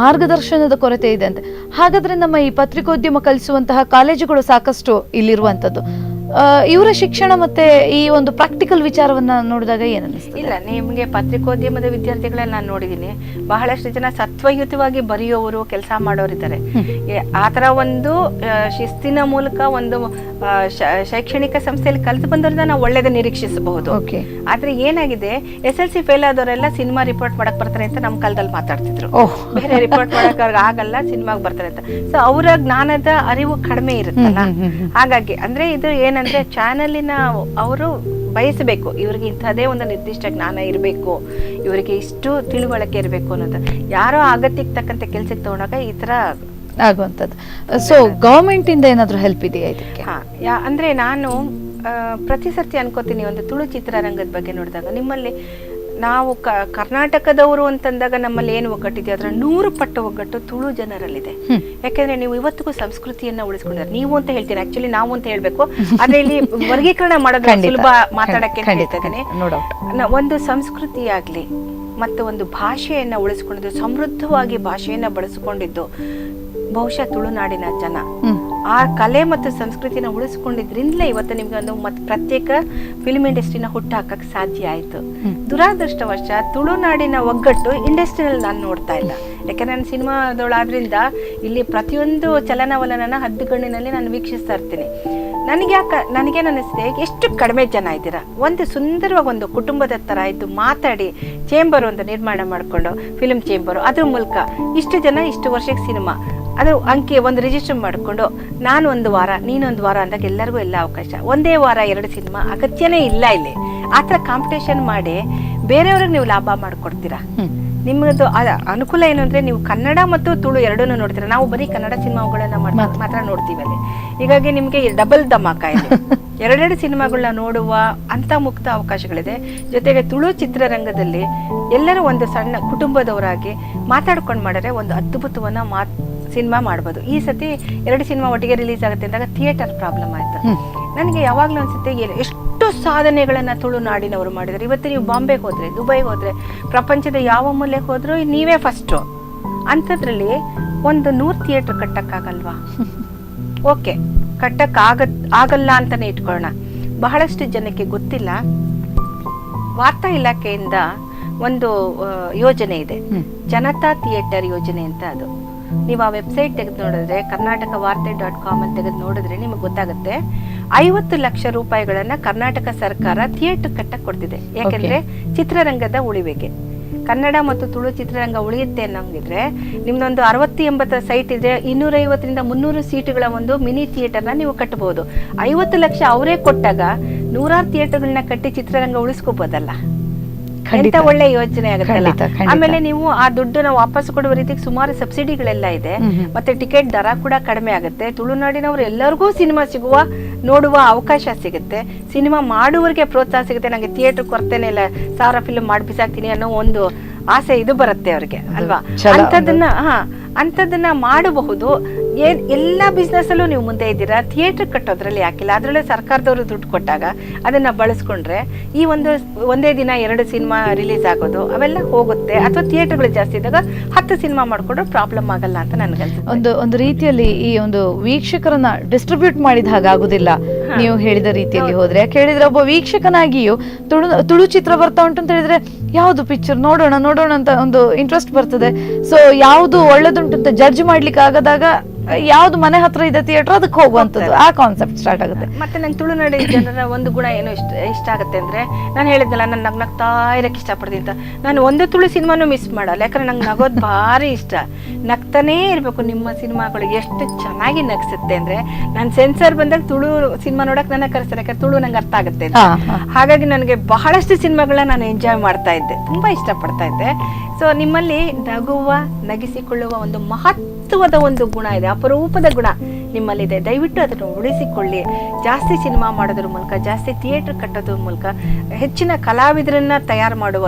ಮಾರ್ಗದರ್ಶನದ ಕೊರತೆ ಇದೆ ಅಂತ ಹಾಗಾದ್ರೆ ನಮ್ಮ ಈ ಪತ್ರಿಕೋದ್ಯಮ ಕಲಿಸುವಂತಹ ಕಾಲೇಜುಗಳು ಸಾಕಷ್ಟು ಇಲ್ಲಿರುವಂತದ್ದು, ಇವರ ಶಿಕ್ಷಣ ಮತ್ತೆ ಈ ಒಂದು ಪ್ರಾಕ್ಟಿಕಲ್ ವಿಚಾರವನ್ನ ನೋಡಿದಾಗ ಏನ್ ಅನಿಸ್ತದೆ? ಇಲ್ಲ, ನಿಮಗೆ ಪತ್ರಿಕೋದ್ಯಮದ ವಿದ್ಯಾರ್ಥಿಗಳನ್ನ ನಾನು ನೋಡಿದೀನಿ, ಬಹಳಷ್ಟು ಜನ ಸತ್ವಯುತವಾಗಿ ಬರೆಯೋರು, ಕೆಲಸ ಮಾಡೋರಿದ್ದಾರೆ. ಆತರ ಒಂದು ಶಿಸ್ತಿನ ಮೂಲಕ ಒಂದು ಶೈಕ್ಷಣಿಕ ಸಂಸ್ಥೆಯಲ್ಲಿ ಕಲಿತು ಬಂದವ್ರನ್ನ ನಾವು ಒಳ್ಳೇದ ನಿರೀಕ್ಷಿಸಬಹುದು. ಆದ್ರೆ ಏನಾಗಿದೆ, SLC ಫೇಲ್ ಆದವರೆಲ್ಲ ಸಿನಿಮಾ ರಿಪೋರ್ಟ್ ಮಾಡಕ್ ಬರ್ತಾರೆ ಅಂತ ನಮ್ಮ ಕಾಲದಲ್ಲಿ ಮಾತಾಡ್ತಿದ್ರು. ಬೇರೆ ರಿಪೋರ್ಟ್ ಮಾಡಕ್ ಆಗಲ್ಲ, ಸಿನಿಮಾಗ್ ಬರ್ತಾರೆ ಅಂತ. ಸೊ ಅವರ ಜ್ಞಾನದ ಅರಿವು ಕಡಿಮೆ ಇರುತ್ತಲ್ಲ, ಹಾಗಾಗಿ ಅಂದ್ರೆ ಇದು ಏನಂದ್ರೆ ಚಾನಲಿನ ಅವರು ಬಯಸಬೇಕು, ಇವ್ರಿಗೆ ಇಂಥದೇ ಒಂದು ನಿರ್ದಿಷ್ಟ ಜ್ಞಾನ ಇರಬೇಕು, ಇವರಿಗೆ ಇಷ್ಟು ತಿಳುವಳಿಕೆ ಇರಬೇಕು ಅನ್ನೋದು. ಯಾರೋ ಅಗತ್ಯಕ್ಕೆ ತಕ್ಕಂತೆ ಕೆಲ್ಸಕ್ಕೆ ತಗೊಂಡಾಗ ಈ ತರ ಆಗುವಂಥದ್ದು. ಸೊ ಗವರ್ಮೆಂಟ್ ಇಂದ ಏನಾದ್ರು ಹೆಲ್ಪ್ ಇದೆಯಾ ಇದಕ್ಕೆ? ಅಂದ್ರೆ ನಾನು ಪ್ರತಿ ಸರ್ತಿ ಅನ್ಕೋತೀನಿ, ಒಂದು ತುಳು ಚಿತ್ರರಂಗದ ಬಗ್ಗೆ ನೋಡಿದಾಗ ನಿಮ್ಮಲ್ಲಿ ನಾವು ಕರ್ನಾಟಕದವರು ಅಂತಂದಾಗ ನಮ್ಮಲ್ಲಿ ಏನು ಒಗ್ಗಟ್ಟಿದೆಯೋ ಅದರ 100 ಪಟ್ಟು ಒಗ್ಗಟ್ಟು ತುಳು ಜನರಲ್ಲಿದೆ. ಯಾಕಂದ್ರೆ ನೀವು ಇವತ್ತಿಗೂ ಸಂಸ್ಕೃತಿಯನ್ನ ಉಳಿಸ್ಕೊಂಡಿದ್ದಾರೆ. ನೀವು ಅಂತ ಹೇಳ್ತೀನಿ, ಆಕ್ಚುಲಿ ನಾವು ಅಂತ ಹೇಳ್ಬೇಕು, ಆದ್ರೆ ಇಲ್ಲಿ ವರ್ಗೀಕರಣ ಮಾಡೋದು ಸುಲಭ ಮಾತಾಡಕ್ಕೆ ಹೇಳ್ತೇನೆ. ಒಂದು ಸಂಸ್ಕೃತಿ ಆಗ್ಲಿ ಮತ್ತೆ ಒಂದು ಭಾಷೆಯನ್ನ ಉಳಿಸ್ಕೊಂಡಿದ್ದು, ಸಮೃದ್ಧವಾಗಿ ಭಾಷೆಯನ್ನ ಬಳಸಿಕೊಂಡಿದ್ದು ಬಹುಶಃ ತುಳುನಾಡಿನ ಜನ. ಆ ಕಲೆ ಮತ್ತು ಸಂಸ್ಕೃತಿನ ಉಳಿಸ್ಕೊಂಡಿದ್ರಿಂದಲೇ ಇವತ್ತು ನಿಮ್ಗೆ ಒಂದು ಪ್ರತ್ಯೇಕ ಫಿಲ್ಮ್ ಇಂಡಸ್ಟ್ರಿನ ಹುಟ್ಟಾಕಕ್ಕೆ ಸಾಧ್ಯ ಆಯ್ತು. ದುರಾದೃಷ್ಟವಶ ತುಳುನಾಡಿನ ಒಗ್ಗಟ್ಟು ಇಂಡಸ್ಟ್ರಿನಲ್ಲಿ ನಾನು ನೋಡ್ತಾ ಇಲ್ಲ. ಯಾಕಂದ್ರೆ ನಾನು ಸಿನಿಮಾದೊಳಾದ್ರಿಂದ ಇಲ್ಲಿ ಪ್ರತಿಯೊಂದು ಚಲನವಲನನ ಹದ್ದುಗಣ್ಣಿನಲ್ಲಿ ನಾನು ವೀಕ್ಷಿಸ್ತಾ ಇರ್ತೀನಿ. ನನಗೇನು ಅನಿಸ್ತೆ, ಎಷ್ಟು ಕಡಿಮೆ ಜನ ಇದ್ದೀರಾ, ಒಂದು ಸುಂದರವಾಗಿ ಒಂದು ಕುಟುಂಬದ ತರ ಇದ್ದು ಮಾತಾಡಿ ಚೇಂಬರ್ ಒಂದು ನಿರ್ಮಾಣ ಮಾಡಿಕೊಂಡು, ಫಿಲ್ಮ್ ಚೇಂಬರ್, ಅದ್ರ ಮೂಲಕ ಇಷ್ಟು ಜನ ಇಷ್ಟು ವರ್ಷಕ್ಕೆ ಸಿನಿಮಾ ಅದು ಅಂಕಿ ಒಂದು ರಿಜಿಸ್ಟರ್ ಮಾಡಿಕೊಂಡು ನಾನು 1 ವಾರ ನೀನೊಂದು ವಾರ ಅಂದಾಗ ಎಲ್ಲರಿಗೂ ಎಲ್ಲ ಅವಕಾಶ. ಒಂದೇ ವಾರ 2 ಸಿನಿಮಾ ಅಗತ್ಯನೇ ಇಲ್ಲ ಇಲ್ಲಿ. ಆ ಥರ ಕಾಂಪಿಟೇಷನ್ ಮಾಡಿ ಬೇರೆಯವ್ರಿಗೆ ನೀವು ಲಾಭ ಮಾಡಿಕೊಡ್ತೀರಾ. ನಿಮ್ಮದು ಅನುಕೂಲ ಏನು ಅಂದ್ರೆ ನೀವು ಕನ್ನಡ ಮತ್ತು ತುಳು ಎರಡನ್ನೂ ನೋಡ್ತೀರಾ. ನಾವು ಬರೀ ಕನ್ನಡ ಸಿನಿಮಾಗಳನ್ನ ಮಾತ್ರ ನೋಡ್ತೀವಿ ಅಲ್ಲಿ. ಹೀಗಾಗಿ ನಿಮಗೆ ಡಬಲ್ ಧಮಾಕ ಇದೆ. 2 ಸಿನಿಮಾಗಳನ್ನ ನೋಡುವ ಅಂತ ಮುಕ್ತ ಅವಕಾಶಗಳಿದೆ. ಜೊತೆಗೆ ತುಳು ಚಿತ್ರರಂಗದಲ್ಲಿ ಎಲ್ಲರೂ ಒಂದು ಸಣ್ಣ ಕುಟುಂಬದವರಾಗಿ ಮಾತಾಡ್ಕೊಂಡು ಮಾಡಿದ್ರೆ ಒಂದು ಅದ್ಭುತವನ್ನ ಸಿನಿಮಾ ಮಾಡ್ಬೋದು. ಈ ಸತಿ 2 ಸಿನಿಮಾ ಒಟ್ಟಿಗೆ ರಿಲೀಸ್ ಆಗುತ್ತೆ ಅಂದಾಗ ಥಿಯೇಟರ್ ಪ್ರಾಬ್ಲಮ್ ಆಯ್ತು. ನನಗೆ ಯಾವಾಗ್ಲೂ ಅನ್ಸುತ್ತೆ, ಎಷ್ಟು ಸಾಧನೆಗಳನ್ನ ತುಳುನಾಡಿನವರು ಮಾಡಿದ್ದಾರೆ. ಇವತ್ತು ನೀವು ಬಾಂಬೆಗೆ ಹೋದ್ರೆ, ದುಬೈಗೆ ಹೋದ್ರೆ, ಪ್ರಪಂಚದ ಯಾವ ಮೂಲೆಗೆ ಹೋದ್ರೂ ನೀವೇ ಫಸ್ಟು. ಅಂಥದ್ರಲ್ಲಿ ಒಂದು 100 ಥಿಯೇಟರ್ ಕಟ್ಟಕ್ಕಾಗಲ್ವಾ? ಓಕೆ, ಆಗಲ್ಲ ಅಂತಾನೆ ಇಟ್ಕೊಳ್ಳೋಣ. ಬಹಳಷ್ಟು ಜನಕ್ಕೆ ಗೊತ್ತಿಲ್ಲ, ವಾರ್ತಾ ಇಲಾಖೆಯಿಂದ ಒಂದು ಯೋಜನೆ ಇದೆ, ಜನತಾ ಥಿಯೇಟರ್ ಯೋಜನೆ ಅಂತ. ಅದು ನೀವು ಆ ವೆಬ್ಸೈಟ್ ತೆಗೆದು ನೋಡಿದ್ರೆ, karnatakavarthe.com ಅಂತ ತೆಗೆದು ನೋಡಿದ್ರೆ ನಿಮಗೆ ಗೊತ್ತಾಗುತ್ತೆ. 50 ಲಕ್ಷ ರೂಪಾಯಿಗಳನ್ನ ಕರ್ನಾಟಕ ಸರ್ಕಾರ ಥಿಯೇಟರ್ ಕಟ್ಟಕ್ಕೆ ಕೊಡ್ತಿದೆ. ಯಾಕೆಂದ್ರೆ ಚಿತ್ರರಂಗದ ಉಳಿವಿಗೆ. ಕನ್ನಡ ಮತ್ತು ತುಳು ಚಿತ್ರರಂಗ ಉಳಿಯುತ್ತೆ ಅನ್ನೋಂಗಿದ್ರೆ ನಿಮ್ದೊಂದು 60-80 ಸೈಟ್ ಇದೆ, 250ರಿಂದ 300 ಸೀಟುಗಳ ಒಂದು ಮಿನಿ ಥಿಯೇಟರ್ನ ನೀವು ಕಟ್ಟಬಹುದು. 50 ಲಕ್ಷ ಅವರೇ ಕೊಟ್ಟಾಗ 100 ಥಿಯೇಟರ್ಗಳನ್ನ ಕಟ್ಟಿ ಚಿತ್ರರಂಗ ಉಳಿಸ್ಕೋಬಹುದಲ್ಲ. ಎಂತ ಒಳ್ಳೆ ಯೋಜನೆ ಆಗುತ್ತಲ್ಲ. ಆಮೇಲೆ ನೀವು ಆ ದುಡ್ಡನ್ನ ವಾಪಸ್ ಕೊಡುವ ರೀತಿಗೆ ಸುಮಾರು ಸಬ್ಸಿಡಿಗಳೆಲ್ಲ ಇದೆ. ಮತ್ತೆ ಟಿಕೆಟ್ ದರ ಕೂಡ ಕಡಿಮೆ ಆಗುತ್ತೆ. ತುಳುನಾಡಿನವರು ಎಲ್ಲರಿಗೂ ಸಿನಿಮಾ ಸಿಗುವ ನೋಡುವ ಅವಕಾಶ ಸಿಗುತ್ತೆ. ಸಿನಿಮಾ ಮಾಡುವವರಿಗೆ ಪ್ರೋತ್ಸಾಹ ಸಿಗುತ್ತೆ. ನಂಗೆ ಥಿಯೇಟರ್ ಕೊರತೆನೇ ಇಲ್ಲ, 1000 ಫಿಲ್ಮ್ ಮಾಡಿ ಬಿಸಾಕ್ತೀನಿ ಅನ್ನೋ ಒಂದು ಆಸೆ ಇದು ಬರುತ್ತೆ ಅವ್ರಿಗೆ ಅಲ್ವಾ. ಅಂತದನ್ನ ಅಂಥದ್ದನ್ನ ಮಾಡಬಹುದು. ಎಲ್ಲ ಬಿಸ್ನೆಸ್ಸಲ್ಲೂ ನೀವು ಮುಂದೆ ಇದ್ದೀರಾ, ಥಿಯೇಟ್ರ್ ಕಟ್ಟೋದ್ರಲ್ಲಿ ಯಾಕಿಲ್ಲ, ಅದರಲ್ಲೇ ಸರ್ಕಾರದವರು ದುಡ್ಡು ಕೊಟ್ಟಾಗ ಅದನ್ನು ಬಳಸ್ಕೊಂಡ್ರೆ ಈ ಒಂದೇ ದಿನ 2 ಸಿನಿಮಾ ರಿಲೀಸ್ ಆಗೋದು ಅವೆಲ್ಲ ಹೋಗುತ್ತೆ. ಅಥವಾ ಥಿಯೇಟ್ರ್ಗಳು ಜಾಸ್ತಿ ಇದ್ದಾಗ 10 ಸಿನಿಮಾ ಮಾಡ್ಕೊಂಡ್ರೆ ಪ್ರಾಬ್ಲಮ್ ಆಗಲ್ಲ ಅಂತ ನನಗನ್ಸುತ್ತೆ. ಒಂದು ರೀತಿಯಲ್ಲಿ ಈ ಒಂದು ವೀಕ್ಷಕರನ್ನ ಡಿಸ್ಟ್ರಿಬ್ಯೂಟ್ ಮಾಡಿದ ಹಾಗಾಗುದಿಲ್ಲ ನೀವು ಹೇಳಿದ ರೀತಿಯಲ್ಲಿ ಹೋದ್ರೆ. ಯಾಕೆ ಹೇಳಿದ್ರೆ ಒಬ್ಬ ವೀಕ್ಷಕನಾಗಿಯೂ ತುಳು ಚಿತ್ರ ಬರ್ತಾ ಉಂಟು ಅಂತ ಹೇಳಿದ್ರೆ ಯಾವ್ದು ಪಿಕ್ಚರ್ ನೋಡೋಣ ಅಂತ ಒಂದು ಇಂಟ್ರೆಸ್ಟ್ ಬರ್ತದೆ. ಸೊ ಯಾವ್ದು ಒಳ್ಳೇದುಂಟು ಅಂತ ಜಡ್ಜ್ ಮಾಡ್ಲಿಕ್ಕೆ ಆಗದಾಗ ಯಾವ್ದು ಮನೆ ಹತ್ರ ಇದೆ ಥಿಯೇಟರ್ ಅದಕ್ಕೆ ಹೋಗುವಂಥದ್ದು, ಆ ಕಾನ್ಸೆಪ್ಟ್ ಸ್ಟಾರ್ಟ್ ಆಗುತ್ತೆ. ಮತ್ತೆ ನಂಗೆ ತುಳುನಾಡಿ ಜನರ ಒಂದು ಗುಣ ಏನು ಇಷ್ಟ ಆಗುತ್ತೆ ಅಂದ್ರೆ, ನಾನು ಹೇಳಿದ್ನಲ್ಲ ನಾನು ನಗ್ನಗ್ತಾ ಇರಕ್ಕೆ ಇಷ್ಟಪಡ್ತೀನಿ ಅಂತ. ನಾನು ಒಂದು ತುಳು ಸಿನಿಮಾನು ಮಿಸ್ ಮಾಡಲ್ಲ, ಯಾಕಂದ್ರೆ ನಂಗೆ ನಗೋದು ಭಾರಿ ಇಷ್ಟ. ನಗ್ತಾನೇ ಇರಬೇಕು. ನಿಮ್ಮ ಸಿನಿಮಾಗಳು ಎಷ್ಟು ಚೆನ್ನಾಗಿ ನಗಿಸುತ್ತೆ ಅಂದ್ರೆ, ನಾನು ಸೆನ್ಸರ್ ಬಂದಾಗ ತುಳು ಸಿನಿಮಾ ನೋಡಕ್ ನನ್ನ ಕರೆಸ್ತಾರೆ, ಯಾಕಂದ್ರೆ ತುಳು ನಂಗೆ ಅರ್ಥ ಆಗುತ್ತೆ. ಹಾಗಾಗಿ ನನಗೆ ಬಹಳಷ್ಟು ಸಿನಿಮಾಗಳನ್ನ ನಾನು ಎಂಜಾಯ್ ಮಾಡ್ತಾ ಇದ್ದೆ, ತುಂಬಾ ಇಷ್ಟಪಡ್ತಾ ಇದ್ದೆ. ಸೊ ನಿಮ್ಮಲ್ಲಿ ನಗಿಸಿಕೊಳ್ಳುವ ಒಂದು ಮಹತ್ವದ ಒಂದು ಗುಣ ಇದೆ, ಅಪರೂಪದ ಗುಣ ನಿಮ್ಮಲ್ಲಿದೆ. ದಯವಿಟ್ಟು ಅದನ್ನು ಉಳಿಸಿಕೊಳ್ಳಿ. ಜಾಸ್ತಿ ಸಿನಿಮಾ ಮಾಡೋದ್ರ ಮೂಲಕ, ಜಾಸ್ತಿ ಥಿಯೇಟರ್ ಕಟ್ಟೋದ್ರ ಮೂಲಕ, ಹೆಚ್ಚಿನ ಕಲಾವಿದರನ್ನ ತಯಾರು ಮಾಡುವ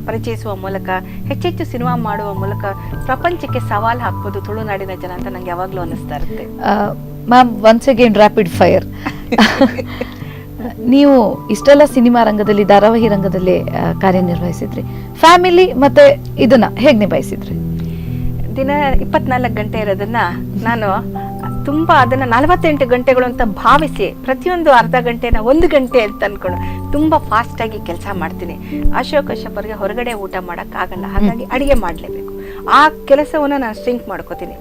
ಪರಿಚಯಿಸುವ ಮೂಲಕ, ಹೆಚ್ಚೆಚ್ಚು ಸಿನಿಮಾ ಮಾಡುವ ಮೂಲಕ ಪ್ರಪಂಚಕ್ಕೆ ಸವಾಲು ಹಾಕ್ಬೋದು ತುಳುನಾಡಿನ ಜನ ಅಂತ ನಂಗೆ ಯಾವಾಗ್ಲೂ ಅನಿಸ್ತಾ ಇರುತ್ತೆ. Ma'am, once again rapid fire. ನೀವು ಇಷ್ಟೆಲ್ಲ ಸಿನಿಮಾ ರಂಗದಲ್ಲಿ, ಧಾರಾವಾಹಿ ರಂಗದಲ್ಲಿ ಕಾರ್ಯನಿರ್ವಹಿಸಿದ್ರಿ. ಫ್ಯಾಮಿಲಿ ಮತ್ತೆ ಇದನ್ನ ಹೇಗೆ ನಿಭಾಯಿಸಿದ್ರಿ? ದಿನ 24 ಗಂಟೆ ಇರೋದನ್ನ ನಾನು ತುಂಬಾ ಅದನ್ನ 48 ಗಂಟೆಗಳು ಅಂತ ಭಾವಿಸಿ, ಪ್ರತಿಯೊಂದು ಅರ್ಧ ಗಂಟೆನ 1 ಗಂಟೆ ಅಂತ ಅನ್ಕೊಂಡು ತುಂಬಾ ಫಾಸ್ಟ್ ಆಗಿ ಕೆಲಸ ಮಾಡ್ತೀನಿ. ಅಶೋಕ್ ಕಶ್ಯಪರ್ಗೆ ಹೊರಗಡೆ ಊಟ ಮಾಡಕ್ ಆಗಲ್ಲ, ಹಾಗಾಗಿ ಅಡಿಗೆ ಮಾಡ್ಲೇಬೇಕು. ಆ ಕೆಲಸವನ್ನ ನಾನು ಸ್ಟ್ರಿಂಕ್ ಮಾಡ್ಕೋತೀನಿ.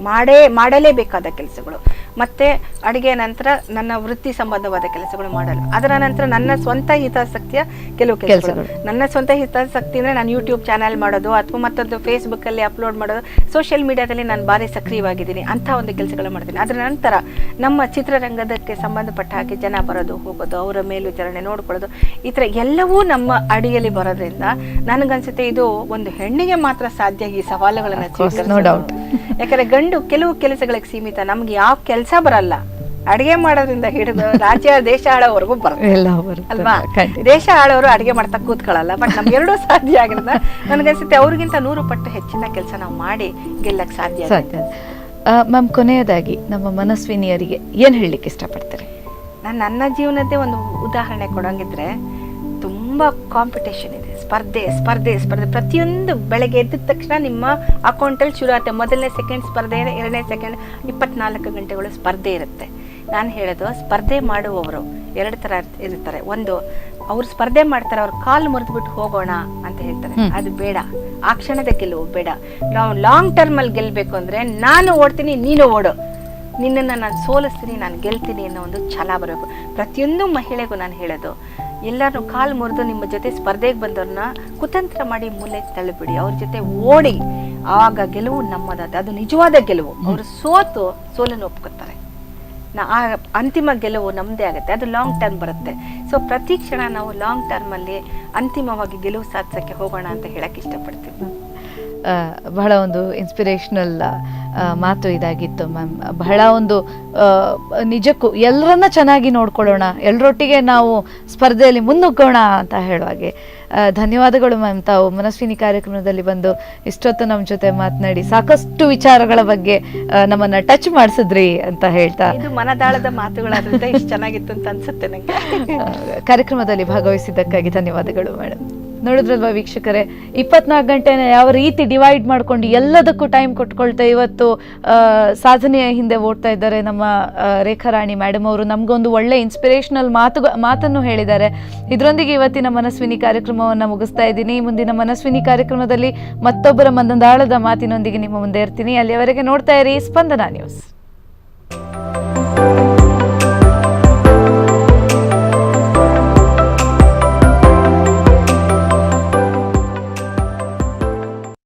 ಮಾಡಲೇಬೇಕಾದ ಕೆಲಸಗಳು. ಮತ್ತೆ ಅಡಿಗೆ ನಂತರ ನನ್ನ ವೃತ್ತಿ ಸಂಬಂಧವಾದ ಕೆಲಸಗಳು ಮಾಡಲು, ಅದರ ನಂತರ ನನ್ನ ಸ್ವಂತ ಹಿತಾಸಕ್ತಿಯ ಕೆಲವು ಕೆಲಸಗಳು. ನನ್ನ ಸ್ವಂತ ಹಿತಾಸಕ್ತಿ ಅಂದ್ರೆ ನಾನು ಯೂಟ್ಯೂಬ್ ಚಾನೆಲ್ ಮಾಡೋದು, ಅಥವಾ ಮತ್ತೊಂದು ಫೇಸ್ಬುಕ್ ಅಲ್ಲಿ ಅಪ್ಲೋಡ್ ಮಾಡೋದು, ಸೋಷಿಯಲ್ ಮೀಡಿಯಾದಲ್ಲಿ ನಾನು ಭಾರಿ ಸಕ್ರಿಯವಾಗಿದ್ದೀನಿ, ಅಂತ ಒಂದು ಕೆಲಸಗಳು ಮಾಡ್ತೀನಿ. ಅದರ ನಂತರ ನಮ್ಮ ಚಿತ್ರರಂಗದಕ್ಕೆ ಸಂಬಂಧಪಟ್ಟ ಹಾಗೆ ಜನ ಬರೋದು ಹೋಗೋದು, ಅವರ ಮೇಲ್ವಿಚಾರಣೆ ನೋಡ್ಕೊಳ್ಳೋದು, ಈ ತರ ಎಲ್ಲವೂ ನಮ್ಮ ಅಡಿಯಲ್ಲಿ ಬರೋದ್ರಿಂದ ನನಗನ್ಸುತ್ತೆ ಇದು ಒಂದು ಹೆಣ್ಣಿಗೆ ಮಾತ್ರ ಸಾಧ್ಯ ಈ ಸವಾಲುಗಳನ್ನ ಸ್ವೀಕರಿಸೋದು. ಯಾಕಂದ್ರೆ ಗಂಡು ಕೆಲವು ಕೆಲಸಗಳಿಗೆ ಸೀಮಿತ, ನಮ್ಗೆ ಯಾವ ಕೆಲಸ ಬರಲ್ಲ. ಅಡಿಗೆ ಮಾಡೋದ್ರಿಂದ ಹಿಡಿದು ರಾಜ್ಯ ದೇಶ ಆಳೋವರೆಗೂ ಬರುತ್ತೆ ಅಲ್ವಾ? ದೇಶ ಆಳೋರು ಅಡಿಗೆ ಮಾಡ್ತಾ ಕೂತ್ಕೊಳ್ಳಲ್ಲ. ಬಟ್ ನಮ್ಗೆ ಎರಡೂ ಸಾಧ್ಯ ಆಗಿರೋದ ನನಗನ್ಸುತ್ತೆ ಅವ್ರಿಗಿಂತ 100 ಪಟ್ಟು ಹೆಚ್ಚಿನ ಕೆಲಸ ನಾವು ಮಾಡಿ ಗೆಲ್ಲಕ್ ಸಾಧ್ಯ. ಮ್ಯಾಮ್, ಕೊನೆಯದಾಗಿ ನಮ್ಮ ಮನಸ್ವಿನಿಯರಿಗೆ ಏನ್ ಹೇಳಲಿಕ್ಕೆ ಇಷ್ಟಪಡ್ತಾರೆ? ನನ್ನ ಜೀವನದ್ದೇ ಒಂದು ಉದಾಹರಣೆ ಕೊಡಂಗಿದ್ರೆ, ತುಂಬಾ ಕಾಂಪಿಟೇಷನ್ ಇದೆ, ಸ್ಪರ್ಧೆ. ಪ್ರತಿಯೊಂದು ಬೆಳಗ್ಗೆ ಎದ್ದ ತಕ್ಷಣ ನಿಮ್ಮ ಅಕೌಂಟಲ್ಲಿ ಶುರು ಆಗುತ್ತೆ. ಮೊದಲನೇ ಸೆಕೆಂಡ್ ಸ್ಪರ್ಧೆ, 2ನೇ ಸೆಕೆಂಡ್, 24 ಗಂಟೆಗಳು ಸ್ಪರ್ಧೆ ಇರುತ್ತೆ. ನಾನು ಹೇಳೋದು, ಸ್ಪರ್ಧೆ ಮಾಡುವವರು 2 ತರ ಇರ್ತಾರೆ. ಒಂದು, ಅವ್ರು ಸ್ಪರ್ಧೆ ಮಾಡ್ತಾರೆ, ಅವ್ರ ಕಾಲು ಮುರಿದ್ಬಿಟ್ಟು ಹೋಗೋಣ ಅಂತ ಹೇಳ್ತಾರೆ, ಅದು ಬೇಡ. ಆ ಕ್ಷಣದ ಗೆಲುವು ಬೇಡ. ನಾವು ಲಾಂಗ್ ಟರ್ಮ್ ಅಲ್ಲಿ ಗೆಲ್ಬೇಕು ಅಂದ್ರೆ, ನಾನು ಓಡ್ತೀನಿ, ನೀನು ಓಡು, ನಿನ್ನನ್ನು ನಾನು ಸೋಲಿಸ್ತೀನಿ, ನಾನು ಗೆಲ್ತೀನಿ ಅನ್ನೋ ಒಂದು ಛಲ ಬರಬೇಕು. ಪ್ರತಿಯೊಂದು ಮಹಿಳೆಗೂ ನಾನು ಹೇಳೋದು, ಎಲ್ಲರೂ ಕಾಲು ಮುರಿದು ನಿಮ್ಮ ಜೊತೆ ಸ್ಪರ್ಧೆಗೆ ಬಂದವ್ರನ್ನ ಕುತಂತ್ರ ಮಾಡಿ ಮೂಲೆ ತಳ್ಳಿಬಿಡಿ, ಅವ್ರ ಜೊತೆ ಓಡಿ. ಆಗ ಗೆಲುವು ನಮ್ಮದಾದ, ಅದು ನಿಜವಾದ ಗೆಲುವು. ಅವರು ಸೋಲನ್ನು ಒಪ್ಕೊತಾರೆ, ಆ ಅಂತಿಮ ಗೆಲುವು ನಮ್ಮದೇ ಆಗುತ್ತೆ. ಅದು ಲಾಂಗ್ ಟರ್ಮ್ ಬರುತ್ತೆ. ಸೊ ಪ್ರತಿ ಕ್ಷಣ ನಾವು ಲಾಂಗ್ ಟರ್ಮ್ ಅಲ್ಲಿ ಅಂತಿಮವಾಗಿ ಗೆಲುವು ಸಾಧಿಸಕ್ಕೆ ಹೋಗೋಣ ಅಂತ ಹೇಳಕ್ ಇಷ್ಟಪಡ್ತೀನಿ. ಬಹಳ ಒಂದು ಇನ್ಸ್ಪಿರೇಷನಲ್ ಮಾತು ಇದಾಗಿತ್ತು ಮ್ಯಾಮ್. ಬಹಳ ಒಂದು ನಿಜಕ್ಕೂ ಎಲ್ಲರನ್ನ ಚೆನ್ನಾಗಿ ನೋಡ್ಕೊಳ್ಳೋಣ, ಎಲ್ಲರೊಟ್ಟಿಗೆ ನಾವು ಸ್ಪರ್ಧೆಯಲ್ಲಿ ಮುನ್ನುಗ್ಗೋಣ ಅಂತ ಹೇಳುವಾಗೆ. ಧನ್ಯವಾದಗಳು ಮ್ಯಾಮ್. ತಾವು ಮನಸ್ವಿನಿ ಕಾರ್ಯಕ್ರಮದಲ್ಲಿ ಬಂದು ಇಷ್ಟೊತ್ತು ನಮ್ಮ ಜೊತೆ ಮಾತನಾಡಿ ಸಾಕಷ್ಟು ವಿಚಾರಗಳ ಬಗ್ಗೆ ನಮ್ಮನ್ನ ಟಚ್ ಮಾಡಿಸಿದ್ರಿ ಅಂತ ಹೇಳ್ತಾ, ಇದು ಮನದಾಳದ ಮಾತುಗಳಾದ್ರಿಂದ ಇಷ್ಟು ಚೆನ್ನಾಗಿತ್ತು ಅಂತ ಅನ್ಸುತ್ತೆ ನಂಗೆ. ಕಾರ್ಯಕ್ರಮದಲ್ಲಿ ಭಾಗವಹಿಸಿದ್ದಕ್ಕಾಗಿ ಧನ್ಯವಾದಗಳು ಮೇಡಮ್. ನೋಡಿದ್ರಲ್ವಾ ವೀಕ್ಷಕರೇ, 24 ಗಂಟೆನ ಯಾವ ರೀತಿ ಡಿವೈಡ್ ಮಾಡ್ಕೊಂಡು ಎಲ್ಲದಕ್ಕೂ ಟೈಮ್ ಕೊಟ್ಕೊಳ್ತಾ ಇವತ್ತು ಸಾಧನೆಯ ಹಿಂದೆ ಓಡ್ತಾ ಇದ್ದಾರೆ ನಮ್ಮ ರೇಖಾ ರಾಣಿ ಮೇಡಮ್ ಅವರು. ನಮಗೊಂದು ಒಳ್ಳೆ ಇನ್ಸ್ಪಿರೇಷನಲ್ ಮಾತನ್ನು ಹೇಳಿದ್ದಾರೆ. ಇದರೊಂದಿಗೆ ಇವತ್ತಿನ ಮನಸ್ವಿನಿ ಕಾರ್ಯಕ್ರಮವನ್ನು ಮುಗಿಸ್ತಾ ಇದ್ದೀನಿ. ಮುಂದಿನ ಮನಸ್ವಿನಿ ಕಾರ್ಯಕ್ರಮದಲ್ಲಿ ಮತ್ತೊಬ್ಬರ ಮನದಾಳದ ಮಾತಿನೊಂದಿಗೆ ನಿಮ್ಮ ಮುಂದೆ ಇರ್ತೀನಿ. ಅಲ್ಲಿಯವರೆಗೆ ನೋಡ್ತಾ ಇರಿ ಸ್ಪಂದನ ನ್ಯೂಸ್.